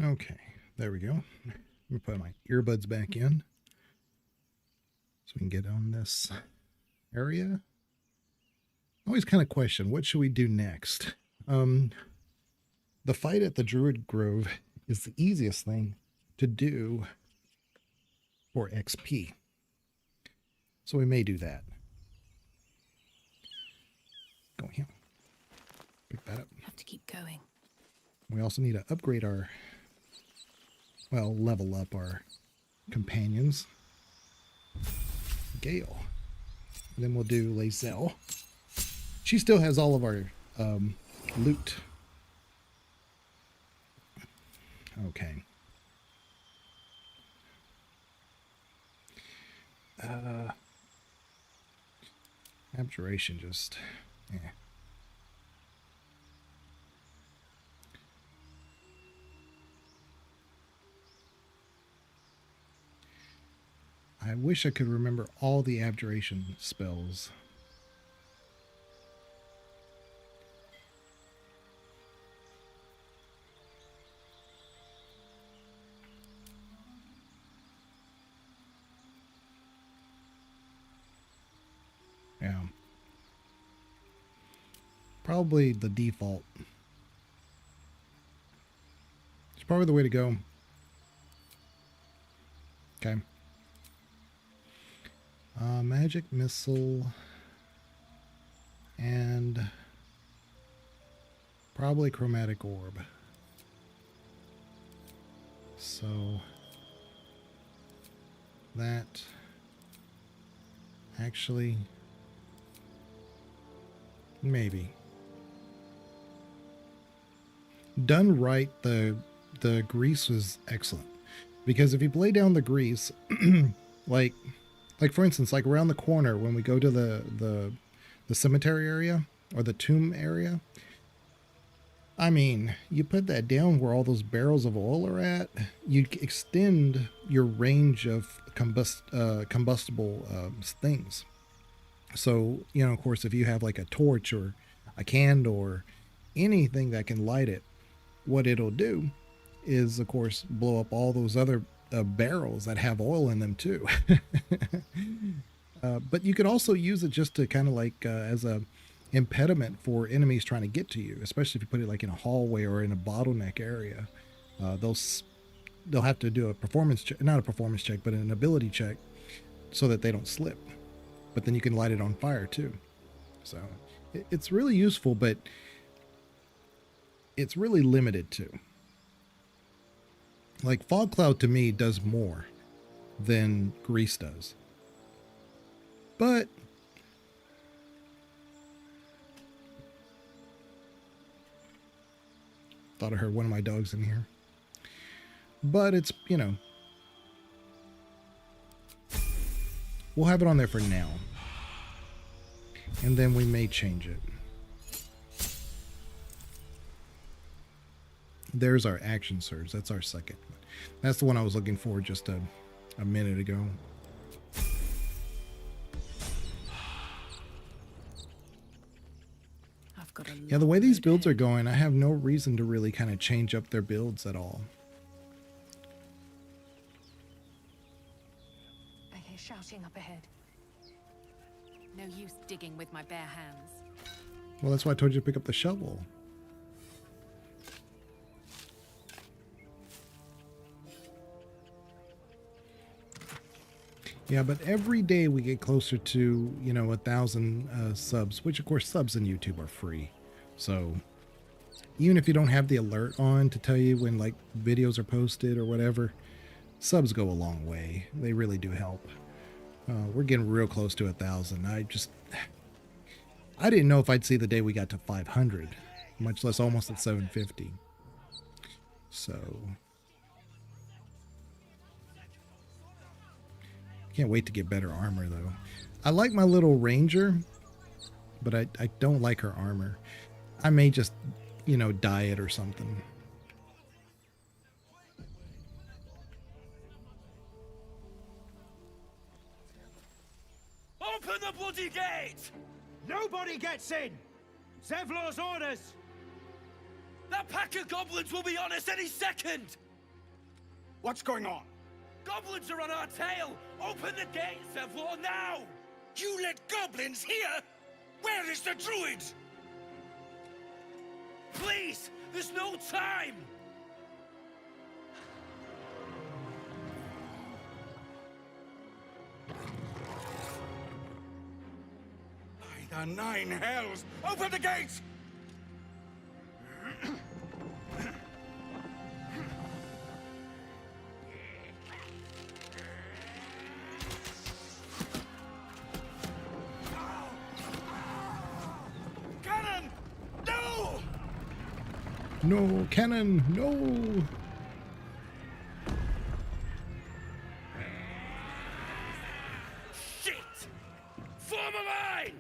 [SPEAKER 1] Okay, there we go. Let me put my earbuds back in so we can get on this area. I always kind of question, what should we do next? The fight at the Druid Grove is the easiest thing to do for XP. So we may do that. Go here. Pick that up.
[SPEAKER 8] Have to keep going.
[SPEAKER 1] We also need to upgrade our, well, level up our companions. Gale. And then we'll do Lae'zel. She still has all of our loot. Okay. Abjuration just, I wish I could remember all the abjuration spells. Yeah. Probably the default. It's probably the way to go. Okay. Magic missile. And probably chromatic orb. So that actually maybe done right, the grease was excellent, because if you lay down the grease like for instance, like around the corner when we go to the cemetery area or the tomb area, I mean, you put that down where all those barrels of oil are at, you extend your range of combustible things. So, you know, of course, if you have like a torch or a candle or anything that can light it, what it'll do is, of course, blow up all those other barrels that have oil in them too. But you could also use it just to kind of like as a impediment for enemies trying to get to you, especially if you put it like in a hallway or in a bottleneck area. They'll have to do a performance check, not a performance check, but an ability check, so that they don't slip. But then you can light it on fire too. So it's really useful, but it's really limited too. Like Fog Cloud to me does more than Grease does. But thought I heard one of my dogs in here. But it's, you know, we'll have it on there for now. And then we may change it. There's our action surge. That's our second one. That's the one I was looking for just a minute ago. Yeah, the way these builds are going, I have no reason to really kind of change up their builds at all.
[SPEAKER 8] I hear shouting up ahead. No use digging with my bare hands.
[SPEAKER 1] Well, that's why I told you to pick up the shovel. Yeah, but every day we get closer to, you know, 1,000 subs, which of course subs in YouTube are free. So even if you don't have the alert on to tell you when like videos are posted or whatever, subs go a long way. They really do help. We're getting real close to 1,000. I didn't know if I'd see the day we got to 500, much less almost at 750. So can't wait to get better armor though. I like my little ranger, but I don't like her armor. I may just, you know, dye it or something.
[SPEAKER 11] Open the bloody gate! Nobody gets in! Zevlor's orders! That pack of goblins will be on us any second! What's going on?
[SPEAKER 12] Goblins are on our tail! Open the gate, Sevlor, now!
[SPEAKER 11] You let goblins here? Where is the druid?
[SPEAKER 12] Please! There's no time!
[SPEAKER 11] By the 9 hells! Open the gates! Cannon! No!
[SPEAKER 1] No, cannon, no!
[SPEAKER 12] Shit! Form a line!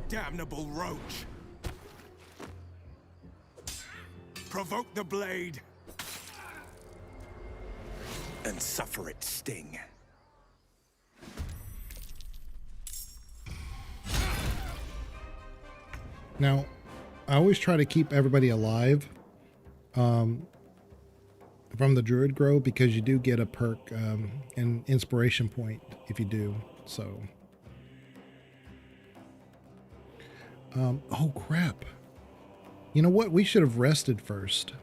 [SPEAKER 11] Damnable roach! Provoke the blade! And suffer its sting.
[SPEAKER 1] Now, I always try to keep everybody alive from the Druid Grove because you do get a perk, an inspiration point if you do. So, oh crap. You know what? We should have rested first.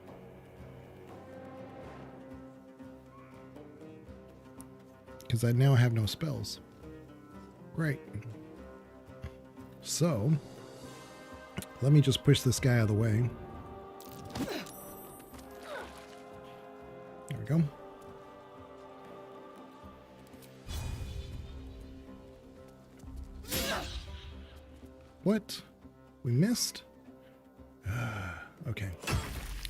[SPEAKER 1] Because I now have no spells. Great. So, let me just push this guy out of the way. There we go. What? We missed? Okay.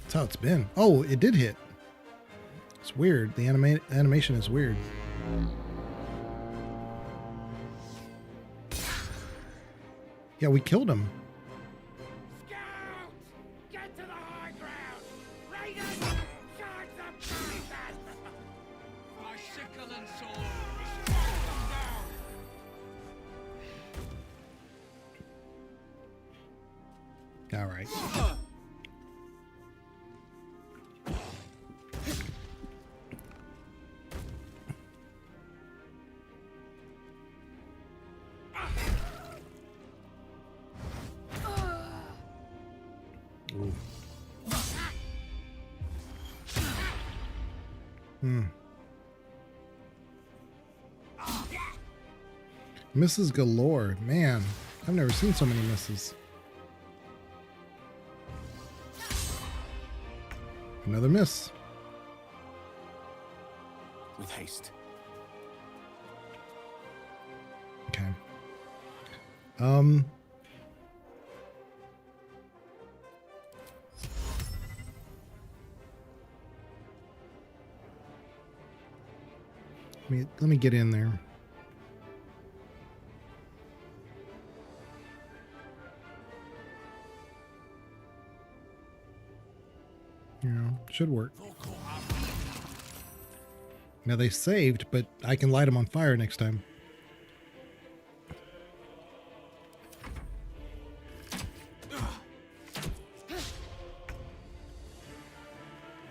[SPEAKER 1] That's how it's been. Oh, it did hit. It's weird. The animation is weird. Yeah, we killed him.
[SPEAKER 11] Scout! Get to the high ground! Raiders! Charge the bastard! My sickle and sword! Strike them down!
[SPEAKER 1] All right. Ooh. Misses galore. Man, I've never seen so many misses. Another miss.
[SPEAKER 11] With haste.
[SPEAKER 1] Okay. Let me get in there. Yeah, should work. Now they saved, but I can light them on fire next time.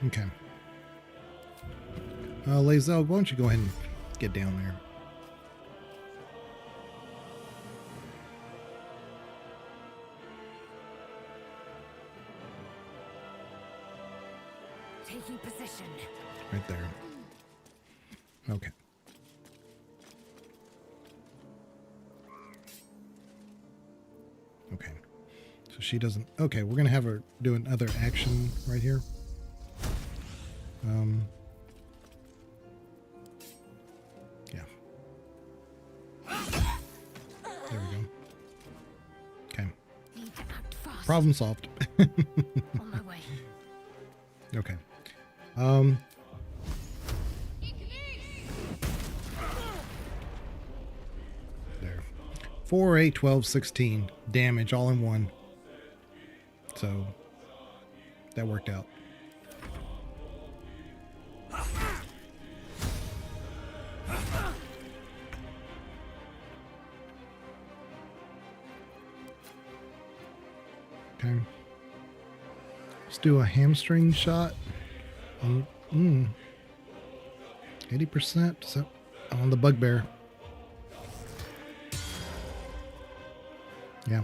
[SPEAKER 1] Okay. Lazel, why don't you go ahead and get down there?
[SPEAKER 7] Taking position.
[SPEAKER 1] Right there. Okay. Okay. So she doesn't... Okay, we're going to have her do another action right here. Yeah. There we go. Okay.
[SPEAKER 3] Need to act fast.
[SPEAKER 1] Problem solved.
[SPEAKER 3] On my way.
[SPEAKER 1] Okay. There. 4, 8, 12, 16 damage all in one. So that worked out. Okay. Let's do a hamstring shot. 80% so on the bugbear. Yeah.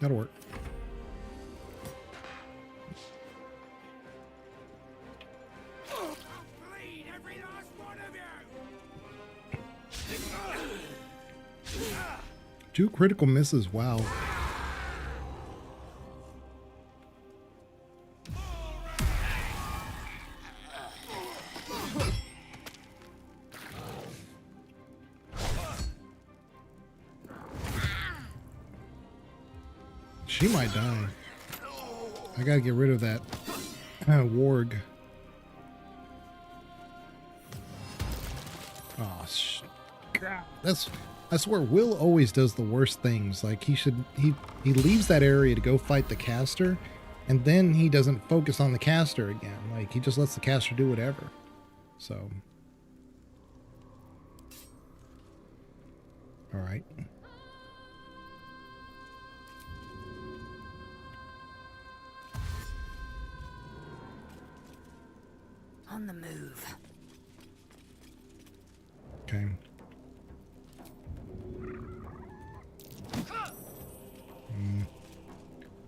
[SPEAKER 1] That'll work. Two critical misses, wow. She might die. I gotta get rid of that warg. Oh, that's. I swear, Will always does the worst things. Like he leaves that area to go fight the caster, and then he doesn't focus on the caster again. Like he just lets the caster do whatever. So, all right.
[SPEAKER 7] On the move.
[SPEAKER 1] Okay.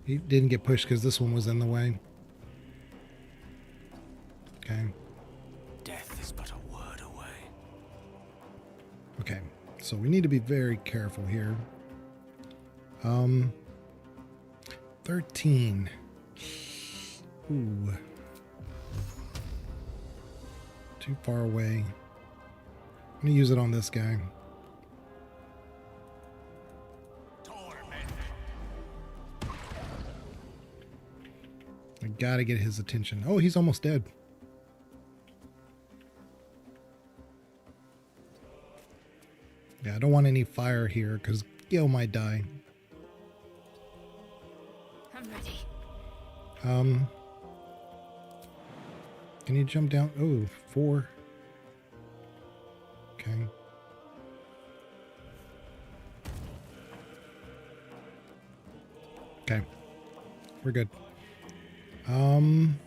[SPEAKER 1] He didn't get pushed because this one was in the way. Okay.
[SPEAKER 12] Death is but a word away.
[SPEAKER 1] Okay. So we need to be very careful here. 13. Ooh. Too far away. I'm gonna use it on this guy. I gotta get his attention. Oh, he's almost dead. Yeah, I don't want any fire here because Gil might die.
[SPEAKER 3] I'm ready.
[SPEAKER 1] Can you jump down? Oh, 4. Okay. Okay. We're good. Man.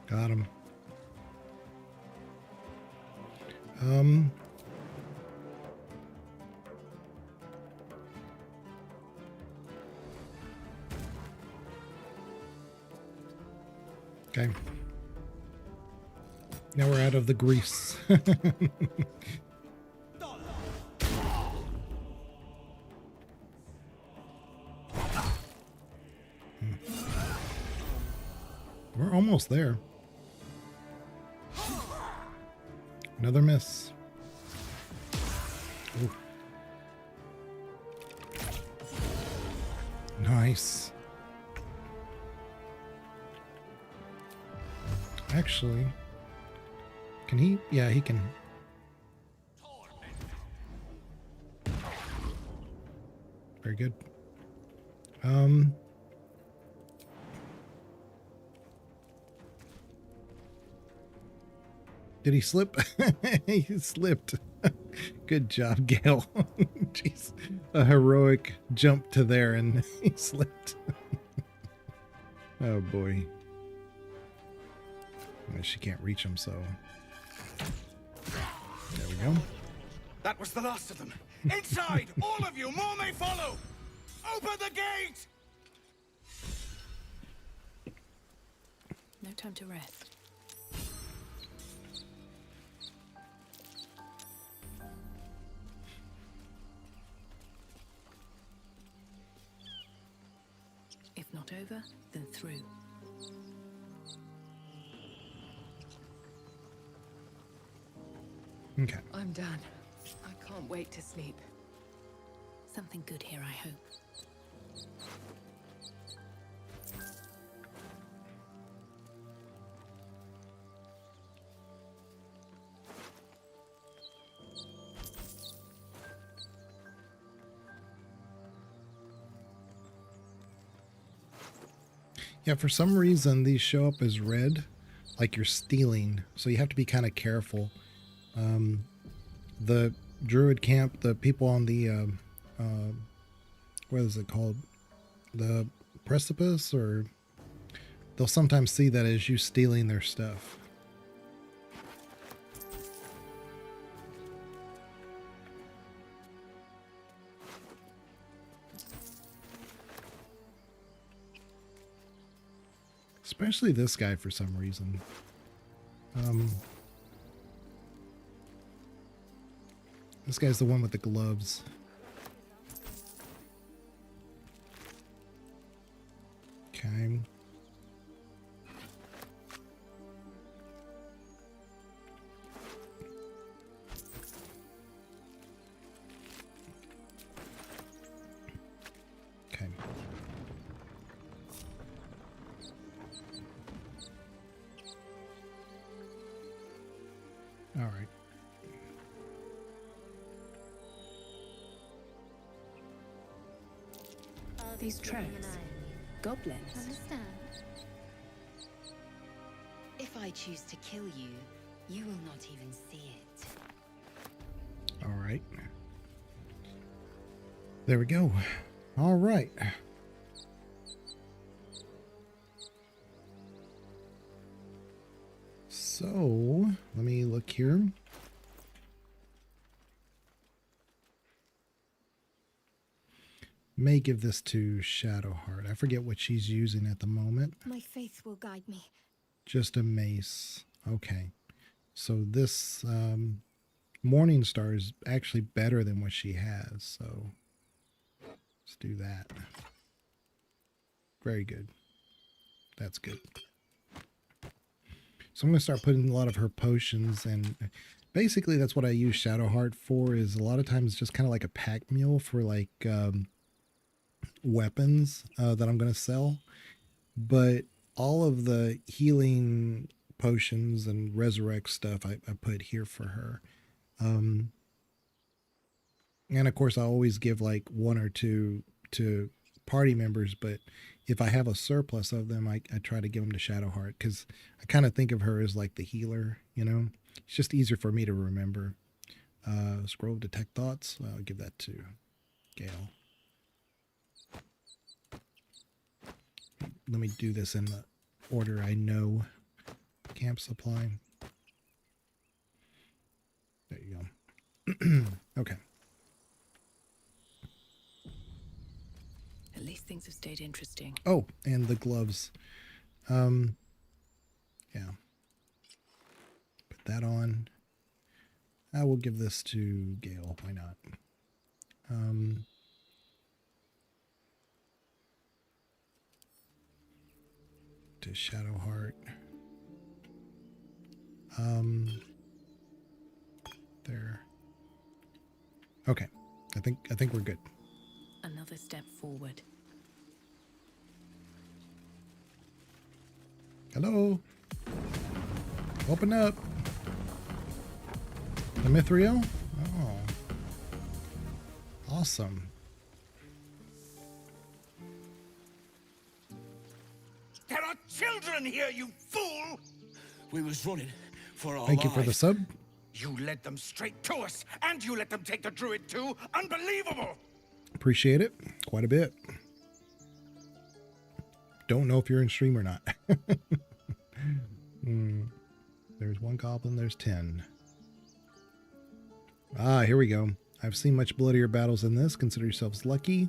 [SPEAKER 1] Got him. Okay. Now we're out of the grease. We're almost there. Another miss. Ooh. Nice. Actually, can he? Yeah, he can. Very good. Did he slip? He slipped. Good job, Gale. Jeez. A heroic jump to there and he slipped. Oh boy. Well, she can't reach him, so there we go.
[SPEAKER 12] That was the last of them. Inside! All of you! More may follow! Open the gate!
[SPEAKER 8] No time to rest. If not over, then through.
[SPEAKER 1] Okay.
[SPEAKER 2] I'm done. I can't wait to sleep.
[SPEAKER 8] Something good here, I hope.
[SPEAKER 1] Yeah, for some reason these show up as red, like you're stealing. So you have to be kind of careful. The Druid camp, the people on the, what is it called? The precipice, or they'll sometimes see that as you stealing their stuff. Especially this guy for some reason. This guy's the one with the gloves. Okay. Okay. All right.
[SPEAKER 6] These trays. Goblins.
[SPEAKER 3] Understand?
[SPEAKER 5] If I choose to kill you, you will not even see it.
[SPEAKER 1] All right. There we go. All right. So, let me look here. May give this to Shadowheart. I forget what she's using at the moment.
[SPEAKER 3] My faith will guide me.
[SPEAKER 1] Just a mace. Okay. So this Morning Star is actually better than what she has. So let's do that. Very good. That's good. So I'm going to start putting a lot of her potions, and basically that's what I use Shadowheart for, is a lot of times just kind of like a pack mule for like weapons that I'm going to sell. But all of the healing potions and resurrect stuff I put here for her. And of course I always give like one or two to party members, but if I have a surplus of them, I try to give them to Shadowheart, because I kind of think of her as like the healer, you know. It's just easier for me to remember. Scroll detect thoughts. I'll give that to Gale. Let me do this in the order I know. Camp supply. There you go. Okay.
[SPEAKER 6] At least things have stayed interesting.
[SPEAKER 1] Oh, and the gloves. Yeah. Put that on. I will give this to Gale. Why not? To Shadowheart. There. Okay. I think we're good.
[SPEAKER 6] Another step forward.
[SPEAKER 1] Hello. Open up. The Mithril? Oh. Awesome.
[SPEAKER 12] There are children here, you fool!
[SPEAKER 11] We was running for our
[SPEAKER 1] Thank you for the sub.
[SPEAKER 12] You led them straight to us, and you let them take the druid too? Unbelievable!
[SPEAKER 1] Appreciate it. Quite a bit. Don't know if you're in stream or not. There's one goblin, there's 10. Ah, here we go. I've seen much bloodier battles than this. Consider yourselves lucky.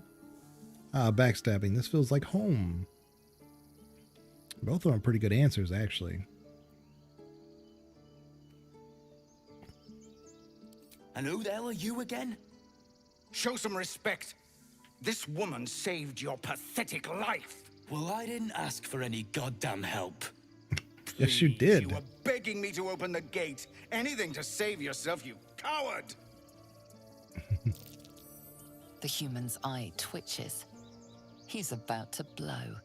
[SPEAKER 1] Ah, backstabbing. This feels like home. Both of them are pretty good answers, actually.
[SPEAKER 11] And who the hell are you again?
[SPEAKER 12] Show some respect. This woman saved your pathetic life.
[SPEAKER 11] Well, I didn't ask for any goddamn help.
[SPEAKER 1] Yes, you did.
[SPEAKER 12] You were begging me to open the gate. Anything to save yourself, you coward!
[SPEAKER 2] The human's eye twitches. He's about to blow.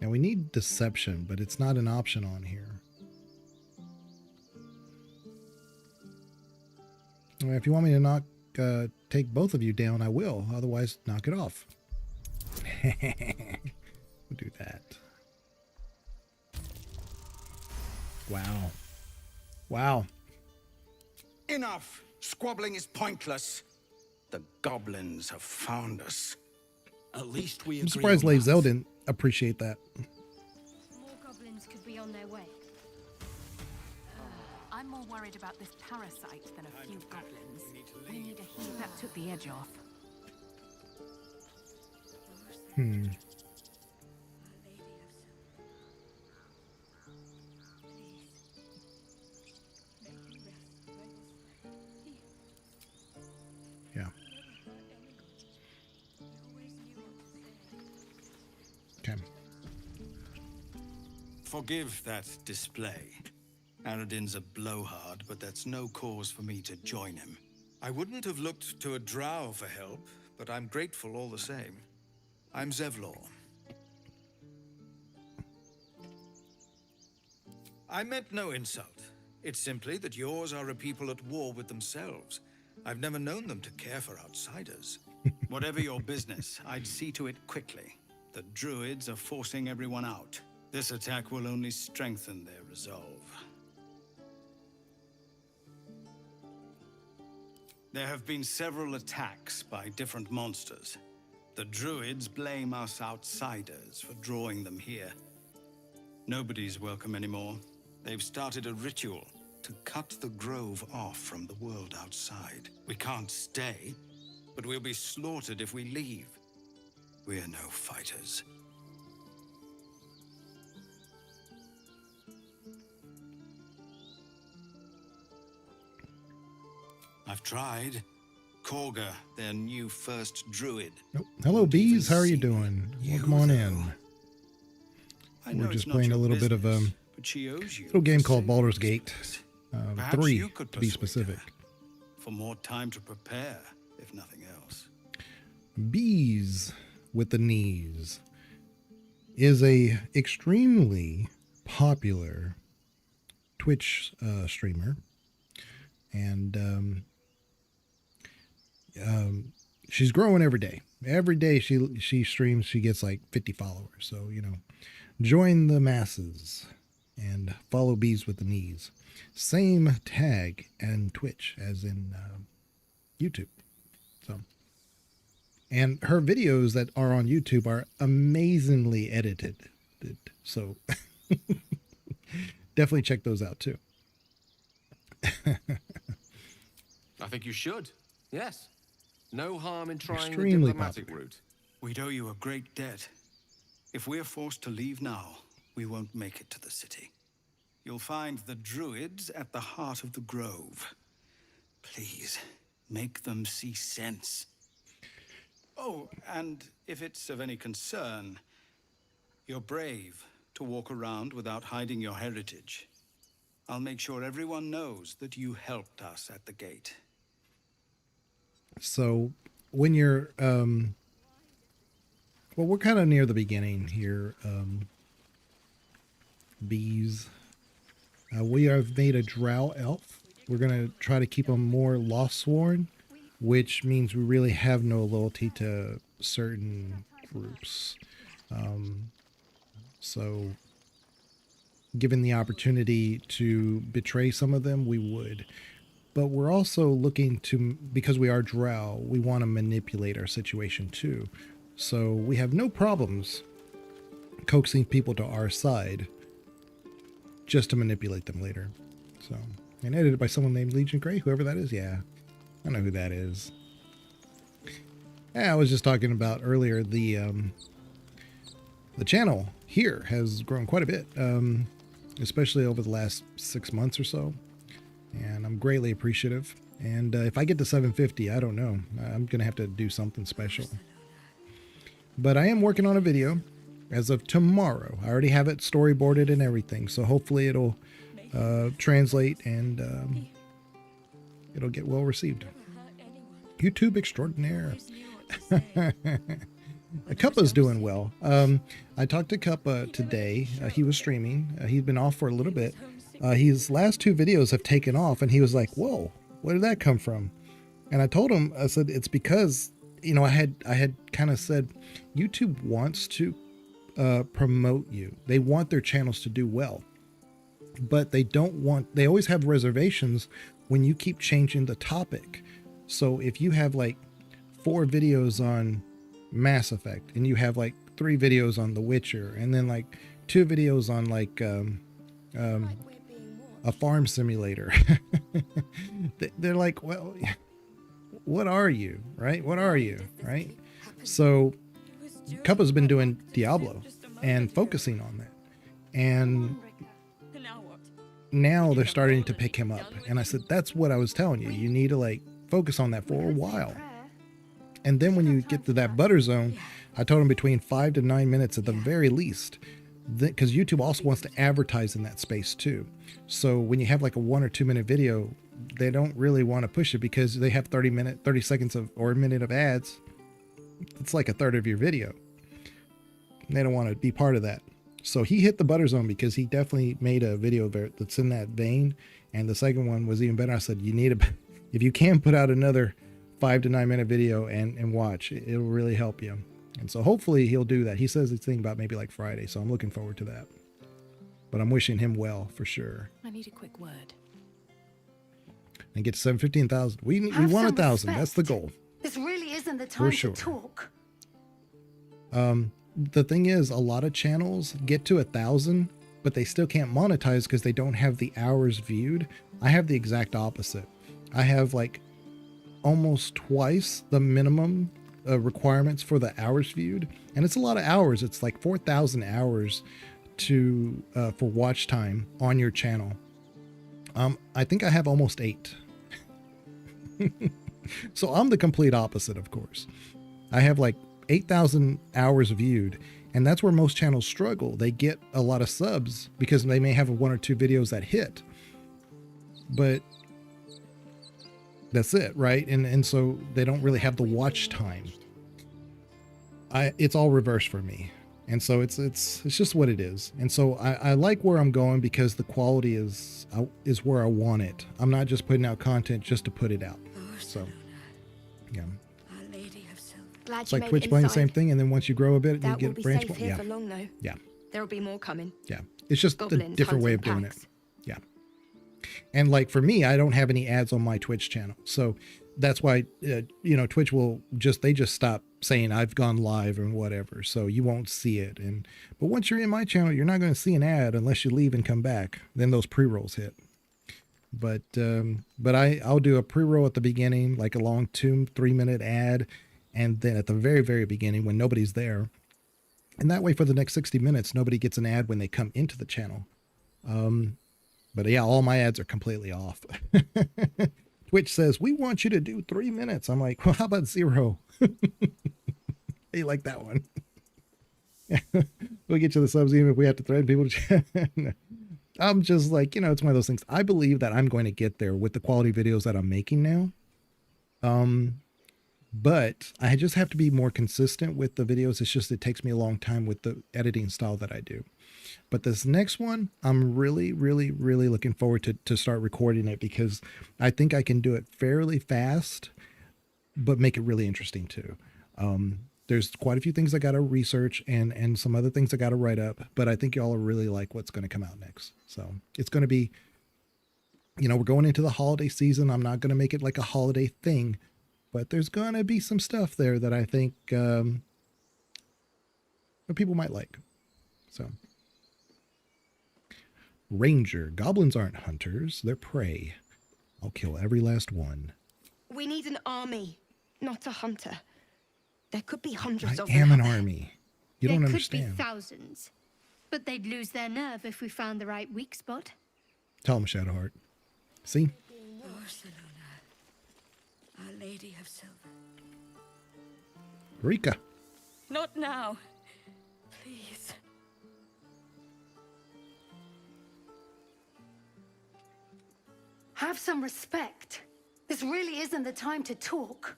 [SPEAKER 1] Now we need deception, but it's not an option on here. If you want me to knock take both of you down, I will. Otherwise, knock it off. We'll do that. Wow. Wow.
[SPEAKER 12] Enough! Squabbling is pointless. The goblins have found us.
[SPEAKER 11] At least we
[SPEAKER 1] I'm
[SPEAKER 11] agree
[SPEAKER 1] surprised
[SPEAKER 11] on
[SPEAKER 1] Lave
[SPEAKER 11] that.
[SPEAKER 1] Zell didn't appreciate that.
[SPEAKER 3] More goblins could be on their way.
[SPEAKER 8] I'm more worried about this parasite than a few goblins. We need a heal. That took the edge off.
[SPEAKER 1] Hmm. Yeah. Okay.
[SPEAKER 12] Forgive that display. Aradin's a blowhard, but that's no cause for me to join him. I wouldn't have looked to a drow for help, but I'm grateful all the same. I'm Zevlor. I meant no insult. It's simply that yours are a people at war with themselves. I've never known them to care for outsiders. Whatever your business, I'd see to it quickly. The druids are forcing everyone out. This attack will only strengthen their resolve. There have been several attacks by different monsters. The druids blame us outsiders for drawing them here. Nobody's welcome anymore. They've started a ritual to cut the grove off from the world outside. We can't stay, but we'll be slaughtered if we leave. We're no fighters. I've tried. Korga, their new first druid.
[SPEAKER 1] Nope. Hello, bees. How are you doing? Welcome on in. We're just playing a little bit of a little game called Baldur's Gate 3, to be specific.
[SPEAKER 12] For more time to prepare, if nothing else.
[SPEAKER 1] Bees with the Knees is a extremely popular Twitch streamer, and she's growing every day. Every day she streams, she gets like 50 followers. So, you know, join the masses and follow Bees with the Knees. Same tag and Twitch as in YouTube. So, and her videos that are on YouTube are amazingly edited. So definitely check those out too.
[SPEAKER 10] I think you should. Yes. No harm in trying
[SPEAKER 1] Extremely
[SPEAKER 10] the diplomatic
[SPEAKER 1] popular.
[SPEAKER 10] route.
[SPEAKER 12] We'd owe you a great debt. If we're forced to leave now, we won't make it to the city. You'll find the druids at the heart of the grove. Please, make them see sense. Oh, and if it's of any concern, you're brave to walk around without hiding your heritage. I'll make sure everyone knows that you helped us at the gate.
[SPEAKER 1] So when you're, well, we're kind of near the beginning here. Bees. We have made a Drow elf. We're going to try to keep them more Lost-sworn, which means we really have no loyalty to certain groups. So given the opportunity to betray some of them, we would. But we're also looking to, because we are Drow, we want to manipulate our situation too. So we have no problems coaxing people to our side just to manipulate them later. So, and edited by someone named Legion Grey, whoever that is. Yeah, I know who that is. Yeah, I was just talking about earlier, the channel here has grown quite a bit, especially over the last 6 months or so. And I'm greatly appreciative. And if I get to 750, I don't know. I'm going to have to do something special. But I am working on a video as of tomorrow. I already have it storyboarded and everything. So hopefully it'll translate and it'll get well received. YouTube extraordinaire. Cuppa's doing well. I talked to Cuppa today. He was streaming. He's been off for a little bit. His last 2 videos have taken off, and he was like, whoa, where did that come from? And I told him, I said, it's because, you know, I had kind of said, YouTube wants to promote you. They want their channels to do well, but they always have reservations when you keep changing the topic. So if you have like 4 videos on Mass Effect, and you have like 3 videos on The Witcher, and then like 2 videos on like a farm simulator, they're like, well, what are you, right? What are you, right? So Cuppa's been doing Diablo and focusing on that. And now they're starting to pick him up. And I said, that's what I was telling you. You need to like focus on that for a while. And then when you get to that butter zone, I told him between 5 to 9 minutes at the very least, because YouTube also wants to advertise in that space too. So when you have like a 1 or 2 minute video, they don't really want to push it because they have 30 seconds of, or a minute of ads. It's like a third of your video. They don't want to be part of that. So he hit the butter zone because he definitely made a video that's in that vein. And the second one was even better. I said, if you can put out another 5 to 9 minute video and watch, it'll really help you. And so hopefully he'll do that. He says he's thinking about maybe like Friday. So I'm looking forward to that. But I'm wishing him well for sure.
[SPEAKER 8] I need a quick word.
[SPEAKER 1] And get to 715,000. We want 1,000. That's the goal.
[SPEAKER 7] This really isn't the time
[SPEAKER 1] sure.
[SPEAKER 7] to talk.
[SPEAKER 1] The thing is, a lot of channels get to 1,000, but they still can't monetize because they don't have the hours viewed. I have the exact opposite. I have like almost twice the minimum requirements for the hours viewed, and it's a lot of hours. It's like 4,000 hours to for watch time on your channel. I think I have almost 8. So I'm the complete opposite, of course. I have like 8,000 hours viewed, and that's where most channels struggle. They get a lot of subs because they may have 1 or 2 videos that hit, but that's it, right? And so they don't really have the watch time. It's all reverse for me. And so it's just what it is. And so I like where I'm going because the quality is where I want it. I'm not just putting out content just to put it out. So yeah. It's like Twitch playing the same thing, and then once you grow a bit, you get branch. Yeah.
[SPEAKER 13] For long, though.
[SPEAKER 1] Yeah.
[SPEAKER 13] There'll be more coming.
[SPEAKER 1] Yeah. It's just
[SPEAKER 13] Goblins
[SPEAKER 1] a different way of doing
[SPEAKER 13] hunting
[SPEAKER 1] it. Yeah. And like for me, I don't have any ads on my Twitch channel. So that's why, Twitch they just stop saying I've gone live and whatever. So you won't see it. But once you're in my channel, you're not going to see an ad unless you leave and come back. Then those pre-rolls hit. But I'll do a pre-roll at the beginning, like a long 2-3 minute ad. And then at the very, very beginning when nobody's there. And that way for the next 60 minutes, nobody gets an ad when they come into the channel. But yeah, all my ads are completely off. Twitch says, we want you to do 3 minutes. I'm like, well, how about 0? You like that one? We'll get you the subs even if we have to threaten people to I'm just like, it's one of those things. I believe that I'm going to get there with the quality videos that I'm making now. But I just have to be more consistent with the videos. It's just, it takes me a long time with the editing style that I do. But this next one, I'm really, really, really looking forward to start recording it because I think I can do it fairly fast, but make it really interesting too. There's quite a few things I got to research and some other things I got to write up, but I think y'all will really like what's going to come out next. So it's going to be, we're going into the holiday season. I'm not going to make it like a holiday thing, but there's going to be some stuff there that I think people might like. So, Ranger. Goblins aren't hunters. They're prey. I'll kill every last one.
[SPEAKER 13] We need an army, not a hunter. There could be hundreds of
[SPEAKER 1] them. I am an
[SPEAKER 13] out there.
[SPEAKER 1] army. You don't understand.
[SPEAKER 3] There could be thousands, but they'd lose their nerve if we found the right weak spot.
[SPEAKER 1] Tell them, Shadowheart. See?
[SPEAKER 13] Our Lady of Silver.
[SPEAKER 1] Rika.
[SPEAKER 13] Not now. Please.
[SPEAKER 7] Have some respect. This really isn't the time to talk.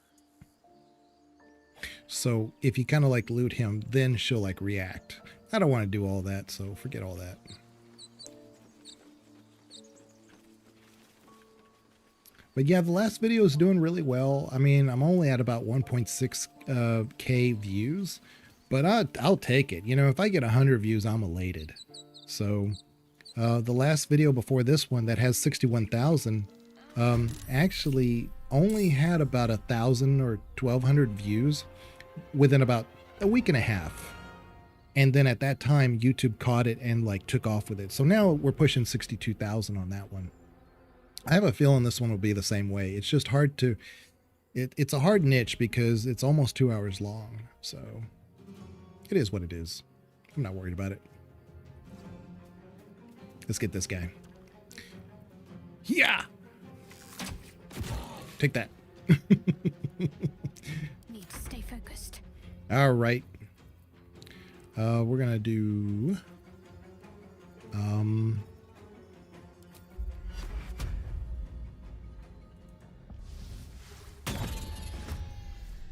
[SPEAKER 1] So if you kind of like loot him, then she'll like react. I don't want to do all that, so forget all that. But yeah, the last video is doing really well. I mean, I'm only at about 1.6 K views, but I'll take it. You know, if I get 100 views, I'm elated. So the last video before this one that has 61,000 actually only had about 1,000 or 1,200 views within about a week and a half. And then at that time, YouTube caught it and like took off with it. So now we're pushing 62,000 on that one. I have a feeling this one will be the same way. It's just hard to, it's a hard niche because it's almost 2 hours long. So it is what it is. I'm not worried about it. Let's get this guy. Yeah. Take that.
[SPEAKER 3] Need to stay focused.
[SPEAKER 1] All right. We're gonna do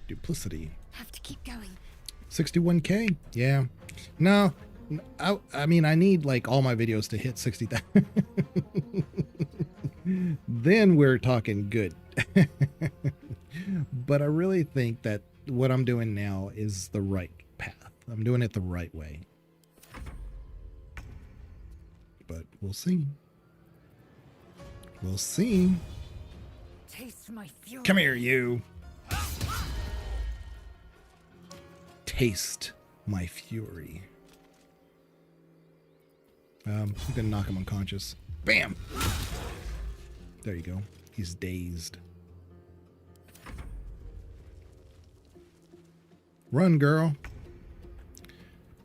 [SPEAKER 1] duplicity.
[SPEAKER 3] Have to keep going.
[SPEAKER 1] 61K. Yeah. No. I mean, I need like all my videos to hit 60,000. Then we're talking good. But I really think that what I'm doing now is the right path. I'm doing it the right way. But we'll see. We'll see.
[SPEAKER 6] Taste my fury.
[SPEAKER 1] Come here, you. Taste my fury. I'm gonna knock him unconscious. Bam! There you go. He's dazed. Run, girl.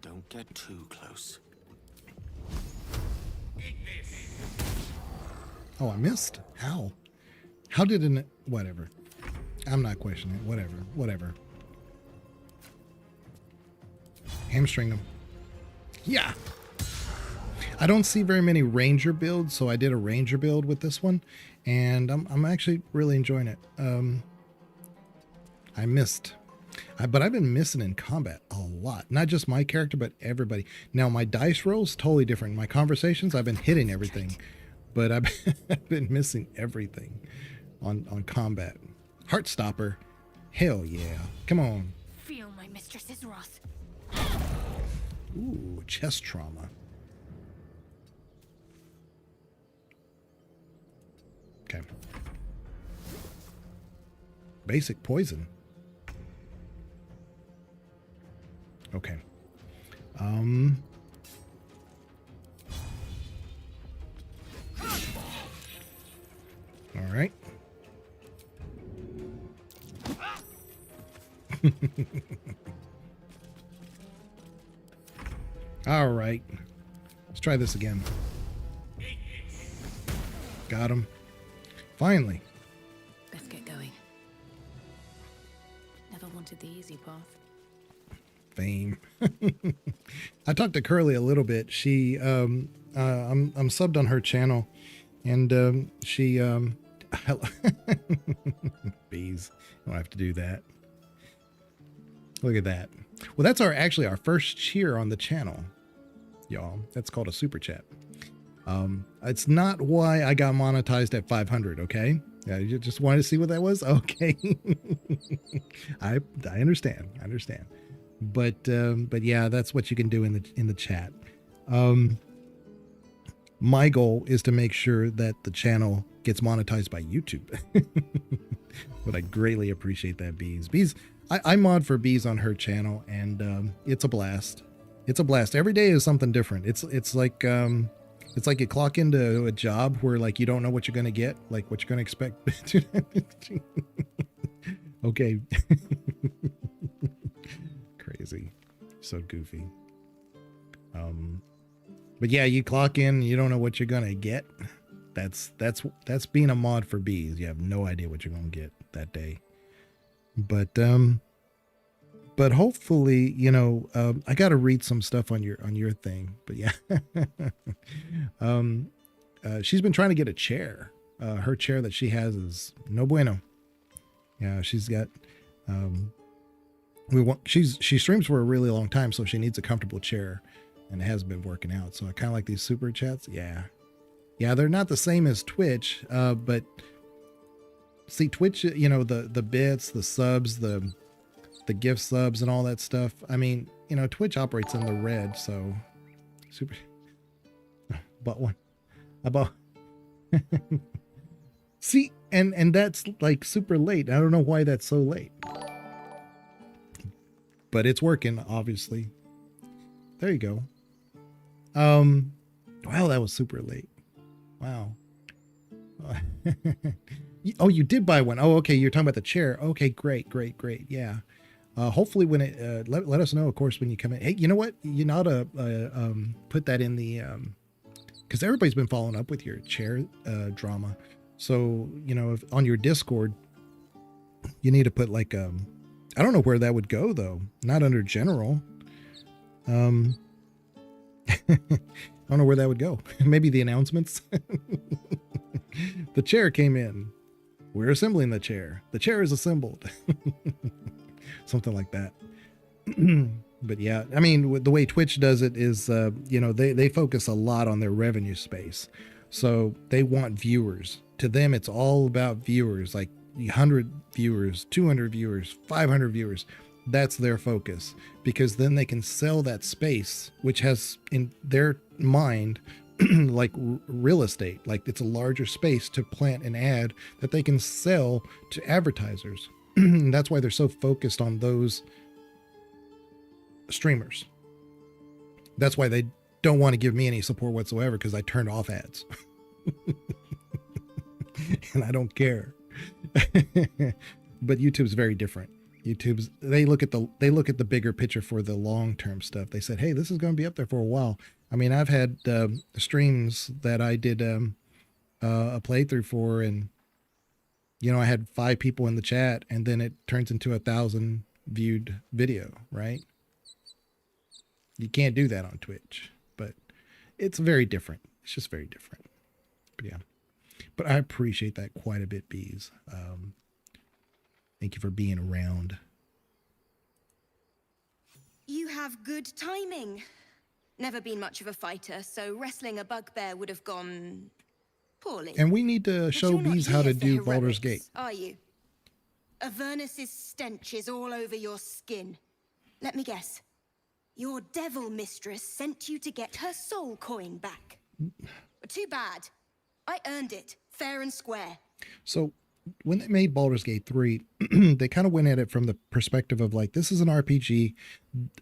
[SPEAKER 14] Don't get too close.
[SPEAKER 1] Oh, I missed? How? How did it? Whatever. I'm not questioning it. Whatever. Hamstring him. Yeah. I don't see very many ranger builds, so I did a ranger build with this one, and I'm actually really enjoying it. I missed. But I've been missing in combat a lot. Not just my character, but everybody. Now, my dice rolls, totally different. My conversations, I've been hitting everything. But I've been missing everything on combat. Heartstopper. Hell yeah. Come on.
[SPEAKER 3] Feel my mistress's wrath.
[SPEAKER 1] Ooh, chest trauma. Okay. Basic poison. Okay. All right. All right. Let's try this again. Got him. Finally.
[SPEAKER 6] Let's get going. Never wanted the easy path.
[SPEAKER 1] Fame. I talked to Curly a little bit. She I'm subbed on her channel, and she bees. I don't have to do that. Look at that. Well, that's actually our first cheer on the channel, y'all. That's called a super chat. It's not why I got monetized at 500. Okay. Yeah, you just wanted to see what that was. Okay. I understand. I understand. But yeah, that's what you can do in the chat. My goal is to make sure that the channel gets monetized by YouTube. But I greatly appreciate that, Bees. Bees, I mod for Bees on her channel, and it's a blast. It's a blast. Every day is something different. It's like you clock into a job where like you don't know what you're gonna get, like what you're gonna expect. Okay. Crazy. So goofy. But yeah, you clock in, you don't know what you're gonna get. That's being a mod for Bees. You have no idea what you're gonna get that day. But hopefully, you know, I got to read some stuff on your thing. But yeah, she's been trying to get a chair. Her chair that she has is no bueno. Yeah, she's got. She streams for a really long time, so she needs a comfortable chair, and it has been working out. So I kind of like these super chats. Yeah, they're not the same as Twitch, but see Twitch, you know, the bits, the subs, the gift subs and all that stuff. I mean, you know, Twitch operates in the red, so super. Bought one. I bought. See, and that's like super late. I don't know why that's so late, but it's working, obviously. There you go. Wow, that was super late. Wow. Oh, you did buy one. Oh, okay. You're talking about the chair. Okay, great. Yeah. Hopefully when it, let us know, of course, when you come in. Hey, you know what? You know to put that in the, because everybody's been following up with your chair drama. So, you know, if on your Discord, you need to put like, I don't know where that would go though. Not under general. I don't know where that would go. Maybe the announcements. The chair came in. We're assembling the chair. The chair is assembled. Something like that. But yeah, I mean, the way Twitch does it is, you know, they focus a lot on their revenue space. So they want viewers. To them, it's all about viewers, like 100 viewers, 200 viewers, 500 viewers. That's their focus, because then they can sell that space, which has in their mind like real estate, like it's a larger space to plant an ad that they can sell to advertisers. That's why they're so focused on those streamers. That's why they don't want to give me any support whatsoever, because I turned off ads. And I don't care. But YouTube's very different. YouTube's, they look at the bigger picture for the long-term stuff. They said, hey, this is going to be up there for a while. I mean, I've had streams that I did a playthrough for, and you know, I had 5 people in the chat, and then it turns into 1,000 viewed video, right? You can't do that on Twitch, but it's very different. It's just very different. But yeah, but I appreciate that quite a bit, Bees. Thank you for being around.
[SPEAKER 13] You have good timing. Never been much of a fighter, so wrestling a bugbear would have gone poorly.
[SPEAKER 1] And we need to show
[SPEAKER 13] you're not
[SPEAKER 1] Bees how to
[SPEAKER 13] here for
[SPEAKER 1] do Baldur's
[SPEAKER 13] heroics,
[SPEAKER 1] Gate.
[SPEAKER 13] are you? Avernus's stench is all over your skin. Let me guess. Your devil mistress sent you to get her soul coin back. Too bad. I earned it, fair and square.
[SPEAKER 1] So when they made Baldur's Gate 3, they kind of went at it from the perspective of like, this is an RPG.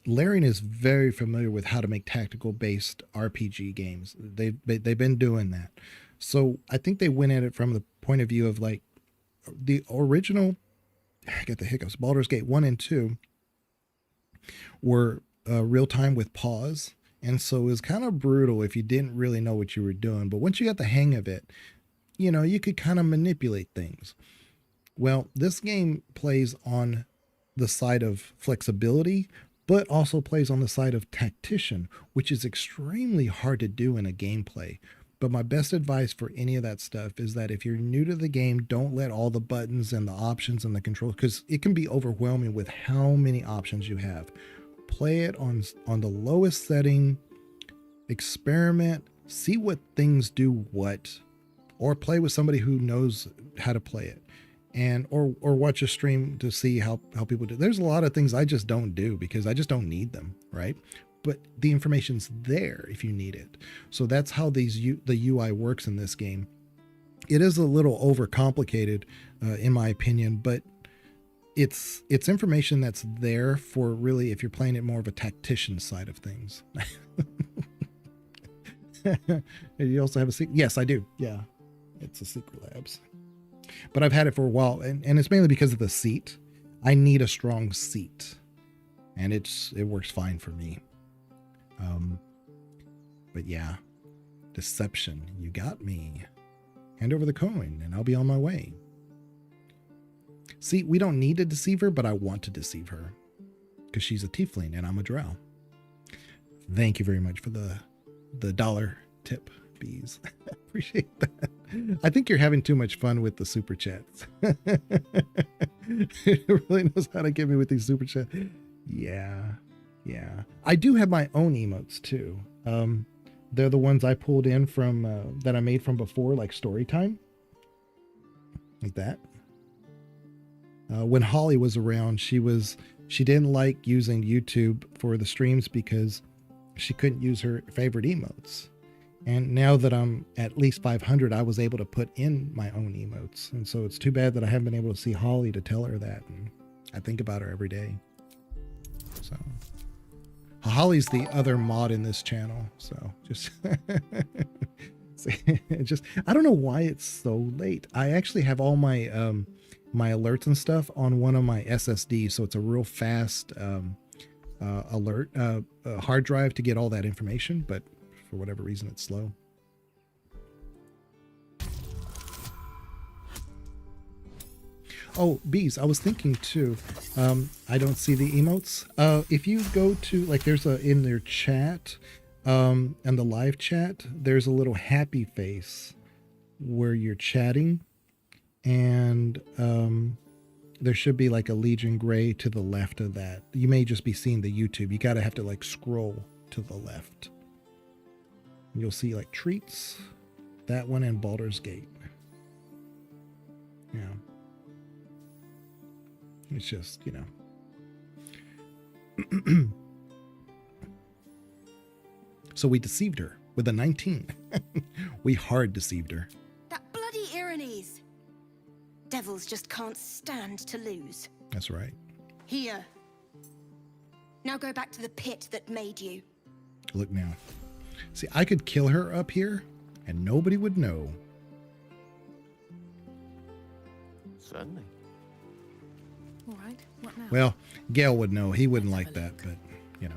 [SPEAKER 1] Larian is very familiar with how to make tactical based RPG games. They've been doing that. So I think they went at it from the point of view of like the original, I get the hiccups, Baldur's Gate 1 and 2 were real time with pause. And so it was kind of brutal if you didn't really know what you were doing. But once you got the hang of it, you know, you could kind of manipulate things. Well, this game plays on the side of flexibility, but also plays on the side of tactician, which is extremely hard to do in a gameplay. But my best advice for any of that stuff is that if you're new to the game, don't let all the buttons and the options and the controls, because it can be overwhelming with how many options you have. Play it on the lowest setting, experiment, see what things do what, or play with somebody who knows how to play it, and or watch a stream to see how people do. There's a lot of things I just don't do because I just don't need them, right? But the information's there if you need it. So that's how the UI works in this game. It is a little overcomplicated, in my opinion, but it's information that's there for really if you're playing it more of a tactician side of things. You also have a secret? Yes, I do. Yeah. It's a Secret Labs, but I've had it for a while, and it's mainly because of the seat. I need a strong seat, and it works fine for me. But yeah, deception. You got me. Hand over the coin, and I'll be on my way. See, we don't need to deceive her, but I want to deceive her because she's a tiefling and I'm a drow. Thank you very much for the dollar tip, Bees. Appreciate that. I think you're having too much fun with the super chats. It really knows how to get me with these super chats. Yeah. I do have my own emotes too. They're the ones I pulled in from that I made from before, like story time, like that. When Holly was around, she didn't like using YouTube for the streams because she couldn't use her favorite emotes. And now that I'm at least 500, I was able to put in my own emotes. And so it's too bad that I haven't been able to see Holly to tell her that. And I think about her every day. So Holly's the other mod in this channel. So just, I don't know why it's so late. I actually have all my, my alerts and stuff on one of my SSDs. So it's a real fast, alert, hard drive to get all that information. But for whatever reason, it's slow. Oh, bees, I was thinking too. I don't see the emotes. If you go to, like, there's in their chat, and the live chat, there's a little happy face where you're chatting, and there should be like a Legion Gray to the left of that. You may just be seeing the YouTube. You gotta have to like scroll to the left. You'll see like treats, that one, and Baldur's Gate. Yeah. It's just, you know. So we deceived her with a 19. We hard deceived her.
[SPEAKER 13] That bloody Irenes. Devils just can't stand to lose.
[SPEAKER 1] That's right.
[SPEAKER 13] Here. Now go back to the pit that made you.
[SPEAKER 1] Look now. See, I could kill her up here and nobody would know.
[SPEAKER 14] Certainly.
[SPEAKER 8] All right, what now?
[SPEAKER 1] Well, Gale would know. He wouldn't like that, but, you know.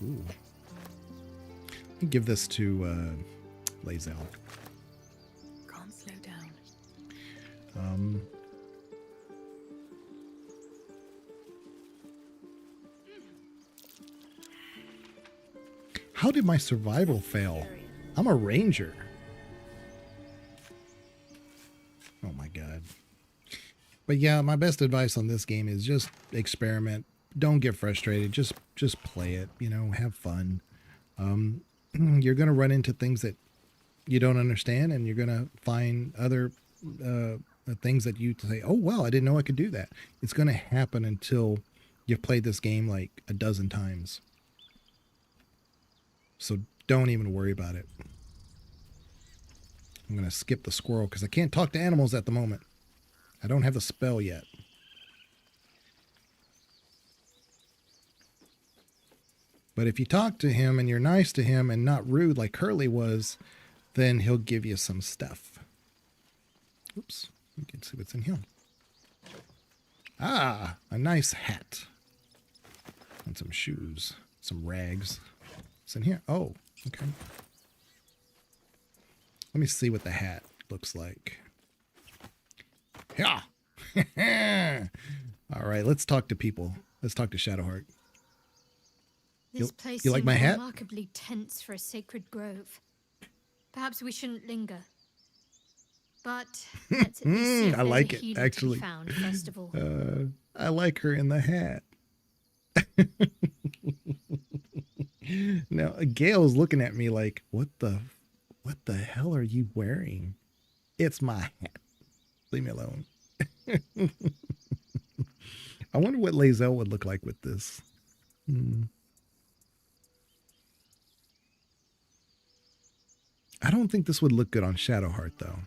[SPEAKER 1] Ooh. Give this to Lae'zel.
[SPEAKER 8] Can't slow down.
[SPEAKER 1] How did my survival fail? I'm a ranger. Oh my god. But yeah, my best advice on this game is just experiment. Don't get frustrated. Just play it, you know, have fun. You're going to run into things that you don't understand, and you're going to find other things that you say, oh, wow, I didn't know I could do that. It's going to happen until you've played this game like a dozen times. So don't even worry about it. I'm going to skip the squirrel because I can't talk to animals at the moment. I don't have the spell yet. But if you talk to him and you're nice to him and not rude like Curly was, then he'll give you some stuff. Oops. You can see what's in here. Ah, a nice hat. And some shoes. Some rags. What's in here? Oh, okay. Let me see what the hat looks like. Yeah. All right, let's talk to people. Let's talk to Shadowheart.
[SPEAKER 3] This place
[SPEAKER 1] you like
[SPEAKER 3] seems
[SPEAKER 1] my hat?
[SPEAKER 3] remarkably tense for a sacred grove. Perhaps we shouldn't linger. But let's at least see if
[SPEAKER 1] I
[SPEAKER 3] there's
[SPEAKER 1] like
[SPEAKER 3] a
[SPEAKER 1] it,
[SPEAKER 3] healer to
[SPEAKER 1] actually.
[SPEAKER 3] be found, first of all.
[SPEAKER 1] I like her in the hat. Now, Gale's looking at me like, what the hell are you wearing? It's my hat. Leave me alone. I wonder what Lae'zel would look like with this. I don't think this would look good on Shadowheart, though.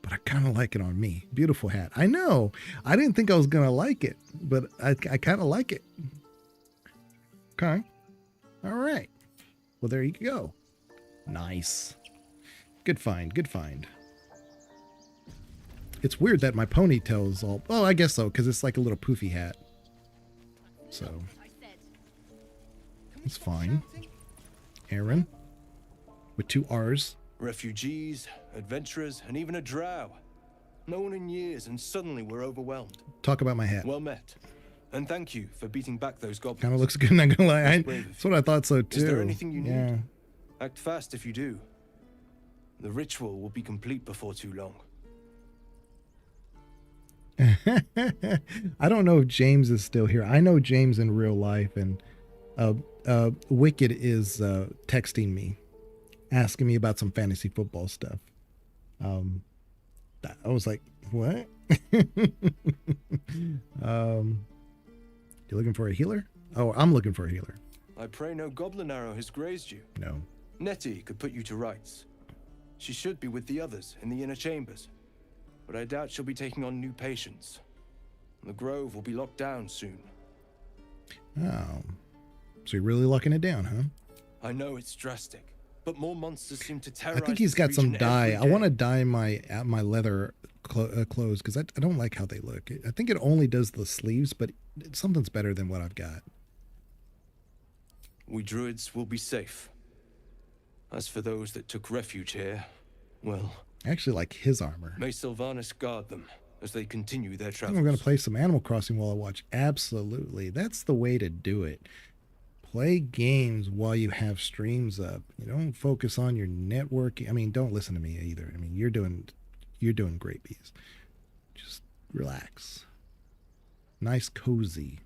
[SPEAKER 1] But I kind of like it on me. Beautiful hat. I know. I didn't think I was going to like it, but I kind of like it. Okay. All right. Well, there you go. Nice. Good find. Good find. It's weird that my ponytail is all... Oh, I guess so, because it's like a little poofy hat. So. It's fine. Aaron. With 2 R's.
[SPEAKER 15] Refugees, adventurers, and even a drow. No one in years, and suddenly we're overwhelmed.
[SPEAKER 1] Talk about my hat.
[SPEAKER 15] Well met. And thank you for beating back those goblins.
[SPEAKER 1] Kind of looks good, not gonna lie. That's what I thought so too.
[SPEAKER 15] Is there anything you
[SPEAKER 1] yeah.
[SPEAKER 15] need? Act fast if you do. The ritual will be complete before too long.
[SPEAKER 1] I don't know if James is still here. I know James in real life, and Wicked is texting me, asking me about some fantasy football stuff. I was like, what? You looking for a healer? Oh, I'm looking for a healer.
[SPEAKER 15] I pray no goblin arrow has grazed you.
[SPEAKER 1] No.
[SPEAKER 15] Nettie could put you to rights. She should be with the others in the inner chambers, but I doubt she'll be taking on new patients. The grove will be locked down soon.
[SPEAKER 1] Oh. So you're really locking it down, huh?
[SPEAKER 15] I know it's drastic, but more monsters seem to terrorize.
[SPEAKER 1] I think he's got some dye. I want to dye my leather clothes because I don't like how they look. I think it only does the sleeves, but something's better than what I've got.
[SPEAKER 15] We druids will be safe. As for those that took refuge here, well...
[SPEAKER 1] I actually like his armor.
[SPEAKER 15] May Sylvanas guard them as they continue their
[SPEAKER 1] I
[SPEAKER 15] travels.
[SPEAKER 1] think I'm going to play some Animal Crossing while I watch. Absolutely. That's the way to do it. Play games while you have streams up. You don't focus on your networking. I mean, don't listen to me either. I mean, you're doing great, Bees. Just relax. Nice, cozy.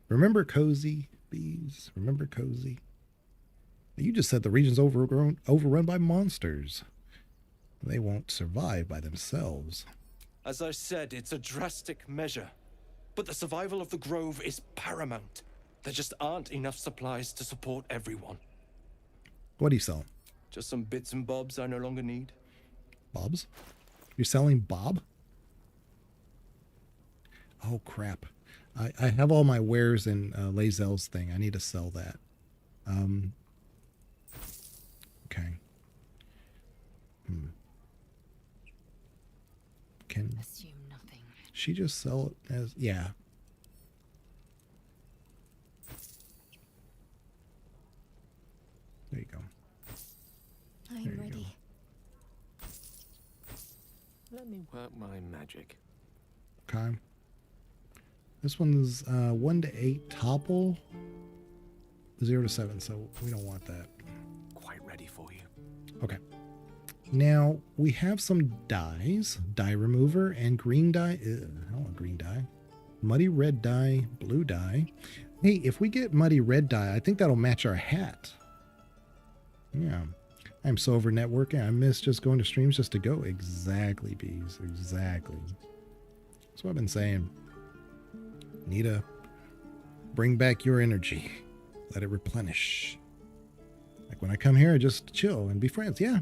[SPEAKER 1] Remember cozy, Bees? Remember cozy? You just said the region's overrun by monsters. They won't survive by themselves.
[SPEAKER 15] As I said, it's a drastic measure. But the survival of the grove is paramount. There just aren't enough supplies to support everyone.
[SPEAKER 1] What are you selling?
[SPEAKER 15] Just some bits and bobs I no longer need.
[SPEAKER 1] Bobs? You're selling Bob? Oh, crap. I have all my wares in Lazel's thing. I need to sell that. Okay. Can
[SPEAKER 5] assume nothing.
[SPEAKER 1] She just sell it as... Yeah. There you go.
[SPEAKER 6] I'm ready.
[SPEAKER 14] Let me work my magic.
[SPEAKER 1] Okay. This one's 1 to 8 topple, 0 to 7, so we don't want that.
[SPEAKER 14] Quite ready for you.
[SPEAKER 1] Okay. Now we have some dyes, dye remover and green dye. Ew, I don't want green dye. Muddy red dye, blue dye. Hey, if we get muddy red dye, I think that'll match our hat. Yeah. I'm so over networking. I miss just going to streams just to go. Exactly, Bees. Exactly. That's what I've been saying. Need to bring back your energy. Let it replenish. Like when I come here, I just chill and be friends. Yeah,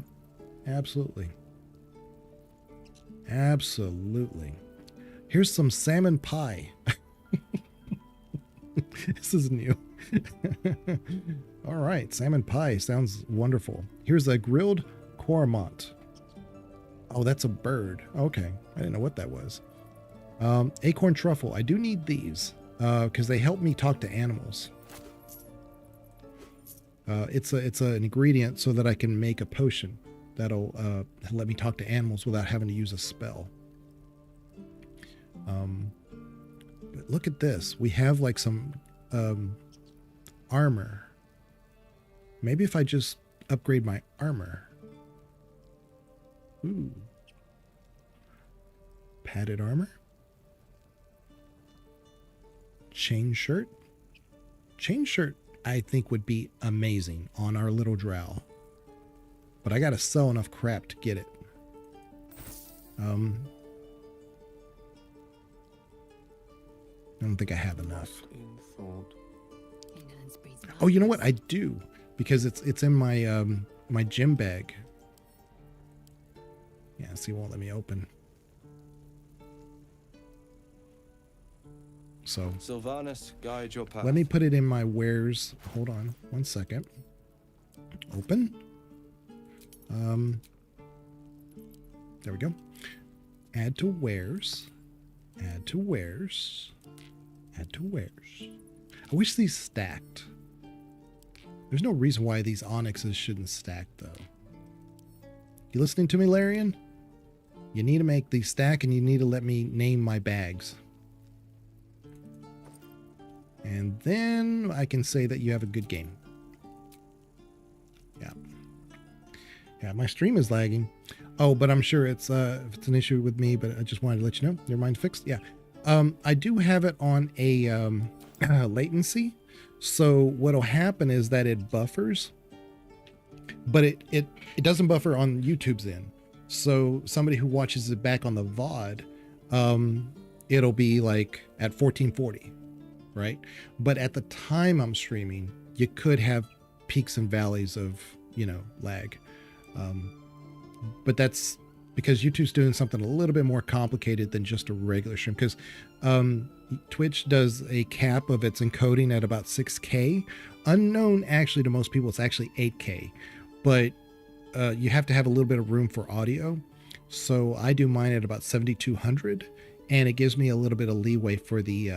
[SPEAKER 1] absolutely. Absolutely. Here's some salmon pie. This is new. All right, salmon pie sounds wonderful. Here's a grilled cormorant. Oh, that's a bird. Okay, I didn't know what that was. Acorn truffle. I do need these because they help me talk to animals. It's an ingredient so that I can make a potion that'll let me talk to animals without having to use a spell. But look at this. We have like some armor. Maybe if I just upgrade my armor. Ooh. Padded armor. Chain shirt. Chain shirt I think would be amazing on our little drow. But I gotta sell enough crap to get it. I don't think I have enough. Oh, you know what? I do. Because it's in my my gym bag. Yeah, see, it won't let me open. So
[SPEAKER 15] Sylvanas, guide your path.
[SPEAKER 1] let me put it in my wares. Hold on 1 second. Open. There we go. Add to wares. Add to wares. Add to wares. I wish these stacked. There's no reason why these onyxes shouldn't stack, though. You listening to me, Larian? You need to make these stack, and you need to let me name my bags. And then I can say that you have a good game. Yeah. Yeah, my stream is lagging. Oh, but I'm sure it's an issue with me, but I just wanted to let you know. Your mind fixed? Yeah. I do have it on a latency. So what'll happen is that it buffers, but it doesn't buffer on YouTube's end. So somebody who watches it back on the VOD, it'll be like at 1440, right? But at the time I'm streaming, you could have peaks and valleys of, lag. But that's because YouTube's doing something a little bit more complicated than just a regular stream. Because Twitch does a cap of its encoding at about 6K. Unknown actually to most people, it's actually 8K. But you have to have a little bit of room for audio. So I do mine at about 7200, and it gives me a little bit of leeway for the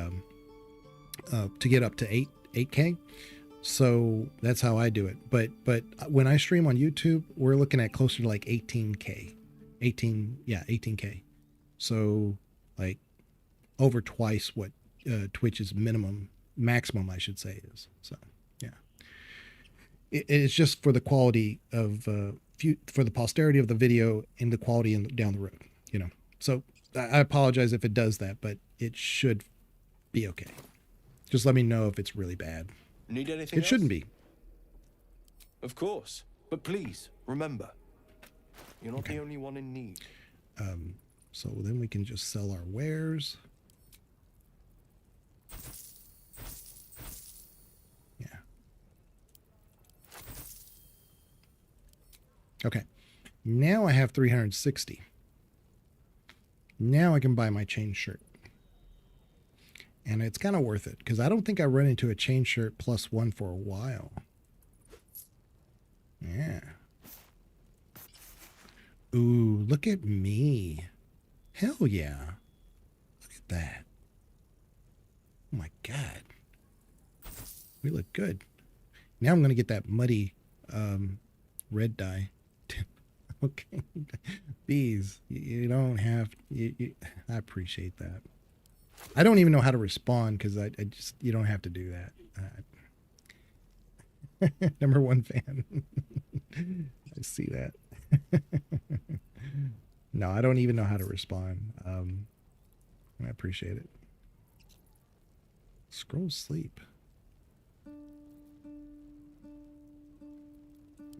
[SPEAKER 1] to get up to 8K. So that's how I do it. But when I stream on YouTube, we're looking at closer to like 18K. 18K. So like over twice what Twitch's maximum I should say is. So yeah, it's just for the quality of for the posterity of the video and the quality down the road, So I apologize if it does that, but it should be okay. Just let me know if it's really bad.
[SPEAKER 15] Need anything
[SPEAKER 1] It shouldn't be.
[SPEAKER 15] Of course. But please, remember, you're not the only one in need.
[SPEAKER 1] So then we can just sell our wares. Yeah. Okay. Now I have 360. Now I can buy my chain shirt. And it's kind of worth it because I don't think I run into a chain shirt +1 for a while. Yeah. Ooh, look at me. Hell yeah. Look at that. Oh my God. We look good. Now I'm going to get that muddy red dye. Okay. Bees, you don't have, I appreciate that. I don't even know how to respond because I just, you don't have to do that. Number one fan. I see that. No, I don't even know how to respond. I appreciate it. Scroll sleep.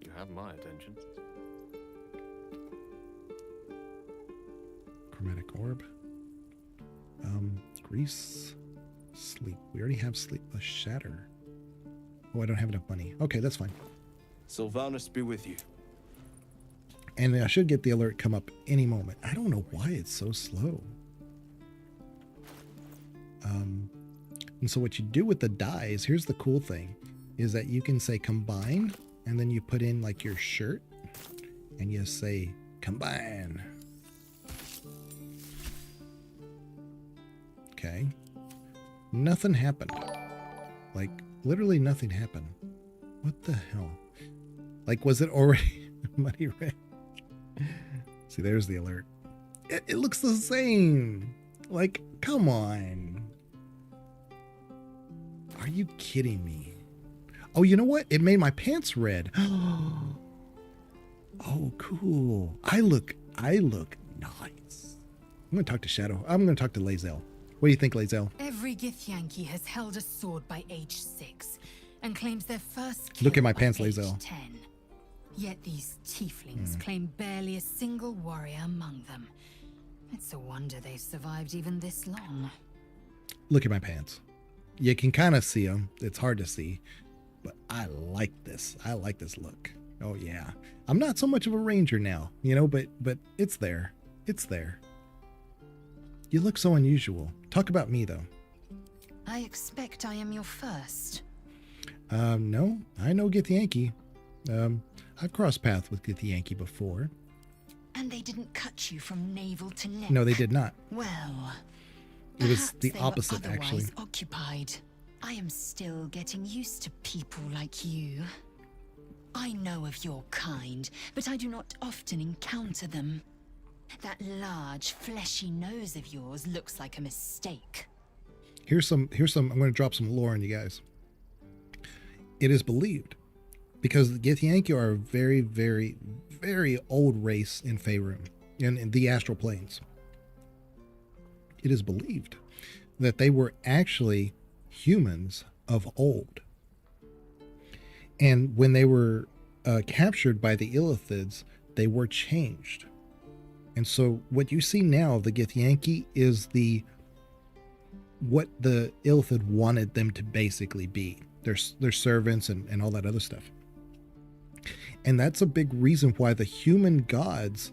[SPEAKER 14] You have my attention.
[SPEAKER 1] Chromatic orb. Grease. Sleep. We already have sleep. A shatter. Oh, I don't have enough money. Okay, that's fine.
[SPEAKER 15] Sylvanus be with you.
[SPEAKER 1] And I should get the alert come up any moment. I don't know why it's so slow. And so what you do with the dyes, here's the cool thing, is that you can say combine, and then you put in like your shirt, and you say combine. Okay. Nothing happened. Like, literally nothing happened. What the hell? Like, was it already muddy red? See, there's the alert. It looks the same. Like, come on. Are you kidding me? Oh, you know what? It made my pants red. Oh, cool. I look nice. I'm going to talk to Shadow. I'm going to talk to Lae'zel. What do you think, Lae'zel?
[SPEAKER 8] Every Githyanki has held a sword by age 6 and claims their first
[SPEAKER 1] Look at my
[SPEAKER 8] kill
[SPEAKER 1] pants,
[SPEAKER 8] by age
[SPEAKER 1] Lae'zel.
[SPEAKER 8] 10. Yet these tieflings claim barely a single warrior among them. It's a wonder they've survived even this long.
[SPEAKER 1] Look at my pants. You can kind of see them. It's hard to see. But I like this. I like this look. Oh, yeah. I'm not so much of a ranger now, but it's there. It's there. You look so unusual. Talk about me, though.
[SPEAKER 8] I expect I am your first.
[SPEAKER 1] No. I know Githyanki. I've crossed paths with Githyanki before.
[SPEAKER 5] And they didn't cut you from navel to neck?
[SPEAKER 1] No, they did not.
[SPEAKER 5] Well,
[SPEAKER 1] it was the
[SPEAKER 5] they
[SPEAKER 1] opposite,
[SPEAKER 5] were otherwise
[SPEAKER 1] actually.
[SPEAKER 5] occupied. I am still getting used to people like you. I know of your kind, but I do not often encounter them. That large, fleshy nose of yours looks like a mistake.
[SPEAKER 1] Here's some, I'm going to drop some lore on you guys. It is believed, because the Githyanki are a very, very, very old race in Faerun, in the astral planes. It is believed that they were actually humans of old. And when they were captured by the Illithids, they were changed And so what you see now of the Githyanki is what the Illithid wanted them to basically be. Their servants and all that other stuff. And that's a big reason why the human gods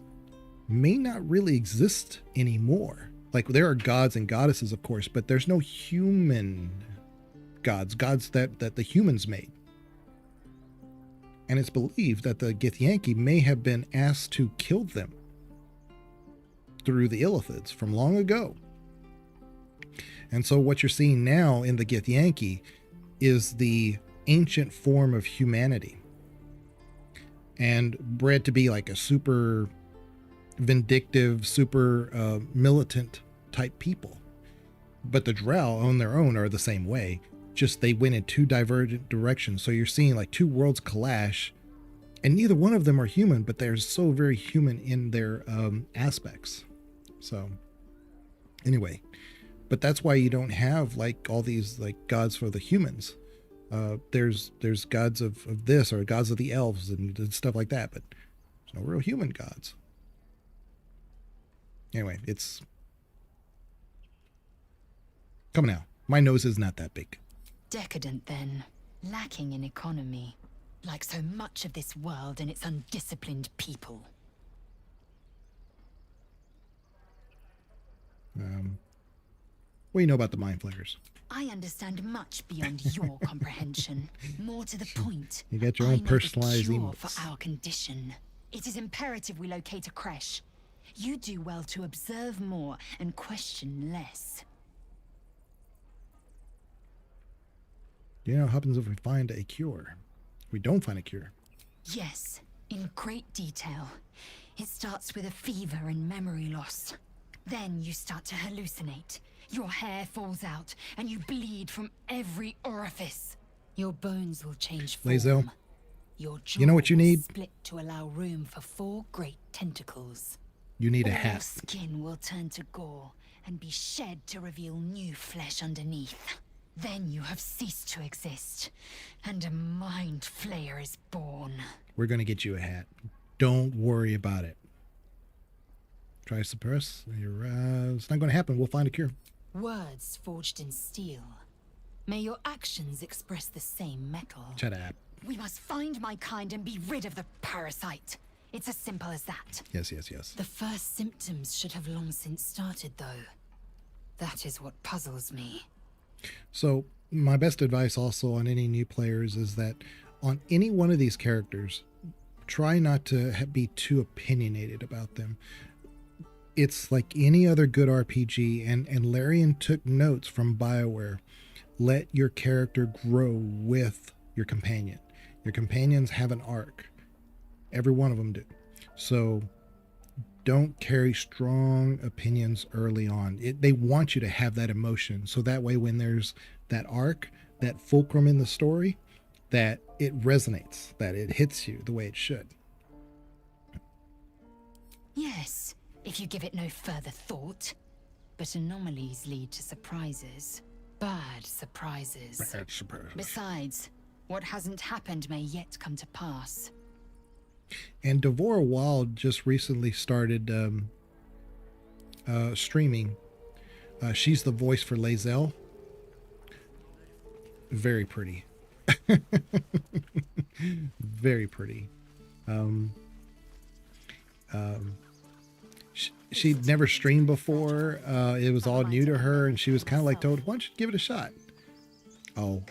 [SPEAKER 1] may not really exist anymore. Like, there are gods and goddesses, of course, but there's no human gods that the humans made. And it's believed that the Githyanki may have been asked to kill them through the Illithids from long ago. And so what you're seeing now in the Githyanki is the ancient form of humanity, and bred to be like a super vindictive, super militant type people. But the Drow on their own are the same way, just they went in two divergent directions. So you're seeing like two worlds clash, and neither one of them are human, but they're so very human in their aspects. So anyway, but that's why you don't have like all these like gods for the humans. There's gods of this, or gods of the elves and stuff like that, but there's no real human gods. Anyway, it's come now. My nose is not that big.
[SPEAKER 8] Decadent then, lacking in economy, like so much of this world and its undisciplined people.
[SPEAKER 1] What do you know about the mind flayers?
[SPEAKER 8] I understand much beyond your comprehension. More to the point,
[SPEAKER 1] You got your own
[SPEAKER 8] I know the
[SPEAKER 1] personalized
[SPEAKER 8] cure
[SPEAKER 1] emotes.
[SPEAKER 8] for our condition. It is imperative we locate a creche. You do well to observe more and question less.
[SPEAKER 1] Do you know what happens if we find a cure? If we don't find a cure.
[SPEAKER 8] Yes, in great detail. It starts with a fever and memory loss. Then you start to hallucinate. Your hair falls out, and you bleed from every orifice. Your bones will change form.
[SPEAKER 1] Lae'zel,
[SPEAKER 8] Your jaw
[SPEAKER 1] you know what you
[SPEAKER 8] will
[SPEAKER 1] need?
[SPEAKER 8] split to allow room for 4 great tentacles.
[SPEAKER 1] You need a
[SPEAKER 8] All
[SPEAKER 1] hat.
[SPEAKER 8] skin will turn to gore and be shed to reveal new flesh underneath. Then you have ceased to exist, and a mind flayer is born.
[SPEAKER 1] We're going to get you a hat. Don't worry about it. Try to suppress. It's not going to happen. We'll find a cure.
[SPEAKER 8] Words forged in steel. May your actions express the same metal.
[SPEAKER 1] Shut up.
[SPEAKER 8] We must find my kind and be rid of the parasite. It's as simple as that.
[SPEAKER 1] Yes, yes, yes.
[SPEAKER 8] The first symptoms should have long since started, though. That is what puzzles me.
[SPEAKER 1] So my best advice also on any new players is that on any one of these characters, try not to be too opinionated about them. It's like any other good RPG, and Larian took notes from BioWare. Let your character grow with your companion. Your companions have an arc. Every one of them do. So don't carry strong opinions early on. They want you to have that emotion. So that way when there's that arc, that fulcrum in the story, that it resonates, that it hits you the way it should.
[SPEAKER 8] Yes, if you give it no further thought. But anomalies lead to surprises. Bad surprises.
[SPEAKER 1] Bad surprises.
[SPEAKER 8] Besides, what hasn't happened may yet come to pass.
[SPEAKER 1] And Devora Wild just recently started streaming. She's the voice for Lae'zel. Very pretty. Very pretty. She'd never streamed before. It was all new to her, and she was kind of like told, "Why don't you give it a shot?" Oh,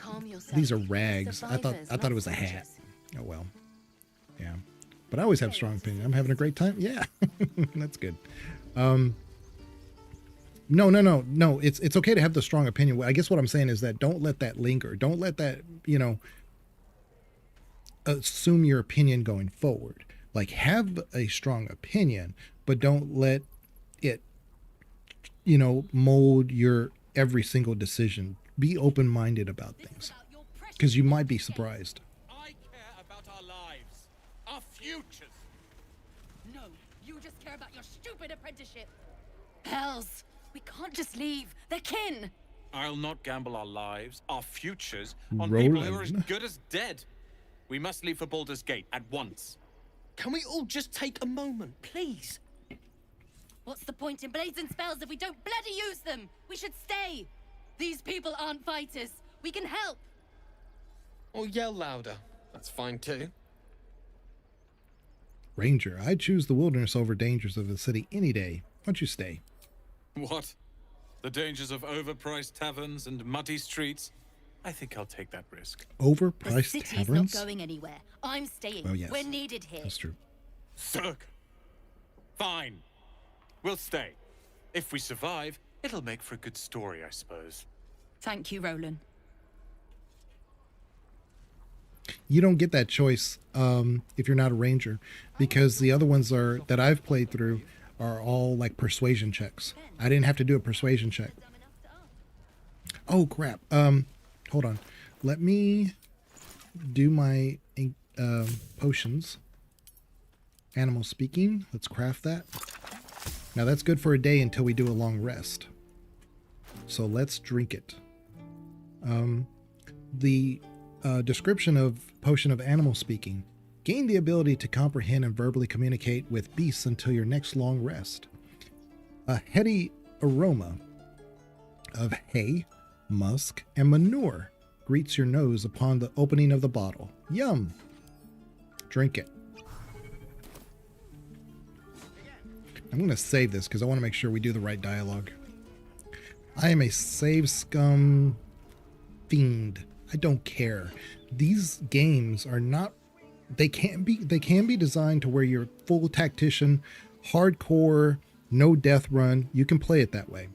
[SPEAKER 1] these are rags. I thought it was a hat. Oh well. Yeah. But I always have strong opinion. I'm having a great time. Yeah. That's good. No. It's okay to have the strong opinion. I guess what I'm saying is that don't let that linger. Don't let that, assume your opinion going forward. Like, have a strong opinion, but don't let it, mold your every single decision. Be open-minded about things, because you might be surprised.
[SPEAKER 11] I care about our lives, our futures.
[SPEAKER 6] No, you just care about your stupid apprenticeship. Hells, we can't just leave. They're kin.
[SPEAKER 14] I'll not gamble our lives, our futures, on people who are as
[SPEAKER 1] Roland.
[SPEAKER 14] good as dead. We must leave for Baldur's Gate at once. Can we all just take a moment, please?
[SPEAKER 6] What's the point in blazing spells if we don't bloody use them? We should stay. These people aren't fighters. We can help.
[SPEAKER 16] Or yell louder. That's fine too.
[SPEAKER 1] Ranger, I choose the wilderness over dangers of the city any day. Why don't you stay?
[SPEAKER 14] What? The dangers of overpriced taverns and muddy streets? I think I'll take that risk.
[SPEAKER 1] Overpriced
[SPEAKER 6] The city's
[SPEAKER 1] taverns?
[SPEAKER 6] not going anywhere. I'm staying.
[SPEAKER 1] Well, yes.
[SPEAKER 6] We're needed here.
[SPEAKER 1] That's true.
[SPEAKER 14] Zerg. Fine. We'll stay. If we survive, it'll make for a good story, I suppose.
[SPEAKER 6] Thank you, Roland.
[SPEAKER 1] You don't get that choice if you're not a ranger, because the other ones are that I've played through are all like persuasion checks. I didn't have to do a persuasion check. Oh crap. Hold on. Let me do my potions. Animal speaking. Let's craft that. Now that's good for a day until we do a long rest. So let's drink it. The description of potion of animal speaking. Gain the ability to comprehend and verbally communicate with beasts until your next long rest. A heady aroma of hay, musk, and manure greets your nose upon the opening of the bottle. Yum! Drink it. I'm going to save this because I want to make sure we do the right dialogue. I am a save scum fiend. I don't care. These games are not, they can be designed to where you're full tactician, hardcore, no death run. You can play it that way.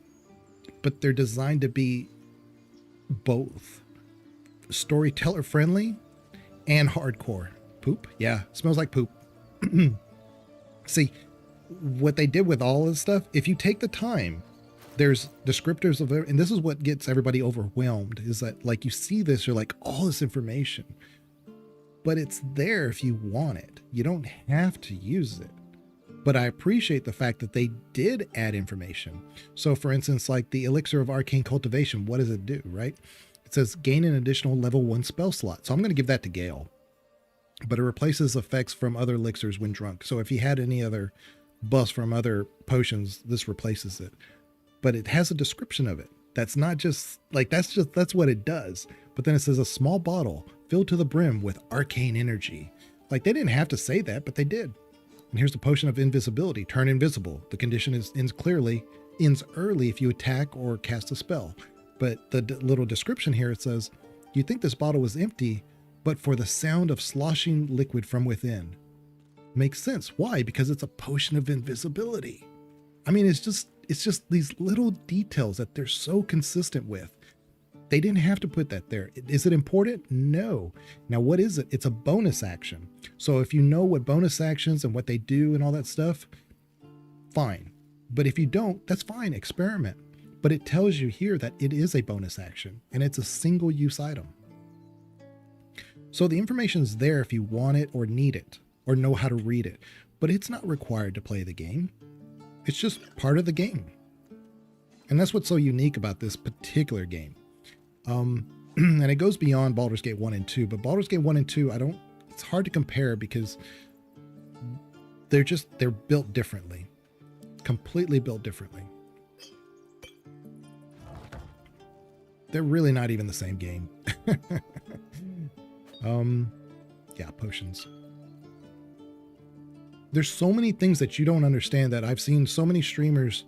[SPEAKER 1] But they're designed to be both storyteller friendly and hardcore. Poop? Yeah, smells like poop. See, what they did with all this stuff, if you take the time, there's descriptors of it, and this is what gets everybody overwhelmed, is that like you see this, you're like, all this information, but it's there if you want it. You don't have to use it. But I appreciate the fact that they did add information. So for instance, like the Elixir of Arcane Cultivation, what does it do, right? It says gain an additional level 1 spell slot. So I'm going to give that to Gale. But it replaces effects from other elixirs when drunk. So if you had any other buffs from other potions, this replaces it. But it has a description of it. That's not just like, that's what it does. But then it says a small bottle filled to the brim with arcane energy. Like they didn't have to say that, but they did. And here's the potion of invisibility. Turn invisible. The condition ends early if you attack or cast a spell. But the little description here, it says, you think this bottle was empty, but for the sound of sloshing liquid from within. Makes sense. Why? Because it's a potion of invisibility. I mean, it's just these little details that they're so consistent with. They didn't have to put that there. Is it important? No. Now, what is it? It's a bonus action. So if you know what bonus actions and what they do and all that stuff, fine. But if you don't, that's fine. Experiment. But it tells you here that it is a bonus action and it's a single use item. So the information's there if you want it or need it or know how to read it, but it's not required to play the game. It's just part of the game. And that's what's so unique about this particular game. And it goes beyond Baldur's Gate 1 and 2, but Baldur's Gate 1 and 2, it's hard to compare because they're built differently. Completely built differently. They're really not even the same game. Yeah, potions. There's so many things that you don't understand that I've seen so many streamers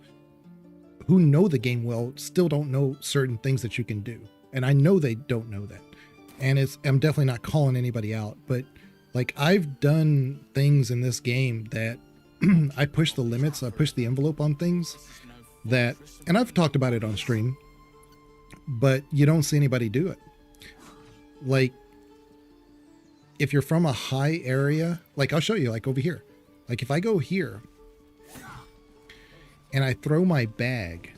[SPEAKER 1] who know the game well still don't know certain things that you can do. And I know they don't know that. And I'm definitely not calling anybody out, but like I've done things in this game that I push the limits, I push the envelope on things that, and I've talked about it on stream, but you don't see anybody do it. Like if you're from a high area, like I'll show you, like over here. Like if I go here and I throw my bag,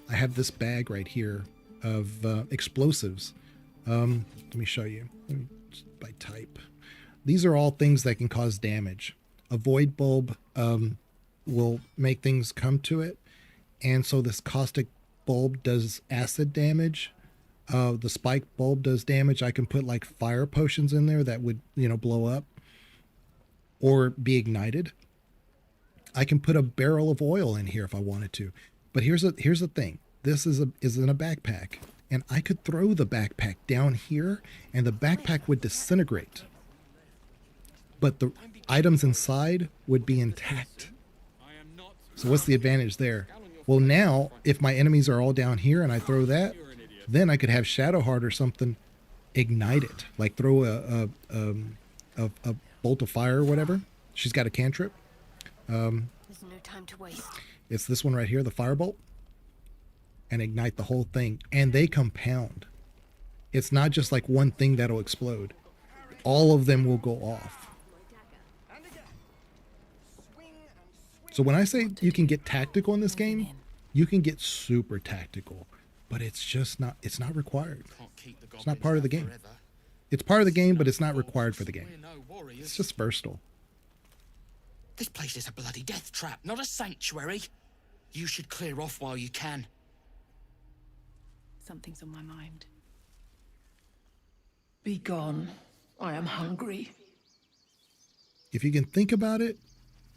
[SPEAKER 1] I have this bag right here of explosives. Let me show you by type. These are all things that can cause damage. A void bulb will make things come to it. And so this caustic bulb does acid damage. The spike bulb does damage. I can put like fire potions in there that would, blow up or be ignited. I can put a barrel of oil in here if I wanted to. But here's the thing. This is in a backpack, and I could throw the backpack down here, and the backpack would disintegrate. But the items inside would be intact. So what's the advantage there? Well, now if my enemies are all down here and I throw that, then I could have Shadowheart or something ignite it, like throw a bolt of fire or whatever. She's got a cantrip.
[SPEAKER 3] There's no time to waste.
[SPEAKER 1] It's this one right here, the firebolt, and ignite the whole thing. And they compound. It's not just like one thing that'll explode. All of them will go off. So when I say you can get tactical in this game, you can get super tactical, but it's not required. It's not part of the game. It's part of the game, but it's not required for the game. It's just versatile.
[SPEAKER 11] This place is a bloody death trap, not a sanctuary. You should clear off while you can.
[SPEAKER 6] Something's on my mind. Be gone. I am hungry.
[SPEAKER 1] If you can think about it,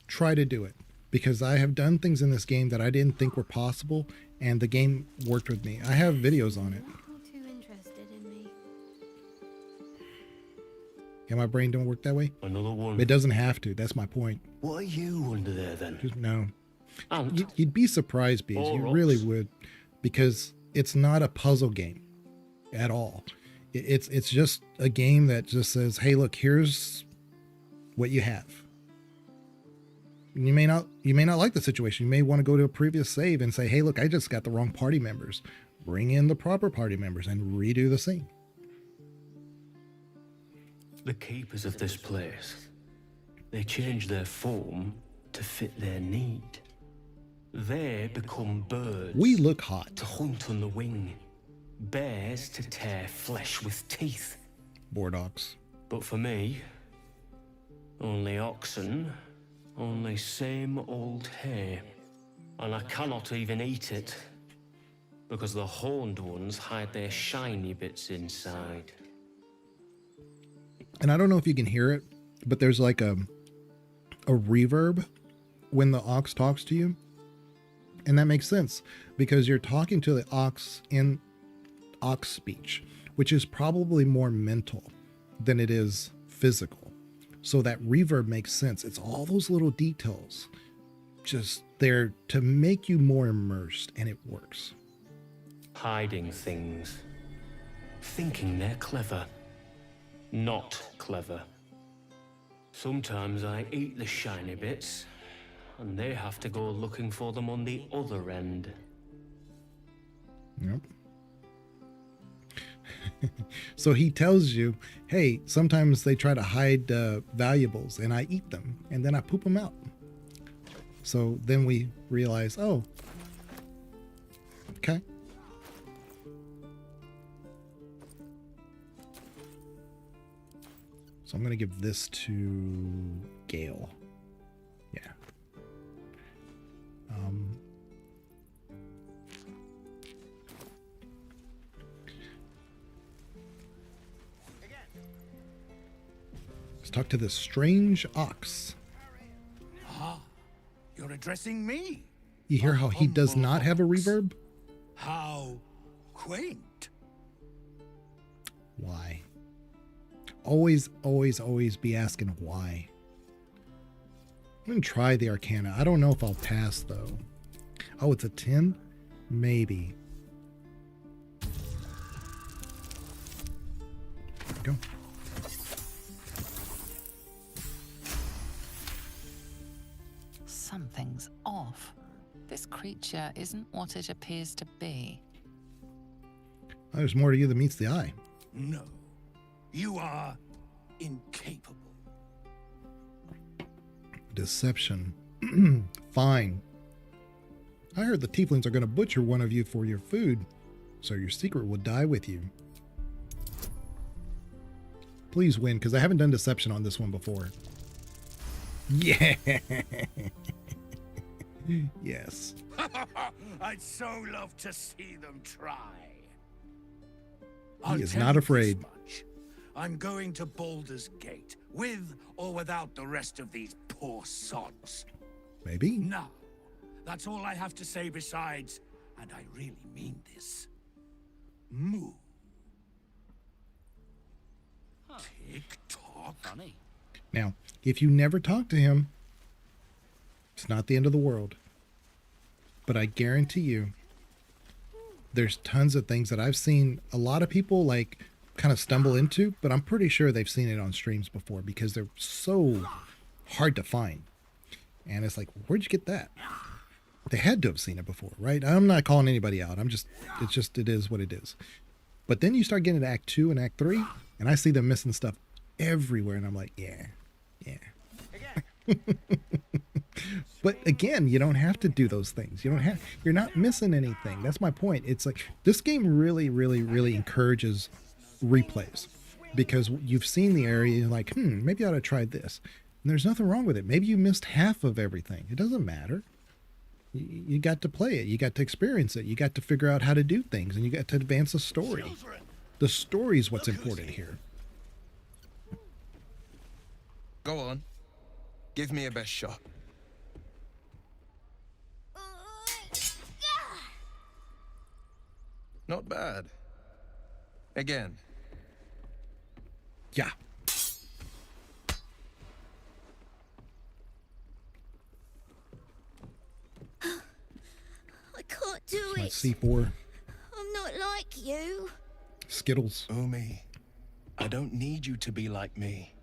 [SPEAKER 1] try to do it. Because I have done things in this game that I didn't think were possible, and the game worked with me. I have videos on it.
[SPEAKER 3] Not too interested in me.
[SPEAKER 1] Yeah, my brain don't work that way.
[SPEAKER 17] Another one.
[SPEAKER 1] It doesn't have to. That's my point.
[SPEAKER 17] What are you under there then?
[SPEAKER 1] No. You'd be surprised, Bees. You really would. Because it's not a puzzle game at all. It's just a game that just says, hey, look, here's what you have. You may not like the situation. You may want to go to a previous save and say, hey, look, I just got the wrong party members. Bring in the proper party members and redo the scene.
[SPEAKER 17] The keepers of this place, they change their form to fit their need. They become birds.
[SPEAKER 1] We look hot.
[SPEAKER 17] To hunt on the wing. Bears to tear flesh with teeth.
[SPEAKER 1] Board ox.
[SPEAKER 17] But for me, only oxen, only same old hay. And I cannot even eat it, because the horned ones hide their shiny bits inside.
[SPEAKER 1] And I don't know if you can hear it, but there's like a reverb when the ox talks to you. And that makes sense, because you're talking to the ox in ox speech, which is probably more mental than it is physical. So that reverb makes sense. It's all those little details just there to make you more immersed, and it works.
[SPEAKER 17] Hiding things. Thinking they're clever. Not clever. Sometimes I eat the shiny bits, and they have to go looking for them on the other end.
[SPEAKER 1] Yep. So he tells you, hey, sometimes they try to hide valuables, and I eat them, and then I poop them out. So then we realize, oh, okay. So I'm going to give this to Gale. Yeah. Let's talk to this strange ox.
[SPEAKER 11] Ah, you're addressing me.
[SPEAKER 1] You hear how he does not have a reverb?
[SPEAKER 11] How quaint.
[SPEAKER 1] Why? Always, always, always be asking why. I'm going to try the Arcana. I don't know if I'll pass, though. Oh, it's a 10? Maybe. There we go.
[SPEAKER 2] Something's off. This creature isn't what it appears to be.
[SPEAKER 1] Oh, there's more to you than meets the eye.
[SPEAKER 11] No. You are incapable.
[SPEAKER 1] Deception. Fine. I heard the tieflings are going to butcher one of you for your food, so your secret will die with you. Please win, because I haven't done deception on this one before. Yeah. Yes.
[SPEAKER 11] I'd so love to see them try.
[SPEAKER 1] He is not afraid.
[SPEAKER 11] I'm going to Baldur's Gate, with or without the rest of these poor sods.
[SPEAKER 1] Maybe.
[SPEAKER 11] No. That's all I have to say besides, and I really mean this. Moo. Tick-tock.
[SPEAKER 18] Funny.
[SPEAKER 1] Now, if you never talk to him, it's not the end of the world. But I guarantee you, there's tons of things that I've seen a lot of people like kind of stumble into, but I'm pretty sure they've seen it on streams before because they're so hard to find. And it's like, where'd you get that? They had to have seen it before, right? I'm not calling anybody out. It is what it is. But then you start getting to Act 2 and Act 3, and I see them missing stuff everywhere, and I'm like, yeah. But again, you don't have to do those things. You're not missing anything. That's my point. It's like this game really, really, really encourages replays because you've seen the area and you're like, maybe I ought to try this. And there's nothing wrong with it. Maybe you missed half of everything. It doesn't matter. You got to play it. You got to experience it. You got to figure out how to do things, and you got to advance the story. The story is what's important here.
[SPEAKER 15] Go on. Give me a best shot. Not bad. Again.
[SPEAKER 1] Yeah.
[SPEAKER 4] I can't do
[SPEAKER 1] My
[SPEAKER 4] it.
[SPEAKER 1] C4.
[SPEAKER 4] I'm not like you.
[SPEAKER 1] Skittles.
[SPEAKER 15] Umi, I don't need you to be like me.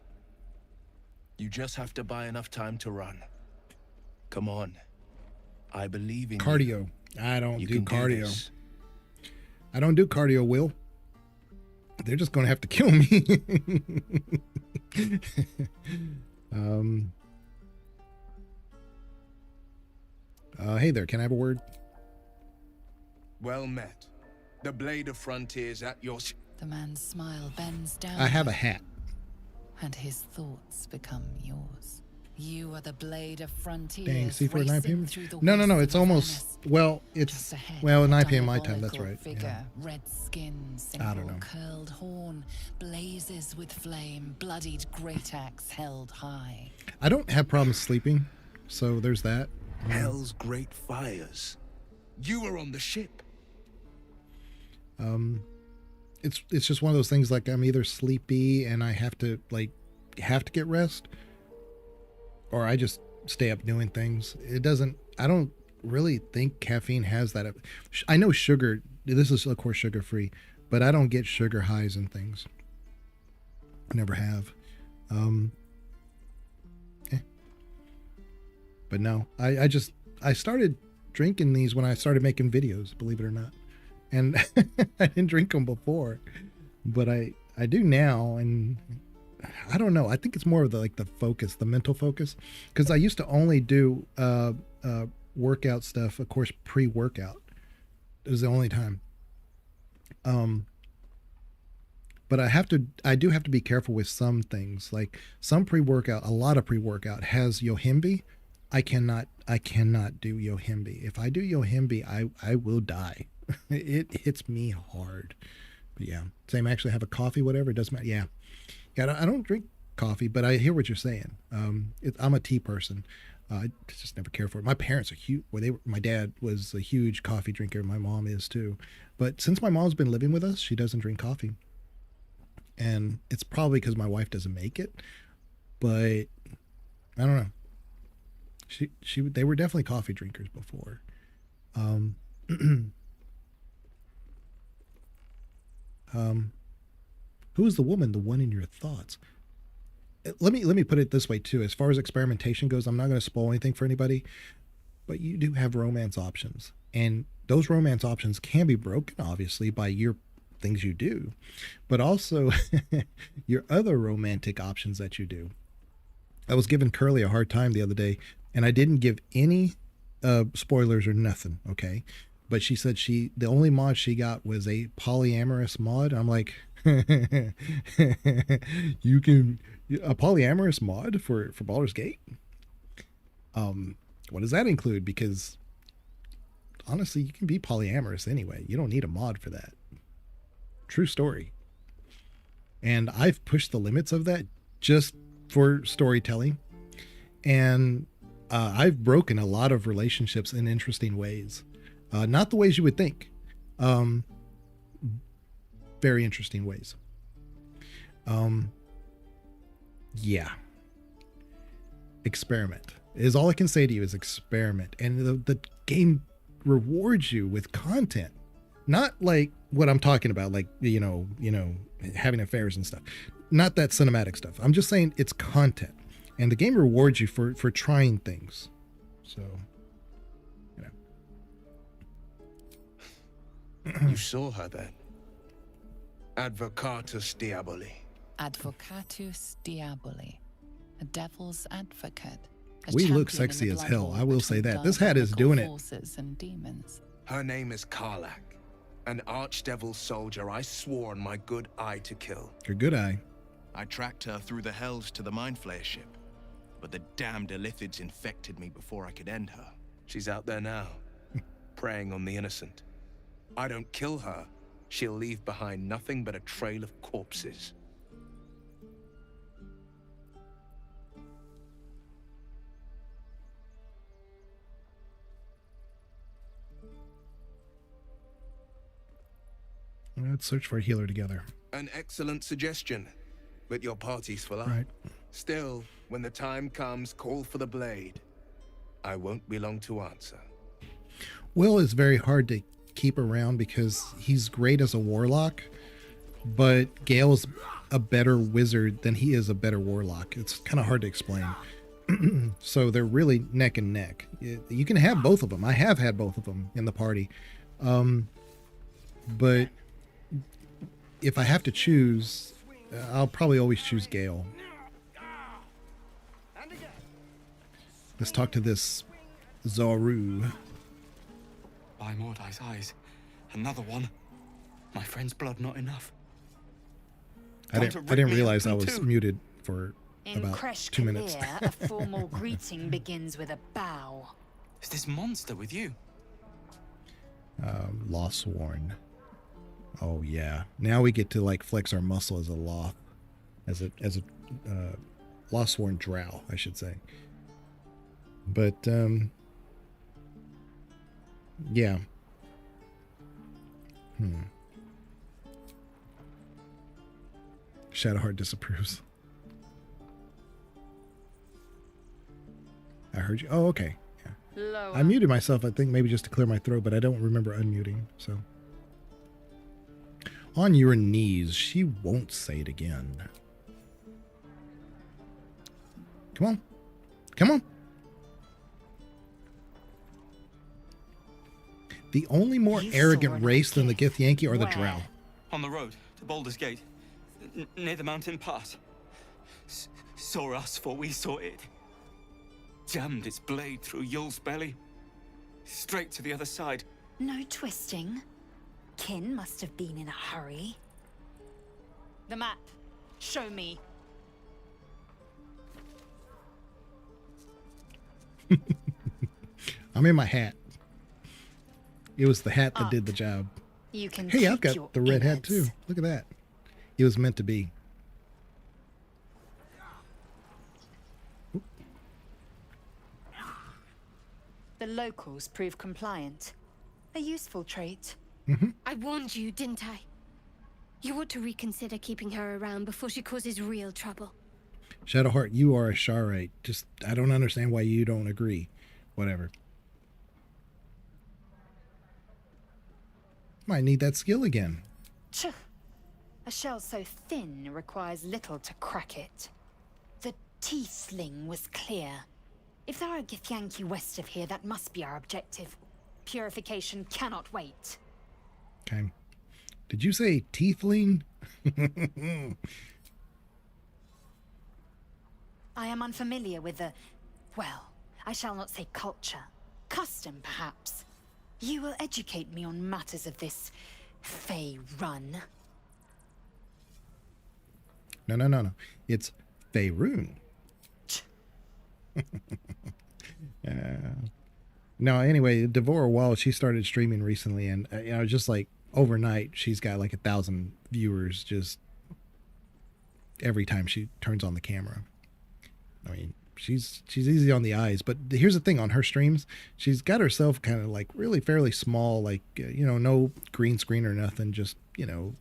[SPEAKER 15] You just have to buy enough time to run. Come on. I believe in
[SPEAKER 1] Cardio.
[SPEAKER 15] you.
[SPEAKER 1] I don't
[SPEAKER 15] You
[SPEAKER 1] do
[SPEAKER 15] can do
[SPEAKER 1] cardio.
[SPEAKER 15] this.
[SPEAKER 1] I don't do cardio, Will. They're just going to have to kill me. Hey there, can I have a word?
[SPEAKER 15] Well met. The blade of frontiers at your...
[SPEAKER 2] The man's smile bends down.
[SPEAKER 1] I have a hat.
[SPEAKER 2] And his thoughts become yours. You are the blade of frontiers.
[SPEAKER 1] Dang, C4 at 9 p.m.
[SPEAKER 2] through the
[SPEAKER 1] No,
[SPEAKER 2] wastes
[SPEAKER 1] it's
[SPEAKER 2] of
[SPEAKER 1] almost, well, it's, well, 9 p.m. my time, that's right.
[SPEAKER 2] Figure,
[SPEAKER 1] Yeah.
[SPEAKER 2] red skin,
[SPEAKER 1] I don't know.
[SPEAKER 2] curled horn, blazes with flame, bloodied great axe held high.
[SPEAKER 1] I don't have problems sleeping, so there's that.
[SPEAKER 15] Hell's great fires. You were on the ship.
[SPEAKER 1] It's just one of those things like I'm either sleepy and I have to get rest, or I just stay up doing things. I don't really think caffeine has that. I know sugar, this is of course sugar free, but I don't get sugar highs and things. I never have. But no, I started drinking these when I started making videos, believe it or not. And I didn't drink them before, but I do now. And I don't know. I think it's more of the focus, the mental focus, because I used to only do workout stuff, of course, pre-workout. It was the only time. But I do have to be careful with some things. Like some pre-workout, a lot of pre-workout has yohimbe. I cannot do yohimbe. If I do yohimbe, I will die. It hits me hard. But yeah, same. Actually, have a coffee, whatever. It doesn't matter. Yeah, I don't drink coffee, but I hear what you're saying. I'm a tea person. I just never care for it. My parents are huge. My dad was a huge coffee drinker. My mom is too. But since my mom's been living with us, she doesn't drink coffee, and it's probably because my wife doesn't make it. But I don't know. They were definitely coffee drinkers before. Who is the woman? The one in your thoughts? Let me put it this way too. As far as experimentation goes, I'm not going to spoil anything for anybody, but you do have romance options, and those romance options can be broken, obviously, by your things you do, but also your other romantic options that you do. I was giving Curly a hard time the other day, and I didn't give any spoilers or nothing, okay? But she said the only mod she got was a polyamorous mod. I'm like, you can a polyamorous mod for Baldur's Gate? What does that include? Because honestly, you can be polyamorous anyway. You don't need a mod for that. True story. And I've pushed the limits of that just for storytelling. And I've broken a lot of relationships in interesting ways. Not the ways you would think. Very interesting ways. Yeah. Experiment is all I can say to you, is experiment. And the game rewards you with content, not like what I'm talking about, like, you know, having affairs and stuff, not that cinematic stuff. I'm just saying it's content, and the game rewards you for trying things. So, you know.
[SPEAKER 15] You saw her then. Advocatus Diaboli.
[SPEAKER 2] Advocatus Diaboli. A devil's advocate. A
[SPEAKER 1] We look
[SPEAKER 2] champion in
[SPEAKER 1] sexy
[SPEAKER 2] the
[SPEAKER 1] as
[SPEAKER 2] blood
[SPEAKER 1] hell.
[SPEAKER 2] war
[SPEAKER 1] I will say
[SPEAKER 2] between
[SPEAKER 1] that. This hat is doing it.
[SPEAKER 2] forces and demons.
[SPEAKER 15] Her name is Karlak, an archdevil soldier I swore on my good eye to kill.
[SPEAKER 1] Your good eye.
[SPEAKER 18] I tracked her through the hells to the Mind Flayer ship, but the damned Illithids infected me before I could end her.
[SPEAKER 15] She's out there now, preying on the innocent. I don't kill her, she'll leave behind nothing but a trail of corpses.
[SPEAKER 1] Let's search for a healer together.
[SPEAKER 15] An excellent suggestion, but your party's full up.
[SPEAKER 1] Right.
[SPEAKER 15] Still, when the time comes, call for the blade. I won't be long to answer.
[SPEAKER 1] Will is very hard to keep around because he's great as a warlock, but Gale's a better wizard than he is a better warlock. It's kind of hard to explain. So they're really neck and neck. You can have both of them. I have had both of them in the party. But if I have to choose, I'll probably always choose Gale. Let's talk to this Zoru.
[SPEAKER 19] By Mordai's eyes, another one. My friend's blood not enough.
[SPEAKER 1] I didn't realize I was muted for
[SPEAKER 8] In
[SPEAKER 1] about
[SPEAKER 8] Kresh
[SPEAKER 1] 2 minutes.
[SPEAKER 8] Kalir, a formal greeting begins with a bow.
[SPEAKER 19] Is this monster with you?
[SPEAKER 1] Lawsworn. Oh yeah. Now we get to like flex our muscle as a loth, as a Lawsworn drow, I should say. But yeah. Shadowheart disapproves. I heard you. Oh, okay. Yeah.
[SPEAKER 8] Lower.
[SPEAKER 1] I muted myself, I think maybe just to clear my throat, but I don't remember unmuting, so. On your knees. She won't say it again. Come on. Come on. The only more arrogant race than the Githyanki are the Drow.
[SPEAKER 19] On the road to Baldur's Gate, near the mountain pass. Saw us for we saw it. Jammed its blade through Yul's belly. Straight to the other side.
[SPEAKER 8] No twisting. Kin must have been in a hurry. The map. Show me.
[SPEAKER 1] I'm in my hat. It was the hat that did the job.
[SPEAKER 8] You can
[SPEAKER 1] Hey, I've
[SPEAKER 8] keep your
[SPEAKER 1] got the red hat too.
[SPEAKER 8] innards.
[SPEAKER 1] Look at that. It was meant to be.
[SPEAKER 8] The locals prove compliant. A useful trait.
[SPEAKER 3] I warned you, didn't I? You ought to reconsider keeping her around before she causes real trouble.
[SPEAKER 1] Shadowheart, you are a Sharite. Just, I don't understand why you don't agree. Whatever. Might need that skill again.
[SPEAKER 8] Tch. A shell so thin requires little to crack it. The tiefling was clear. If there are Githyanki west of here, that must be our objective. Purification cannot wait.
[SPEAKER 1] Okay. Did you say tiefling?
[SPEAKER 8] I am unfamiliar with the... well, I shall not say culture. Custom, perhaps. You will educate me on matters of this Fey run.
[SPEAKER 1] No. It's Faerun. No, anyway, Devora, while she started streaming recently, and just like overnight, she's got like 1,000 viewers just every time she turns on the camera. I mean, she's easy on the eyes. But here's the thing, on her streams, she's got herself kind of like really fairly small, like no green screen or nothing, just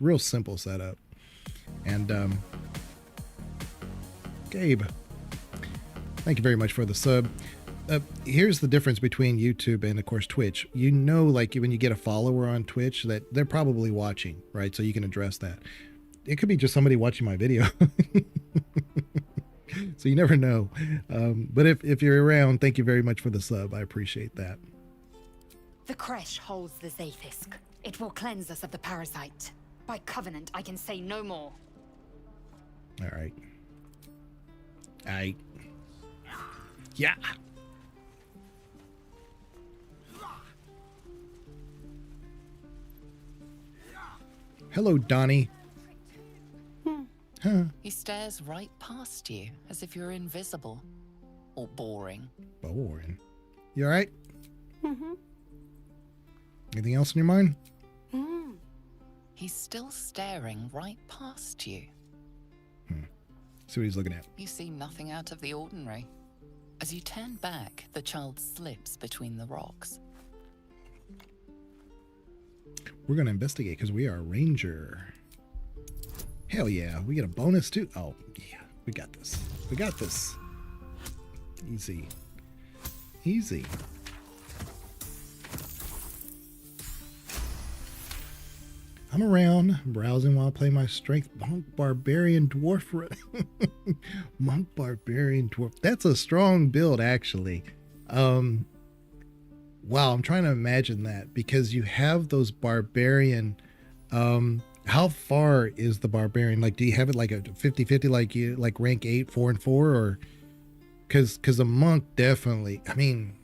[SPEAKER 1] real simple setup. And Gabe, thank you very much for the sub. Here's the difference between YouTube and, of course, Twitch. Like when you get a follower on Twitch, that they're probably watching, right? So you can address that. It could be just somebody watching my video. So you never know. But if you're around, thank you very much for the sub. I appreciate that.
[SPEAKER 8] The creche holds the Zaithisk. It will cleanse us of the parasite. By covenant, I can say no more.
[SPEAKER 1] All right. Yeah. Hello, Donnie. Huh.
[SPEAKER 2] He stares right past you as if you're invisible or boring.
[SPEAKER 1] Boring. You all right?
[SPEAKER 4] Mm-hmm.
[SPEAKER 1] Anything else in your mind?
[SPEAKER 2] He's still staring right past you.
[SPEAKER 1] See what he's looking at.
[SPEAKER 2] You see nothing out of the ordinary. As you turn back, the child slips between the rocks.
[SPEAKER 1] We're going to investigate because we are a ranger. Hell yeah. We get a bonus too. Oh, yeah. We got this. We got this. Easy. Easy. I'm around, browsing while I play my strength. Monk, barbarian, dwarf. Monk, barbarian, dwarf. That's a strong build, actually. Wow, I'm trying to imagine that because you have those barbarian. How far is the barbarian? Like, do you have it like a 50-50, like rank 8, 4 and 4, or because a monk definitely. I mean,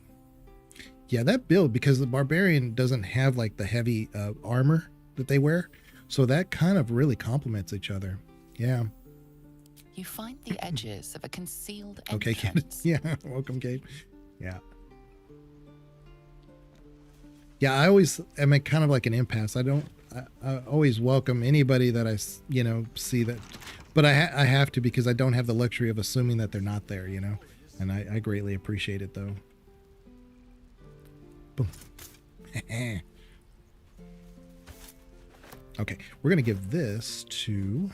[SPEAKER 1] yeah, that build, because the barbarian doesn't have like the heavy armor that they wear, so that kind of really complements each other. Yeah.
[SPEAKER 2] You find the edges of a concealed
[SPEAKER 1] Okay,
[SPEAKER 2] entrance.
[SPEAKER 1] yeah. Welcome, Gabe. Yeah. Yeah, I always am at kind of like an impasse. I always welcome anybody that I see that, but I have to, because I don't have the luxury of assuming that they're not there, and I greatly appreciate it though. Boom. Okay, we're gonna give this to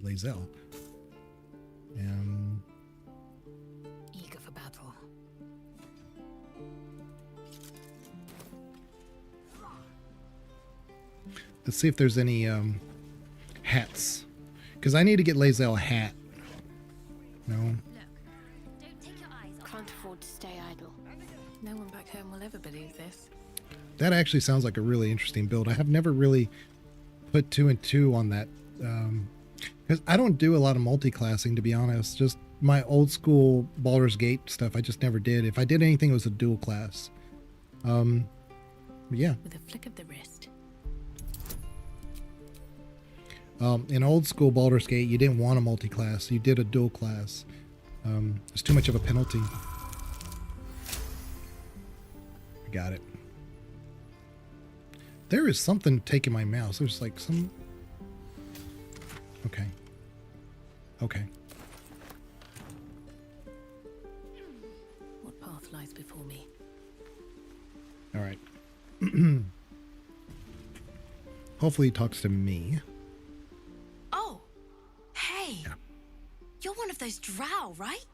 [SPEAKER 1] Lae'zel.
[SPEAKER 8] Eager for battle.
[SPEAKER 1] Let's see if there's any hats, because I need to get Lae'zel a hat. No.
[SPEAKER 4] Can't afford to stay idle.
[SPEAKER 6] No one back home will ever believe this.
[SPEAKER 1] That actually sounds like a really interesting build. I have never really put 2 and 2 on that, because I don't do a lot of multi-classing, to be honest. Just my old school Baldur's Gate stuff, I just never did. If I did anything, it was a dual class. Yeah.
[SPEAKER 6] With a flick of the wrist.
[SPEAKER 1] In old school Baldur's Gate, you didn't want a multi-class. You did a dual class. It's too much of a penalty. I got it. There is something taking my mouse. There's like some... Okay. Okay.
[SPEAKER 6] What path lies before me?
[SPEAKER 1] All right. Hopefully he talks to me.
[SPEAKER 5] Oh, hey. Yeah. You're one of those Drow, right?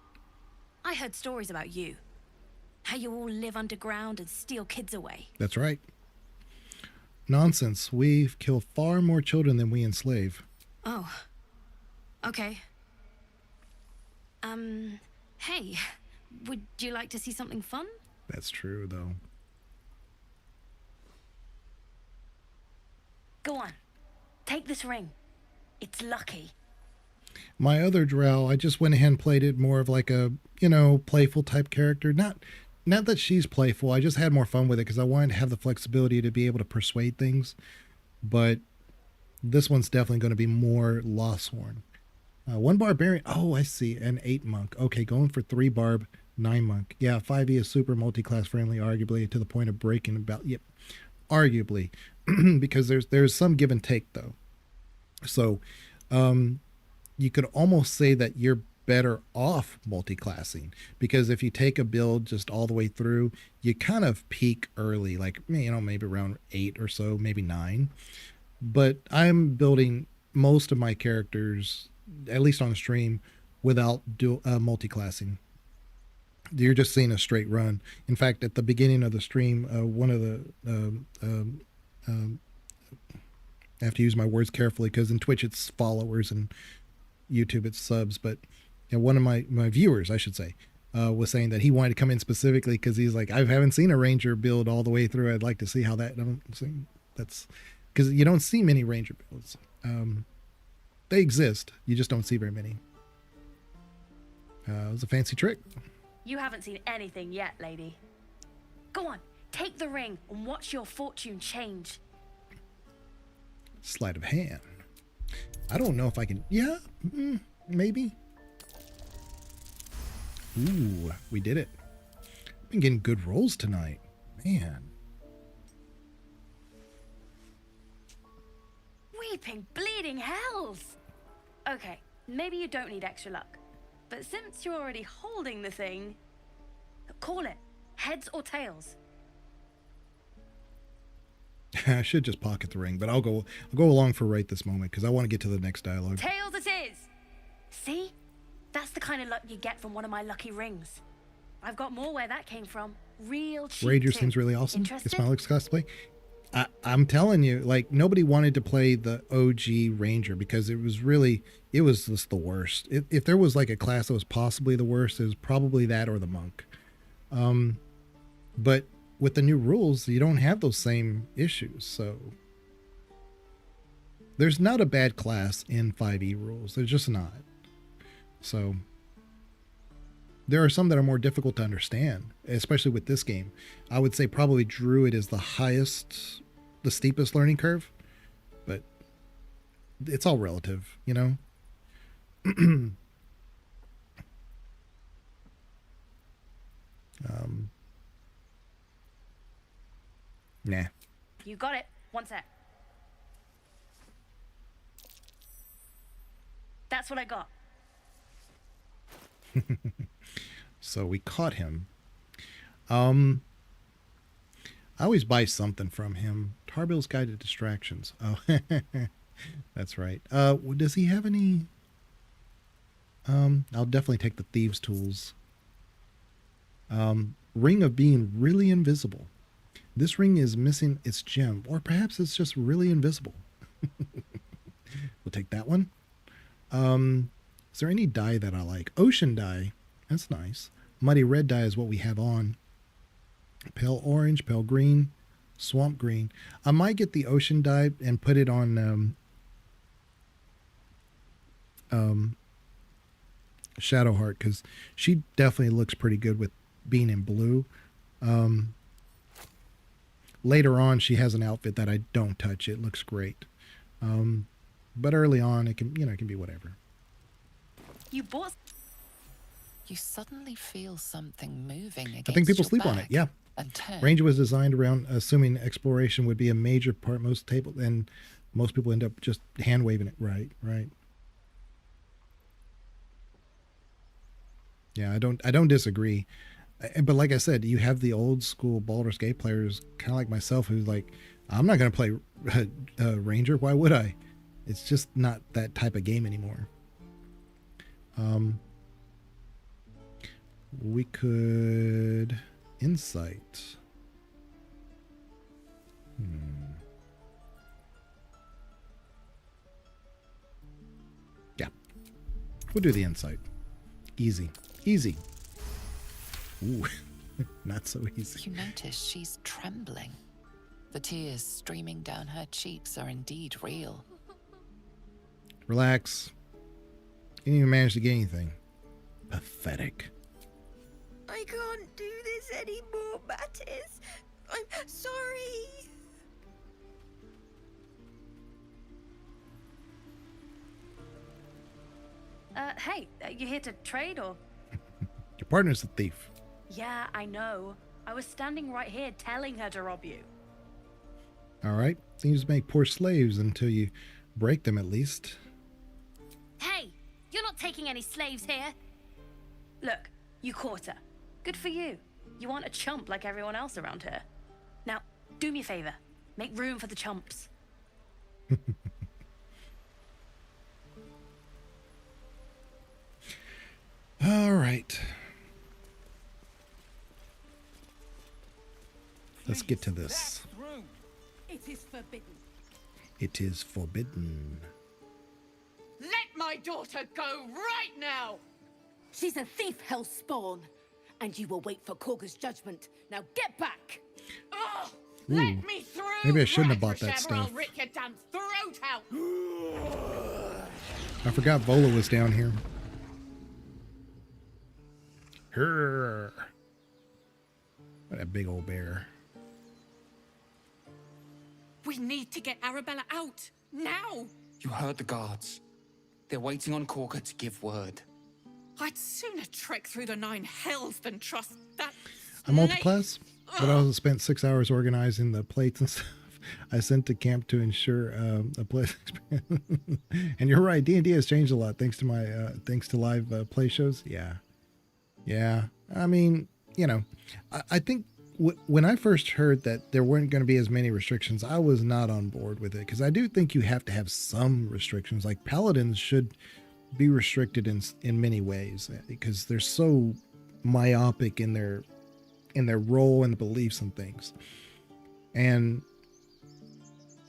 [SPEAKER 5] I heard stories about you. How you all live underground and steal kids away.
[SPEAKER 1] That's right. Nonsense. We kill far more children than we enslave.
[SPEAKER 5] Oh. Okay. Hey. Would you like to see something fun?
[SPEAKER 1] That's true, though.
[SPEAKER 4] Go on. Take this ring. It's lucky.
[SPEAKER 1] My other Drow, I just went ahead and played it more of like a, playful type character. Not that she's playful. I just had more fun with it because I wanted to have the flexibility to be able to persuade things. But this one's definitely going to be more Lawsworn. 1 barbarian. Oh, I see. An 8 monk. Okay, going for 3 barb, 9 monk. Yeah, 5e is super multi-class friendly, arguably to the point of breaking about. Yep, arguably, because there's some give and take though. So you could almost say that you're better off multi-classing, because if you take a build just all the way through, you kind of peak early, like, you know, maybe around 8 or so, maybe 9. But I'm building most of my characters, at least on stream, without multi-classing. You're just seeing a straight run. In fact, at the beginning of the stream, one of the I have to use my words carefully, because in Twitch it's followers and YouTube it's subs, but you know, one of my viewers, I should say, was saying that he wanted to come in specifically because he's like, I haven't seen a ranger build all the way through. I'd like to see how that. That's because you don't see many ranger builds. They exist, you just don't see very many. It was a fancy trick.
[SPEAKER 6] You haven't seen anything yet, lady. Go on, take the ring and watch your fortune change.
[SPEAKER 1] Sleight of hand. I don't know if I can. Yeah, maybe. Ooh, we did it. Been getting good rolls tonight, man.
[SPEAKER 6] Weeping, bleeding hells! Okay, maybe you don't need extra luck. But since you're already holding the thing, call it. Heads or tails?
[SPEAKER 1] I should just pocket the ring, but I'll go along for right this moment because I want to get to the next dialogue.
[SPEAKER 6] Tails it is! See? That's the kind of luck you get from one of my lucky rings. I've got more where that came from. Real cheap
[SPEAKER 1] Ranger
[SPEAKER 6] too.
[SPEAKER 1] seems really awesome.
[SPEAKER 6] Interested?
[SPEAKER 1] It's my Alex cosplay. I'm telling you, like, nobody wanted to play the OG Ranger because it was just the worst. If there was like a class that was possibly the worst, it was probably that or the monk. But with the new rules, you don't have those same issues. So there's not a bad class in 5e rules. There's just not. So there are some that are more difficult to understand, especially with this game. I would say probably Druid is the steepest learning curve, but it's all relative, you know? Nah.
[SPEAKER 6] You got it. One sec. That's what I got.
[SPEAKER 1] So we caught him. I always buy something from him. Tarbill's Guide to Distractions. Oh, that's right. Does he have any? I'll definitely take the Thieves' Tools. Ring of Being Really Invisible. This ring is missing its gem, or perhaps it's just really invisible. We'll take that one. Is there any dye that I like? Ocean dye. That's nice. Muddy red dye is what we have on. Pale orange, pale green, swamp green. I might get the ocean dye and put it on Shadowheart, because she definitely looks pretty good with being in blue. Later on, she has an outfit that I don't touch. It looks great. But early on, it can be whatever.
[SPEAKER 6] You bought.
[SPEAKER 2] You suddenly feel something moving against
[SPEAKER 1] I think people
[SPEAKER 2] your
[SPEAKER 1] sleep on
[SPEAKER 2] back
[SPEAKER 1] it. Yeah.
[SPEAKER 2] and turn.
[SPEAKER 1] Ranger was designed around assuming exploration would be a major part. Most people end up just hand waving it. Right. Yeah, I don't disagree. But like I said, you have the old school Baldur's Gate players, kind of like myself, who's like, I'm not going to play Ranger. Why would I? It's just not that type of game anymore. We could insight. Yeah, we'll do the insight. Easy. Ooh, not so easy.
[SPEAKER 2] You notice she's trembling. The tears streaming down her cheeks are indeed real.
[SPEAKER 1] Relax. You didn't even manage to get anything. Pathetic.
[SPEAKER 13] I can't do this anymore, Mattis. I'm sorry.
[SPEAKER 6] Hey, you here to trade or?
[SPEAKER 1] Your partner's a thief.
[SPEAKER 6] Yeah, I know. I was standing right here telling her to rob you.
[SPEAKER 1] All right. Thieves make poor slaves until you break them, at least.
[SPEAKER 6] taking any slaves here. Look, you caught her. Good for you. You aren't a chump like everyone else around here. Now, do me a favor. Make room for the chumps.
[SPEAKER 1] All right. Let's get to this.
[SPEAKER 4] It is forbidden.
[SPEAKER 1] It is forbidden.
[SPEAKER 4] Let my daughter go right now! She's a thief, hellspawn. And you will wait for Korga's judgment. Now get back! Oh, let me through!
[SPEAKER 1] Maybe I shouldn't have bought that stuff.
[SPEAKER 4] I'll rip your damn throat out!
[SPEAKER 1] I forgot Vola was down here. Her. What a big old bear.
[SPEAKER 20] We need to get Arabella out, now!
[SPEAKER 19] You heard the guards. They're waiting on Korga to give word.
[SPEAKER 20] I'd sooner trek through the 9 hells than trust that...
[SPEAKER 1] I'm multi-class, but I also spent 6 hours organizing the plates and stuff I sent to camp to ensure a play experience. And you're right, D&D has changed a lot thanks to my thanks to live play shows. Yeah. I mean, you know, I think when I first heard that there weren't going to be as many restrictions, I was not on board with it, because I do think you have to have some restrictions. Like paladins should be restricted in many ways, because they're so myopic in their role and the beliefs and things.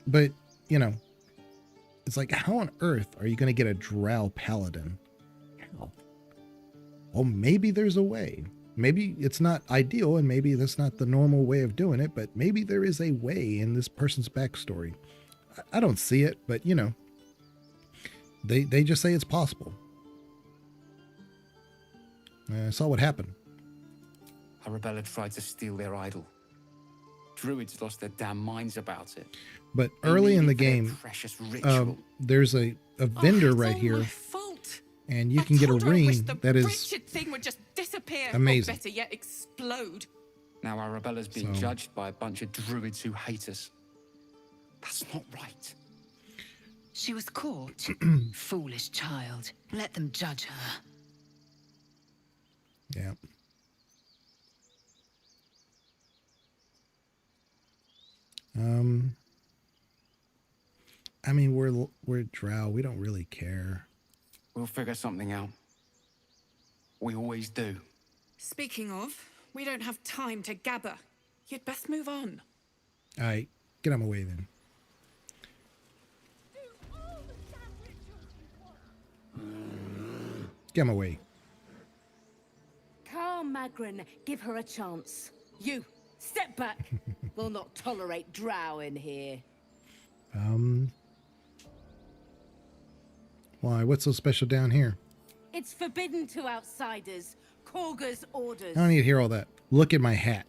[SPEAKER 1] But you know, it's like, how on earth are you going to get a Drow paladin? How? Well, maybe there's a way. Maybe it's not ideal, and maybe that's not the normal way of doing it, but maybe there is a way in this person's backstory. I don't see it, but you know, they just say it's possible. I saw what happened.
[SPEAKER 19] Arabella tried to steal their idol. Druids lost their damn minds about it.
[SPEAKER 1] But early in the game, there's a vendor right here, and you can get a ring that is
[SPEAKER 20] thing would just disappear,
[SPEAKER 1] amazing.
[SPEAKER 20] Or better yet, explode.
[SPEAKER 19] Now Arabella's being judged by a bunch of druids who hate us. That's not right.
[SPEAKER 5] She was caught. Foolish child. Let them judge her.
[SPEAKER 1] Yeah. I mean, we're Drow. We don't really care.
[SPEAKER 19] We'll figure something out. We always do.
[SPEAKER 20] Speaking of, we don't have time to gabber. You'd best move on.
[SPEAKER 1] All right, get on my way then. Get on my way.
[SPEAKER 4] Calm, Magrin. Give her a chance. You, step back. We'll not tolerate Drow in here.
[SPEAKER 1] Why? What's so special down here?
[SPEAKER 4] It's forbidden to outsiders. Korga's orders.
[SPEAKER 1] I don't need to hear all that. Look at my hat.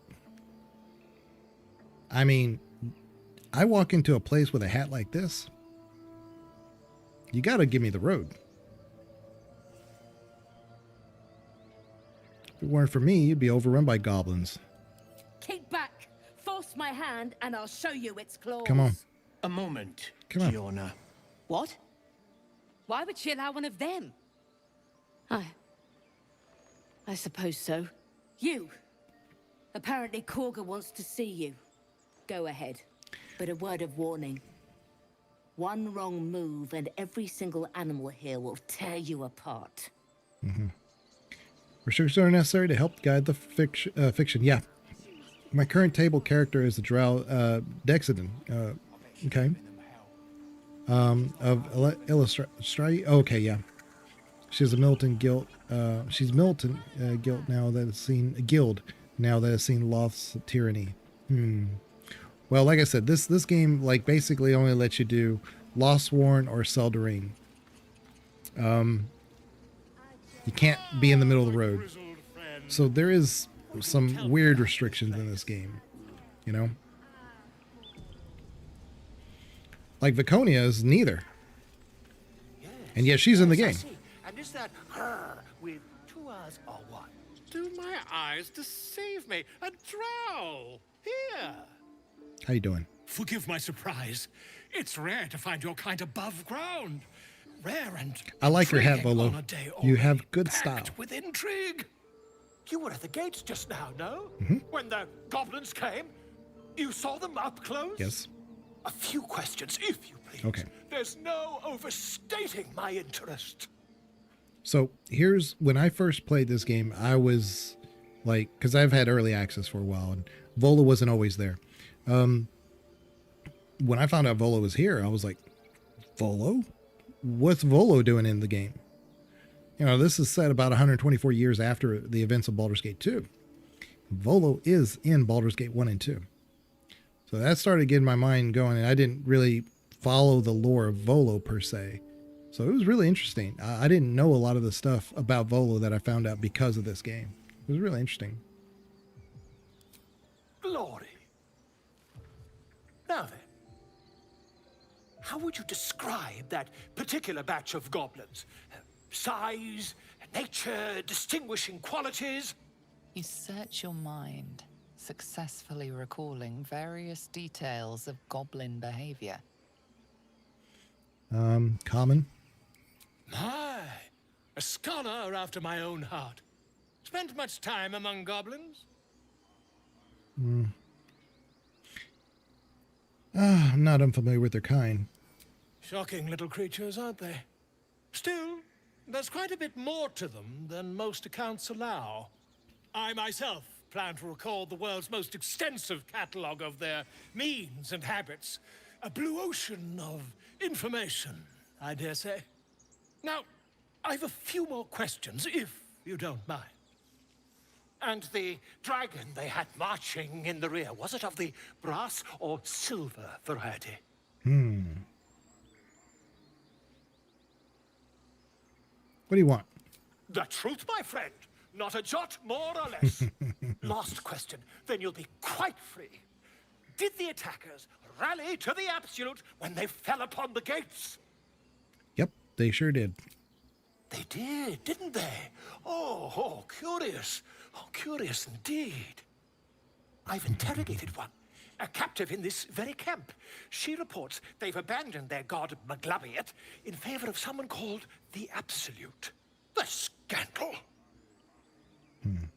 [SPEAKER 1] I mean, I walk into a place with a hat like this. You got to give me the road. If it weren't for me, you'd be overrun by goblins.
[SPEAKER 4] Keep back. Force my hand and I'll show you its claws.
[SPEAKER 1] Come on.
[SPEAKER 18] A moment,
[SPEAKER 1] Come on.
[SPEAKER 18] Gianna.
[SPEAKER 4] What? Why would she allow one of them? I suppose so. You. Apparently Korga wants to see you. Go ahead. But a word of warning. One wrong move and every single animal here will tear you apart.
[SPEAKER 1] Mm-hmm. Restrictions are necessary to help guide the fiction. Yeah. My current table character is the Drow Dexidon. Okay. Of Illustrati. Okay, yeah. She's a militant guild. She's militant guild now that has seen guild now that has seen Loth's tyranny. Well, like I said, this game like basically only lets you do Lostsworn or Seldarine. You can't be in the middle of the road. So there is some weird restrictions in this game, you know? Like Viconia is neither. And yet she's in the game.
[SPEAKER 11] And is that her with 2 eyes or what? Do my eyes deceive me? A Drow! Here!
[SPEAKER 1] How you doing?
[SPEAKER 11] Forgive my surprise. It's rare to find your kind above ground. rare and
[SPEAKER 1] I like your hat,
[SPEAKER 11] intriguing
[SPEAKER 1] Volo.
[SPEAKER 11] on a day
[SPEAKER 1] You
[SPEAKER 11] already
[SPEAKER 1] have good style.
[SPEAKER 11] packed with intrigue. You were at the gates just now, no?
[SPEAKER 1] Mhm.
[SPEAKER 11] When the goblins came? You saw them up close?
[SPEAKER 1] Yes.
[SPEAKER 11] A few questions, if you please.
[SPEAKER 1] Okay.
[SPEAKER 11] There's no overstating my interest.
[SPEAKER 1] So here's when I first played this game, I was like, because I've had early access for a while, and Vola wasn't always there. When I found out Volo was here, I was like, Volo? What's Volo doing in the game? You know, this is set about 124 years after the events of Baldur's Gate 2. Volo is in Baldur's Gate 1 and 2. So that started getting my mind going, and I didn't really follow the lore of Volo per se. So it was really interesting. I didn't know a lot of the stuff about Volo that I found out because of this game. It was really interesting.
[SPEAKER 11] Glory. Now then, how would you describe that particular batch of goblins? Size, nature, distinguishing qualities?
[SPEAKER 2] You search your mind, successfully recalling various details of goblin behavior.
[SPEAKER 1] Common.
[SPEAKER 11] My, a scholar after my own heart. Spent much time among goblins?
[SPEAKER 1] I'm not unfamiliar with their kind.
[SPEAKER 11] Shocking little creatures, aren't they? Still, there's quite a bit more to them than most accounts allow. I myself plan to record the world's most extensive catalogue of their means and habits. A blue ocean of information, I dare say. Now, I've a few more questions, if you don't mind. And the dragon they had marching in the rear, was it of the brass or silver variety?
[SPEAKER 1] What do you want?
[SPEAKER 11] The truth, my friend. Not a jot more or less. Last question, then you'll be quite free. Did the attackers rally to the absolute when they fell upon the gates?
[SPEAKER 1] Yep, they sure did.
[SPEAKER 11] They did, didn't they? Oh, curious. Oh, curious indeed. I've interrogated one, a captive in this very camp. She reports they've abandoned their god Maglabiet in favor of someone called the Absolute. The scandal!
[SPEAKER 1] I'm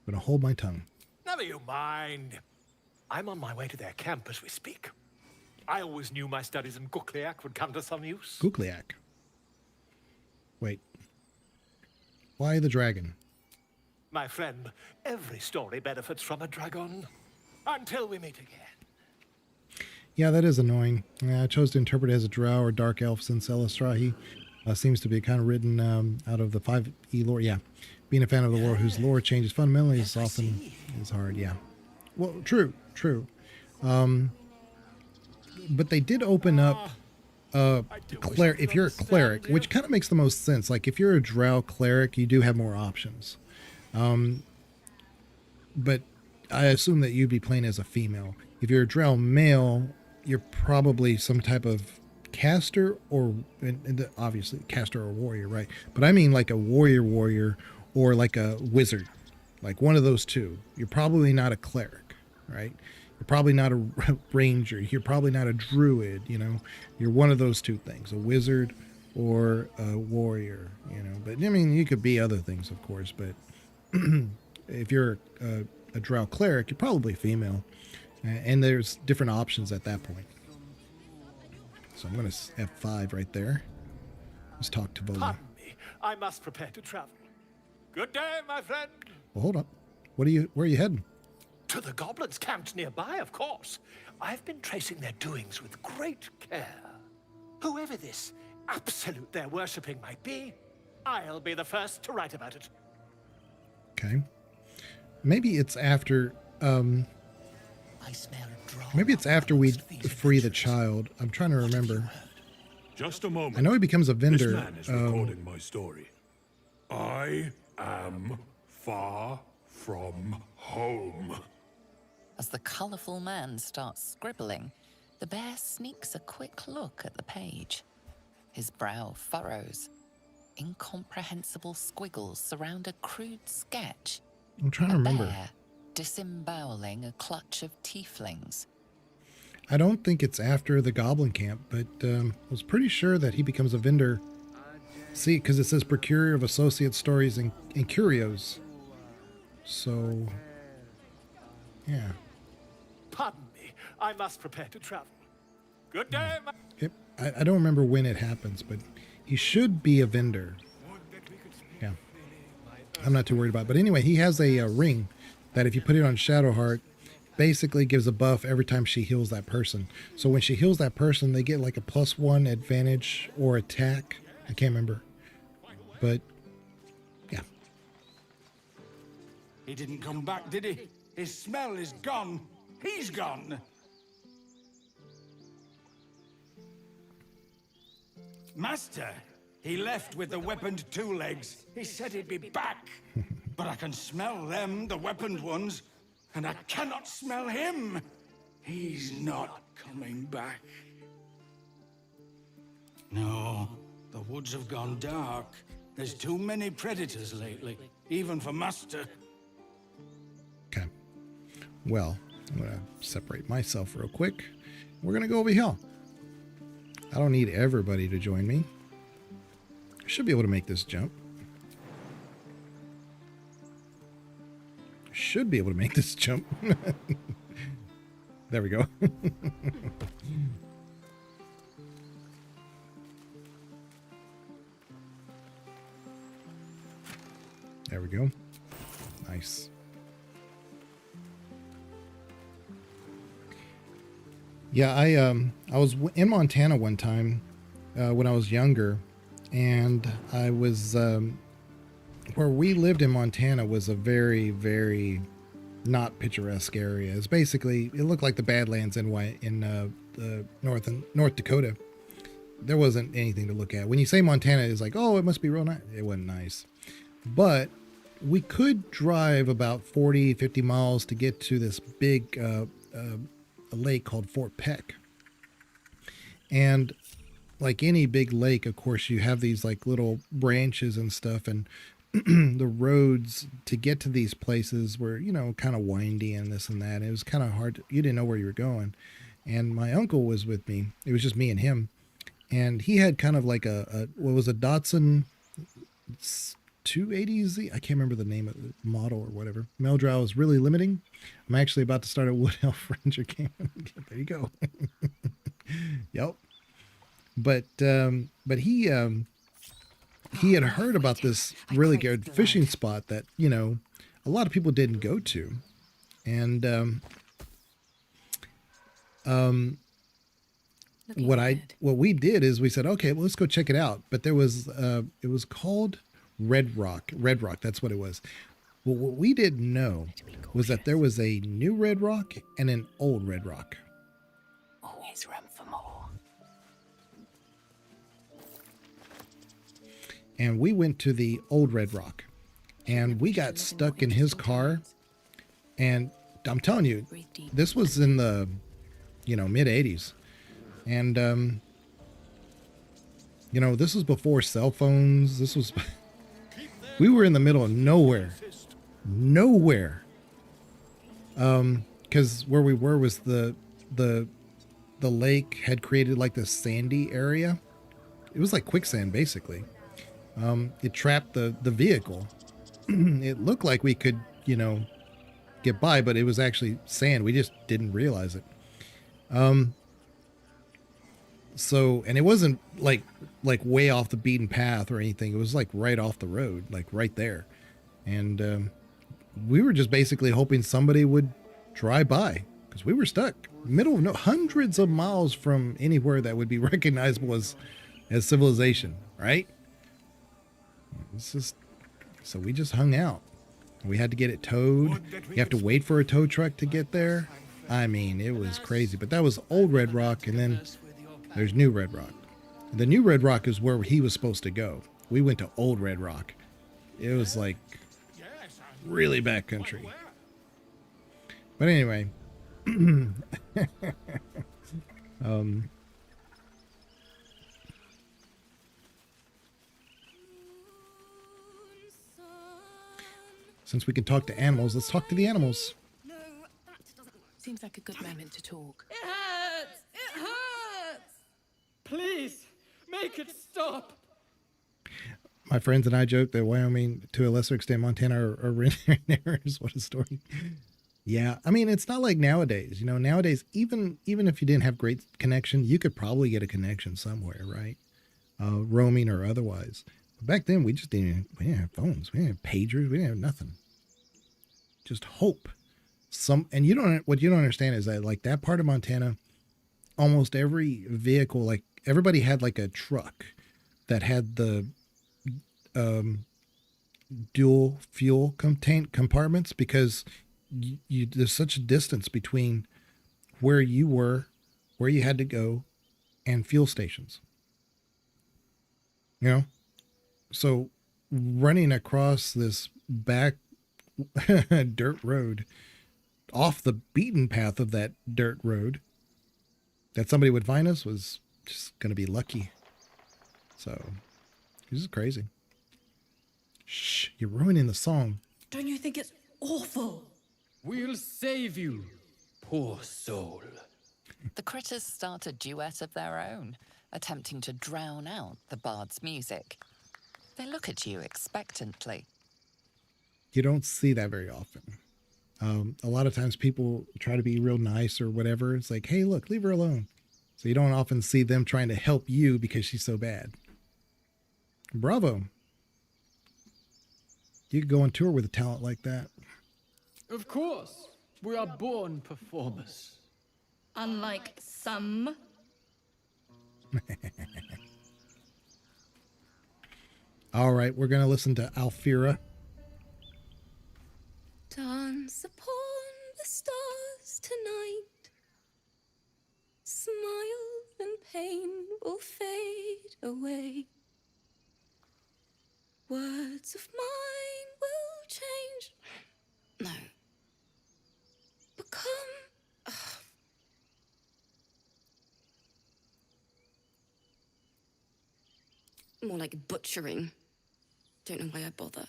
[SPEAKER 1] gonna hold my tongue.
[SPEAKER 11] Never you mind. I'm on my way to their camp as we speak. I always knew my studies in Gukliak would come to some use.
[SPEAKER 1] Gukliak. Wait. Why the dragon?
[SPEAKER 11] My friend, every story benefits from a dragon. Until we meet again.
[SPEAKER 1] Yeah, that is annoying. I chose to interpret it as a drow or dark elf since Elistrahi seems to be kind of written out of the 5e lore. Yeah. Being a fan of the lore whose lore changes fundamentally is often hard. Yeah. Well, true. But they did open up if you're a cleric, which kind of makes the most sense. Like if you're a drow cleric, you do have more options. But I assume that you'd be playing as a female. If you're a drow male, you're probably some type of caster or obviously caster or warrior, right? But I mean like a warrior or like a wizard, like one of those two. You're probably not a cleric, right? You're probably not a ranger. You're probably not a druid, you know. You're one of those two things, a wizard or a warrior, you know. But I mean, you could be other things, of course. But if you're a drow cleric, you're probably female. And there's different options at that point. So I'm going to F5 right there. Let's talk to Vola.
[SPEAKER 11] Pardon me, I must prepare to travel. Good day, my friend.
[SPEAKER 1] Well, hold up. Where are you heading?
[SPEAKER 11] To the goblins camped nearby, of course. I've been tracing their doings with great care. Whoever this absolute they're worshipping might be, I'll be the first to write about it.
[SPEAKER 1] Okay. Maybe it's after maybe it's after we free the child. I'm trying to remember.
[SPEAKER 21] Just a moment.
[SPEAKER 1] I know he becomes a vendor.
[SPEAKER 21] This man is recording my story. I am far from home.
[SPEAKER 2] As the colourful man starts scribbling, the bear sneaks a quick look at the page. His brow furrows. Incomprehensible squiggles surround a crude sketch.
[SPEAKER 1] I'm trying to remember.
[SPEAKER 2] Bear disemboweling a clutch of tieflings.
[SPEAKER 1] I don't think it's after the Goblin Camp, but I was pretty sure that he becomes a vendor. See, because it says procurer of associate stories and curios. So, yeah.
[SPEAKER 11] Pardon me. I must prepare to travel. Good day,
[SPEAKER 1] I don't remember when it happens, but he should be a vendor. Yeah. I'm not too worried about it. But anyway, he has a ring that if you put it on Shadowheart, basically gives a buff every time she heals that person. So when she heals that person, they get like a +1 advantage or attack. I can't remember. But, yeah.
[SPEAKER 9] He didn't come back, did he? His smell is gone. He's gone. Master, he left with the weaponed two legs. He said he'd be back. But I can smell them, the weaponed ones, and I cannot smell him. He's not coming back. No, the woods have gone dark. There's too many predators lately, even for Master.
[SPEAKER 1] Okay. Well, I'm going to separate myself real quick. We're going to go over here. I don't need everybody to join me. I should be able to make this jump. Should be able to make this jump. There we go. There we go. Nice. Yeah, I was in Montana one time when I was younger, and I was where we lived in Montana was a very, very not picturesque area. It's basically, it looked like the Badlands in the North Dakota. There wasn't anything to look at. When you say Montana, it's like, oh, it must be real nice. It wasn't nice, but we could drive about 40, 50 miles to get to this big a lake called Fort Peck. And like any big lake, of course, you have these like little branches and stuff, and the roads to get to these places were, you know, kind of windy and this and that. It was kind of hard. You didn't know where you were going. And my uncle was with me. It was just me and him. And he had kind of like what was a Datsun 280Z? I can't remember the name of the model or whatever. Meldrow is really limiting. I'm actually about to start a Wood Elf Ranger game. There you go. Yep. But he had heard about this really good fishing spot that, you know, a lot of people didn't go to. And what we did is we said, okay, well, let's go check it out. But there was it was called Red Rock. That's what it was. Well, what we didn't know was that there was a new Red Rock and an old Red Rock.
[SPEAKER 4] Always room for more.
[SPEAKER 1] And we went to the old Red Rock, and we got stuck in his car. And I'm telling you, this was in the, you know, mid 80s. And, you know, this was before cell phones. This was, we were in the middle of nowhere. Cause where we were was the lake had created like this sandy area. It was like quicksand, basically. It trapped the vehicle. It looked like we could, you know, get by, but it was actually sand. We just didn't realize it. So, and it wasn't like way off the beaten path or anything. It was like right off the road, like right there. And, we were just basically hoping somebody would drive by because we were stuck middle of hundreds of miles from anywhere that would be recognizable as civilization. Right. It's just, so we just hung out. We had to get it towed. You have to wait for a tow truck to get there. I mean, it was crazy, but that was old Red Rock. And then there's new Red Rock. The new Red Rock is where he was supposed to go. We went to old Red Rock. It was like really backcountry. But anyway, since we can talk to animals, let's talk to the animals.
[SPEAKER 4] Seems like a good moment to talk.
[SPEAKER 16] Make it stop!
[SPEAKER 1] My friends and I joke that Wyoming, to a lesser extent, Montana, are red errors. What a story. Yeah, I mean, it's not like nowadays. You know, nowadays, even if you didn't have great connection, you could probably get a connection somewhere, right? Roaming or otherwise. But back then, we didn't have phones. We didn't have pagers. We didn't have nothing. Just hope. What you don't understand is that, like, that part of Montana, almost every vehicle, like, everybody had like a truck that had the dual fuel compartments, because there's such a distance between where you were, where you had to go, and fuel stations. You know, so running across this back dirt road, off the beaten path of that dirt road, that somebody would find us was just going to be lucky. So this is crazy. Shh, you're ruining the song.
[SPEAKER 20] Don't you think it's awful?
[SPEAKER 16] We'll save you, poor soul.
[SPEAKER 2] The critters start a duet of their own, attempting to drown out the bard's music. They look at you expectantly.
[SPEAKER 1] You don't see that very often. A lot of times people try to be real nice or whatever. It's like, hey, look, leave her alone. So you don't often see them trying to help you because she's so bad. Bravo. You could go on tour with a talent like that.
[SPEAKER 16] Of course, we are born performers.
[SPEAKER 20] Unlike some.
[SPEAKER 1] All right, we're going to listen to Alfira.
[SPEAKER 3] Dance upon the stars tonight. Smile and pain will fade away. Words of mine will change. No. Become. More like butchering. Don't know why I bother.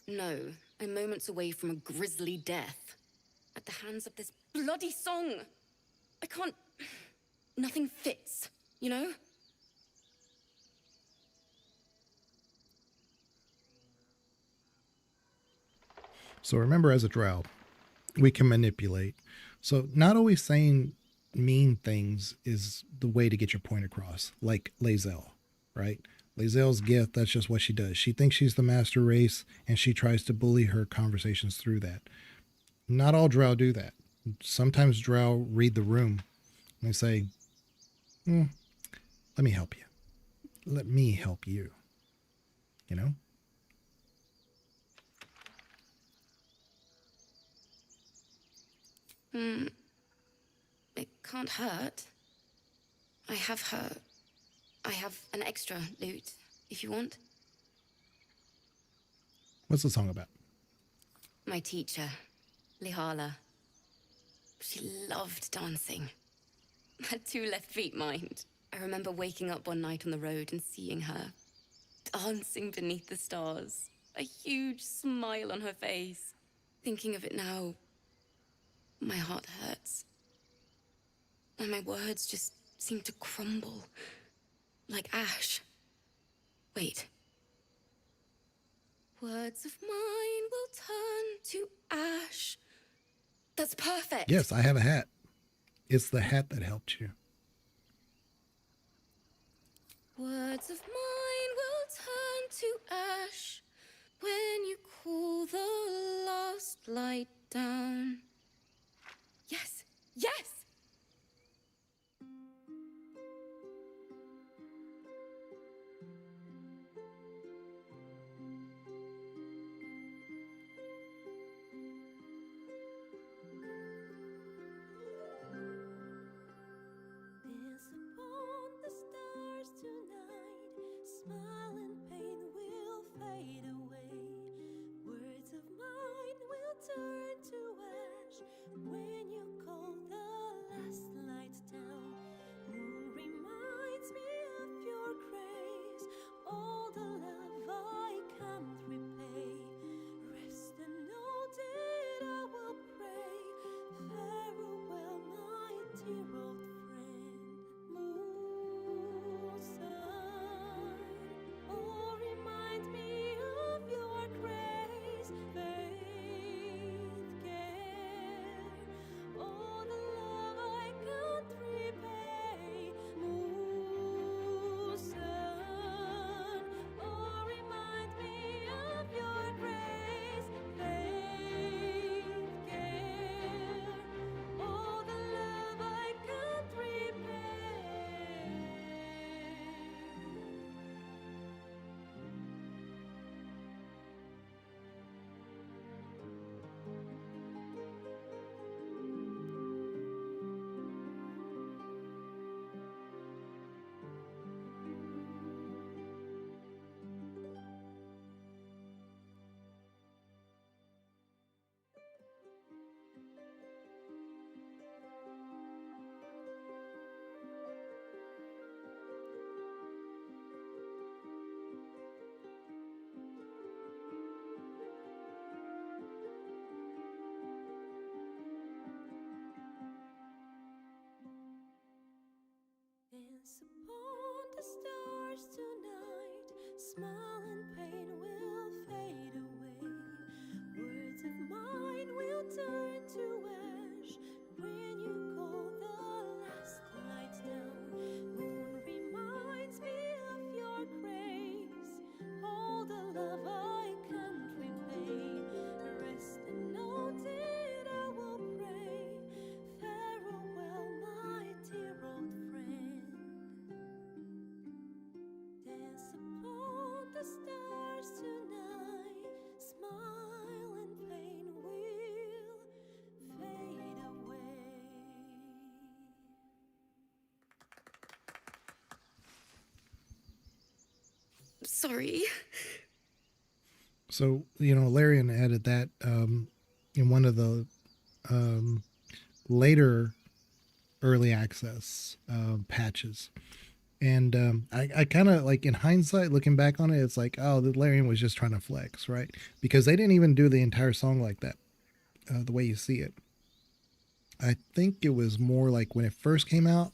[SPEAKER 3] No, I'm moments away from a grisly death. At the hands of this bloody song. I can't... Nothing fits, you know?
[SPEAKER 1] So remember, as a drow, we can manipulate. So not always saying mean things is the way to get your point across, like Lae'zel, right? Lae'zel's gift, that's just what she does. She thinks she's the master race, and she tries to bully her conversations through that. Not all drow do that. Sometimes drow read the room. And they say, let me help you. Let me help you. You know?
[SPEAKER 3] It can't hurt. I have an extra loot, if you want.
[SPEAKER 1] What's the song about?
[SPEAKER 3] My teacher, Lihala. She loved dancing. Had 2 left feet, mind. I remember waking up one night on the road and seeing her dancing beneath the stars. A huge smile on her face. Thinking of it now, my heart hurts. And my words just seem to crumble. Like ash. Wait. Words of mine will turn to ash. That's perfect.
[SPEAKER 1] Yes, I have a hat. It's the hat that helped you.
[SPEAKER 3] Words of mine will turn to ash when you cool the last light down. Yes, yes!
[SPEAKER 10] Smile and pain will fade away. Words of mine will turn to ash when you call the
[SPEAKER 3] sorry.
[SPEAKER 1] So, you know, Larian added that in one of the later early access patches. And I kind of like, in hindsight, looking back on it, it's like, oh, the Larian was just trying to flex, right? Because they didn't even do the entire song like that, the way you see it. I think it was more like when it first came out,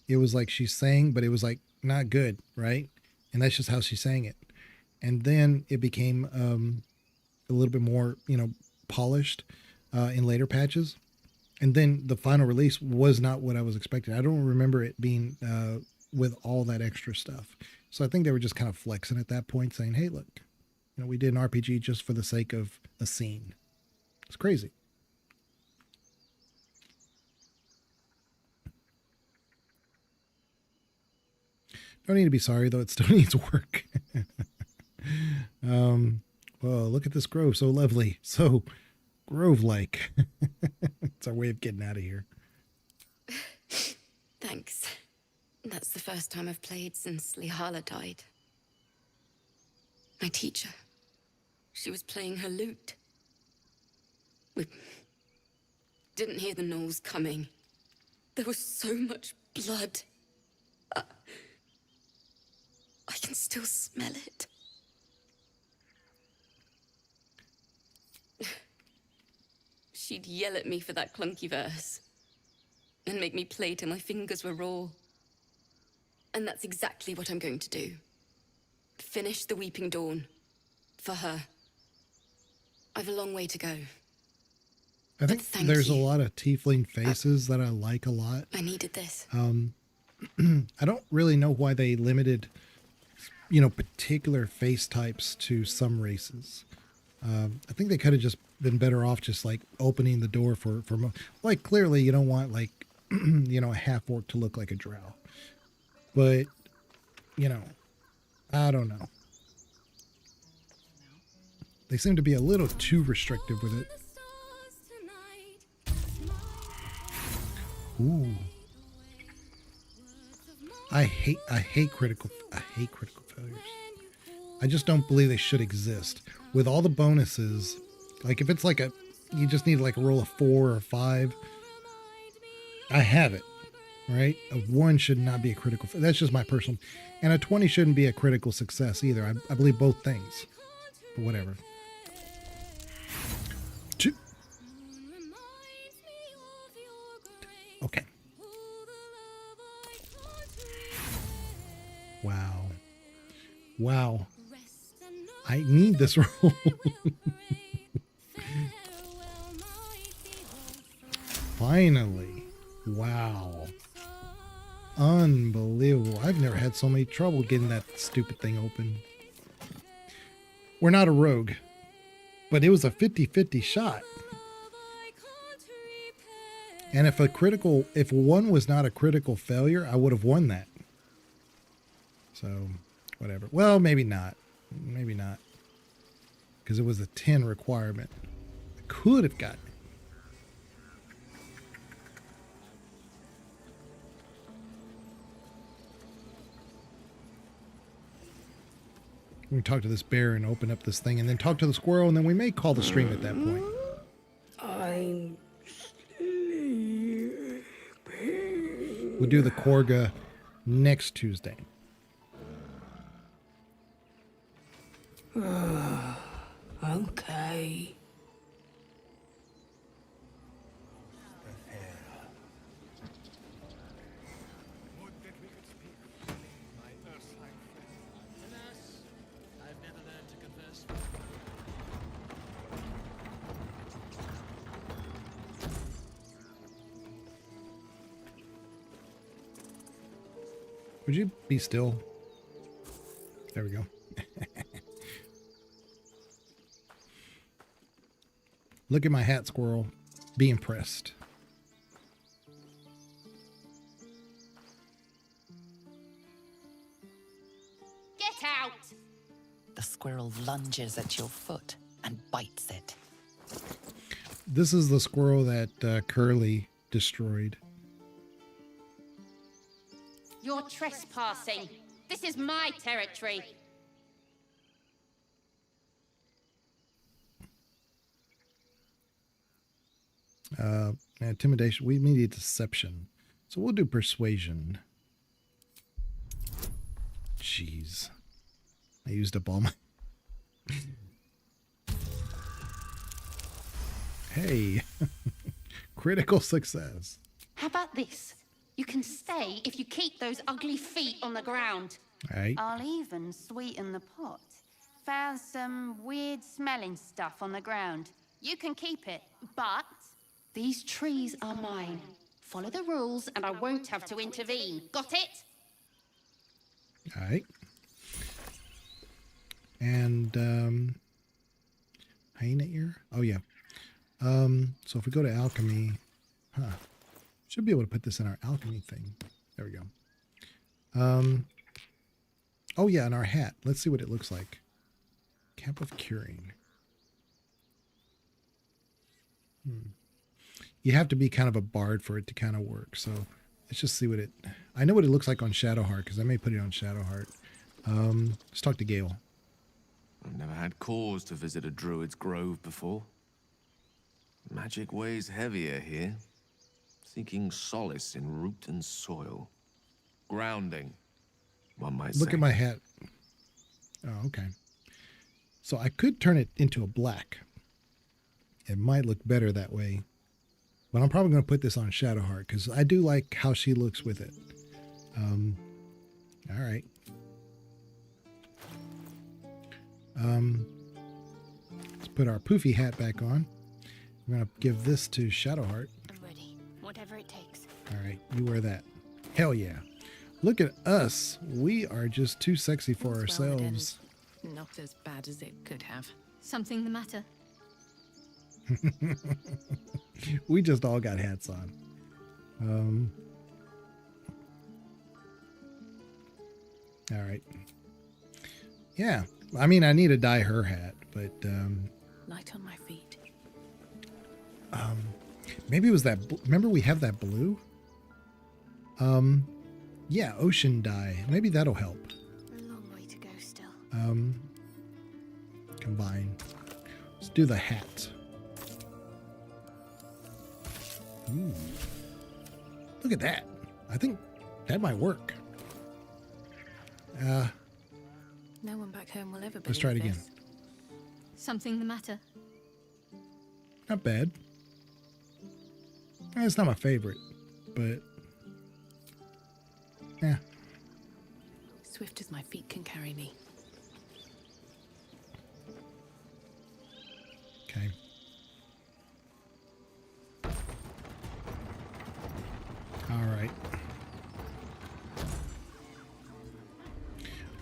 [SPEAKER 1] it was like she sang, but it was like not good, right? And that's just how she sang it. And then it became a little bit more, you know, polished in later patches. And then the final release was not what I was expecting. I don't remember it being with all that extra stuff. So I think they were just kind of flexing at that point, saying, hey, look, you know, we did an RPG just for the sake of a scene. It's crazy. Don't need to be sorry, though. It still needs work. Well, look at this grove. So lovely. So grove-like. It's our way of getting out of here.
[SPEAKER 3] Thanks. That's the first time I've played since Lihala died. My teacher. She was playing her lute. We didn't hear the gnolls coming. There was so much blood. I can still smell it. She'd yell at me for that clunky verse and make me play till my fingers were raw. And that's exactly what I'm going to do. Finish the Weeping Dawn. For her. I've a long way to go.
[SPEAKER 1] I think there's a lot of tiefling faces that I like a lot.
[SPEAKER 3] I needed this.
[SPEAKER 1] I don't really know why they limited, you know, particular face types to some races. I think they could have just been better off just like opening the door for like, clearly you don't want like, you know, a half orc to look like a drow. But, you know, I don't know. They seem to be a little too restrictive with it. Ooh. I hate critical failures. I just don't believe they should exist. With all the bonuses, like if it's like you just need like a roll of 4 or 5, I have it, right? A 1 should not be a critical. That's just my personal, and a 20 shouldn't be a critical success either. I believe both things, but whatever. 2. Okay. Wow. Wow. I need this roll. Finally. Wow. Unbelievable. I've never had so many trouble getting that stupid thing open. We're not a rogue, but it was a 50-50 shot. And if 1 was not a critical failure, I would have won that. So, whatever. Well, maybe not. Maybe not. Because it was a 10 requirement. I could have gotten it. We can talk to this bear and open up this thing, and then talk to the squirrel, and then we may call the stream at that point.
[SPEAKER 10] I'm sleeping.
[SPEAKER 1] We'll do the Korga next Tuesday.
[SPEAKER 10] Okay.
[SPEAKER 1] Would you be still? There we go. Look at my hat, squirrel. Be impressed.
[SPEAKER 2] Get out! The squirrel lunges at your foot and bites it.
[SPEAKER 1] This is the squirrel that Curly destroyed.
[SPEAKER 12] You're trespassing. This is my territory.
[SPEAKER 1] Intimidation. We need deception. So we'll do persuasion. Jeez. I used up all my... Hey. Critical success.
[SPEAKER 12] How about this? You can stay if you keep those ugly feet on the ground.
[SPEAKER 1] All right.
[SPEAKER 12] I'll even sweeten the pot. Found some weird smelling stuff on the ground. You can keep it, but these trees are mine. Follow the rules and I won't have to intervene. Got it?
[SPEAKER 1] All right. And hyena ear? Oh yeah. So if we go to alchemy, should be able to put this in our alchemy thing. There we go. Oh yeah, and our hat. Let's see what it looks like. Cap of curing. You have to be kind of a bard for it to kind of work. So let's just see what it... I know what it looks like on Shadowheart because I may put it on Shadowheart. Let's talk to Gale.
[SPEAKER 22] I've never had cause to visit a druid's grove before. Magic weighs heavier here, seeking solace in root and soil. Grounding, one might say.
[SPEAKER 1] Look at my hat. Oh, okay. So I could turn it into a black. It might look better that way. But I'm probably going to put this on Shadowheart because I do like how she looks with it. All right. Let's put our poofy hat back on. We're going to give this to Shadowheart.
[SPEAKER 12] I'm ready. Whatever it takes.
[SPEAKER 1] All right, you wear that. Hell yeah. Look at us. We are just too sexy for ourselves.
[SPEAKER 23] Not as bad as it could have.
[SPEAKER 3] Something the matter?
[SPEAKER 1] We just all got hats on. All right. Yeah. I mean, I need to dye her hat, but
[SPEAKER 23] Light on my feet.
[SPEAKER 1] maybe it was that. Remember, we have that blue. Yeah, ocean dye. Maybe that'll help.
[SPEAKER 3] A long way to go still.
[SPEAKER 1] Combine. Let's do the hat. Ooh. Look at that. I think that might work.
[SPEAKER 23] No one back home will ever believe
[SPEAKER 1] Let's try it again.
[SPEAKER 23] this.
[SPEAKER 3] Something the matter?
[SPEAKER 1] Not bad. It's not my favorite, but yeah.
[SPEAKER 23] Swift as my feet can carry me.
[SPEAKER 1] Okay. All right.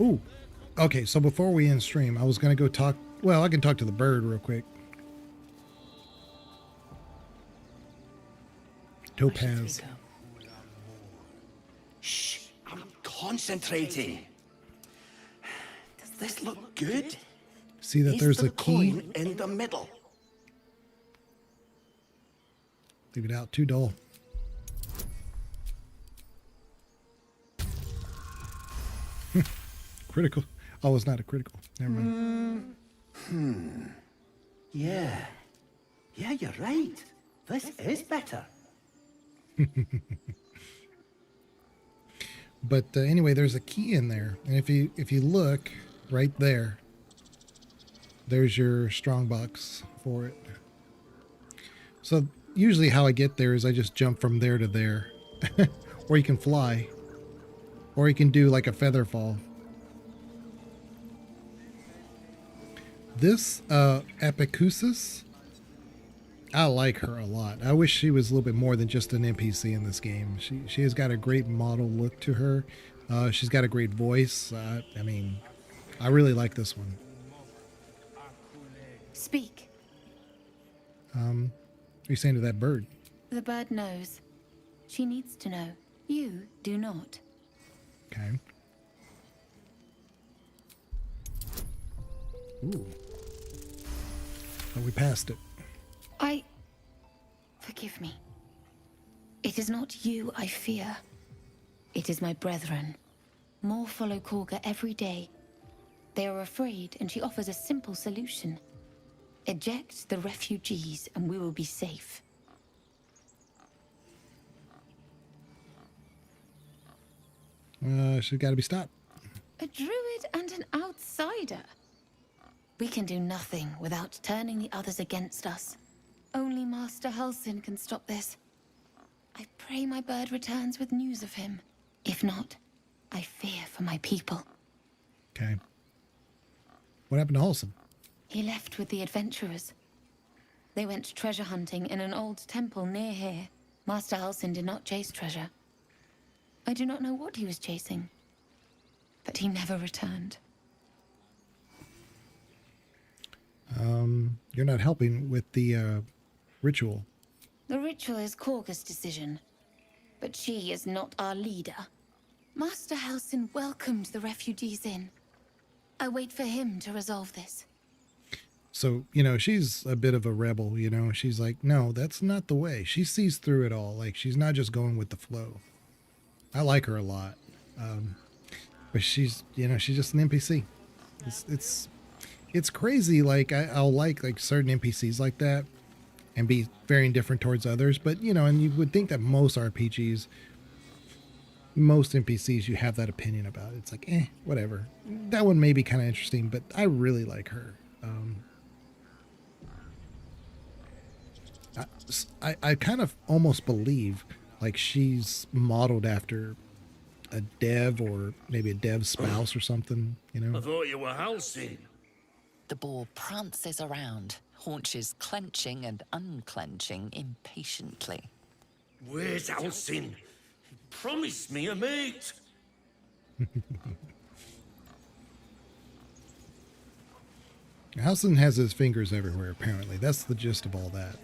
[SPEAKER 1] Ooh. Okay, so before we end stream, I was going to go talk... Well, I can talk to the bird real quick. Topaz.
[SPEAKER 24] Shh, I'm concentrating. Does this look good?
[SPEAKER 1] See that there's a key?
[SPEAKER 24] Coin in the middle.
[SPEAKER 1] Leave it out. Too dull. Critical. Oh, it's not a critical. Never mind.
[SPEAKER 24] Yeah. Yeah, you're right. This is better.
[SPEAKER 1] But anyway, there's a key in there, and if you look right there, there's your strongbox for it. So usually how I get there is I just jump from there to there, or you can fly, or you can do like a feather fall. This Epiceusis, I like her a lot. I wish she was a little bit more than just an NPC in this game. She has got a great model look to her. She's got a great voice. I mean, I really like this one.
[SPEAKER 12] Speak.
[SPEAKER 1] What are you saying to that bird?
[SPEAKER 12] The bird knows. She needs to know. You do not.
[SPEAKER 1] Okay. Ooh. Oh, we passed it.
[SPEAKER 12] Forgive me. It is not you I fear. It is my brethren. More follow Korga every day. They are afraid, and she offers a simple solution. Eject the refugees, and we will be safe.
[SPEAKER 1] She's got to be stopped.
[SPEAKER 6] A druid and an outsider. We can do nothing without turning the others against us. Only Master Halsin can stop this. I pray my bird returns with news of him. If not, I fear for my people.
[SPEAKER 1] Okay. What happened to Halsin?
[SPEAKER 6] He left with the adventurers. They went treasure hunting in an old temple near here. Master Halsin did not chase treasure. I do not know what he was chasing, but he never returned.
[SPEAKER 1] You're not helping with the ritual.
[SPEAKER 6] The ritual is Korga's decision, but she is not our leader. Master Halsin welcomed the refugees in. I wait for him to resolve this.
[SPEAKER 1] So, you know, she's a bit of a rebel, you know. She's like, no, that's not the way. She sees through it all. Like, she's not just going with the flow. I like her a lot. But she's, you know, she's just an NPC. It's crazy. Like, I'll like certain NPCs like that and be very indifferent towards others. But, you know, and you would think that most RPGs, most NPCs, you have that opinion about. It's like, whatever. That one may be kind of interesting, but I really like her. I kind of almost believe like she's modeled after a dev or maybe a dev spouse or something, you know?
[SPEAKER 7] I thought you were Halsin.
[SPEAKER 2] The boar prances around, haunches clenching and unclenching impatiently.
[SPEAKER 7] Where's Halsin? He promised me a mate.
[SPEAKER 1] Halsin has his fingers everywhere, apparently. That's the gist of all that.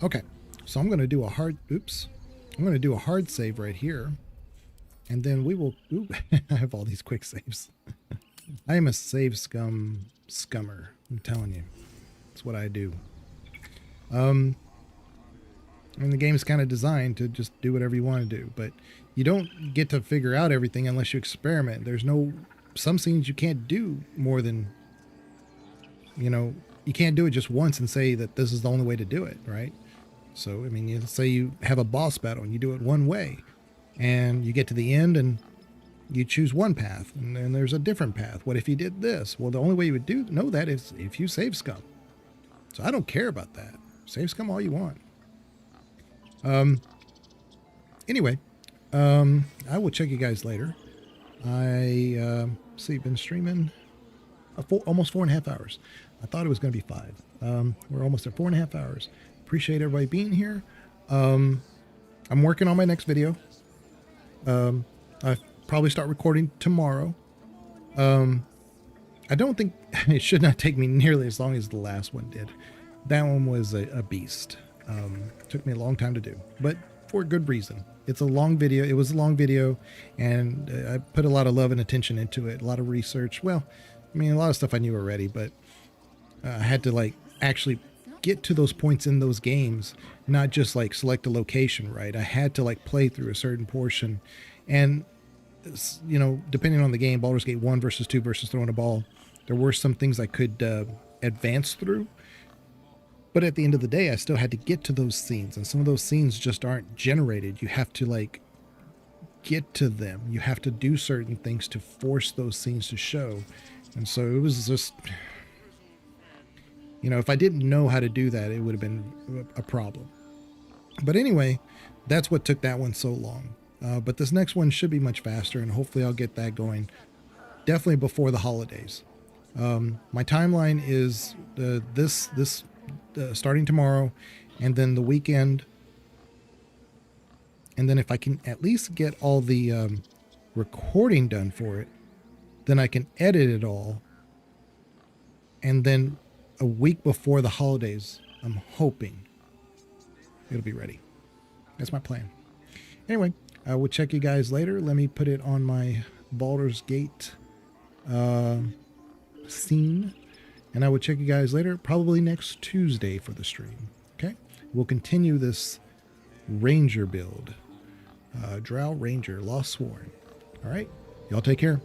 [SPEAKER 1] Okay, so I'm going to do a hard... Oops. I'm going to do a hard save right here. And then we will... Ooh, I have all these quick saves. I am a save scummer. I'm telling you. That's what I do. And the game is kind of designed to just do whatever you want to do. But you don't get to figure out everything unless you experiment. There's no... Some scenes you can't do more than... You know, you can't do it just once and say that this is the only way to do it, right? So, I mean, you say you have a boss battle and you do it one way and you get to the end and you choose one path and then there's a different path. What if you did this? Well, the only way you would know that is if you save scum. So I don't care about that. Save scum all you want. Anyway, I will check you guys later. See, been streaming almost 4.5 hours. I thought it was going to be 5. We're almost at 4.5 hours. Appreciate everybody being here. I'm working on my next video. I probably start recording tomorrow. I don't think it should not take me nearly as long as the last one did. That one was a beast. Took me a long time to do, but for a good reason. It's a long video. It was a long video, and I put a lot of love and attention into it. A lot of research. Well, I mean, a lot of stuff I knew already, but I had to like actually get to those points in those games, not just like select a location, right? I had to like play through a certain portion, and you know, depending on the game, Baldur's Gate 1 versus 2 versus throwing a ball, there were some things I could advance through, but at the end of the day, I still had to get to those scenes, and some of those scenes just aren't generated. You have to like get to them. You have to do certain things to force those scenes to show, and so it was just... You know, if I didn't know how to do that, it would have been a problem. But anyway, that's what took that one so long. But this next one should be much faster, and hopefully I'll get that going definitely before the holidays. My timeline is this starting tomorrow, and then the weekend. And then if I can at least get all the recording done for it, then I can edit it all. And then a week before the holidays, I'm hoping it'll be ready. That's my plan. Anyway, I will check you guys later. Let me put it on my Baldur's Gate scene. And I will check you guys later, probably next Tuesday for the stream. Okay? We'll continue this Ranger build. Drow Ranger, Lost Sworn. All right? Y'all take care.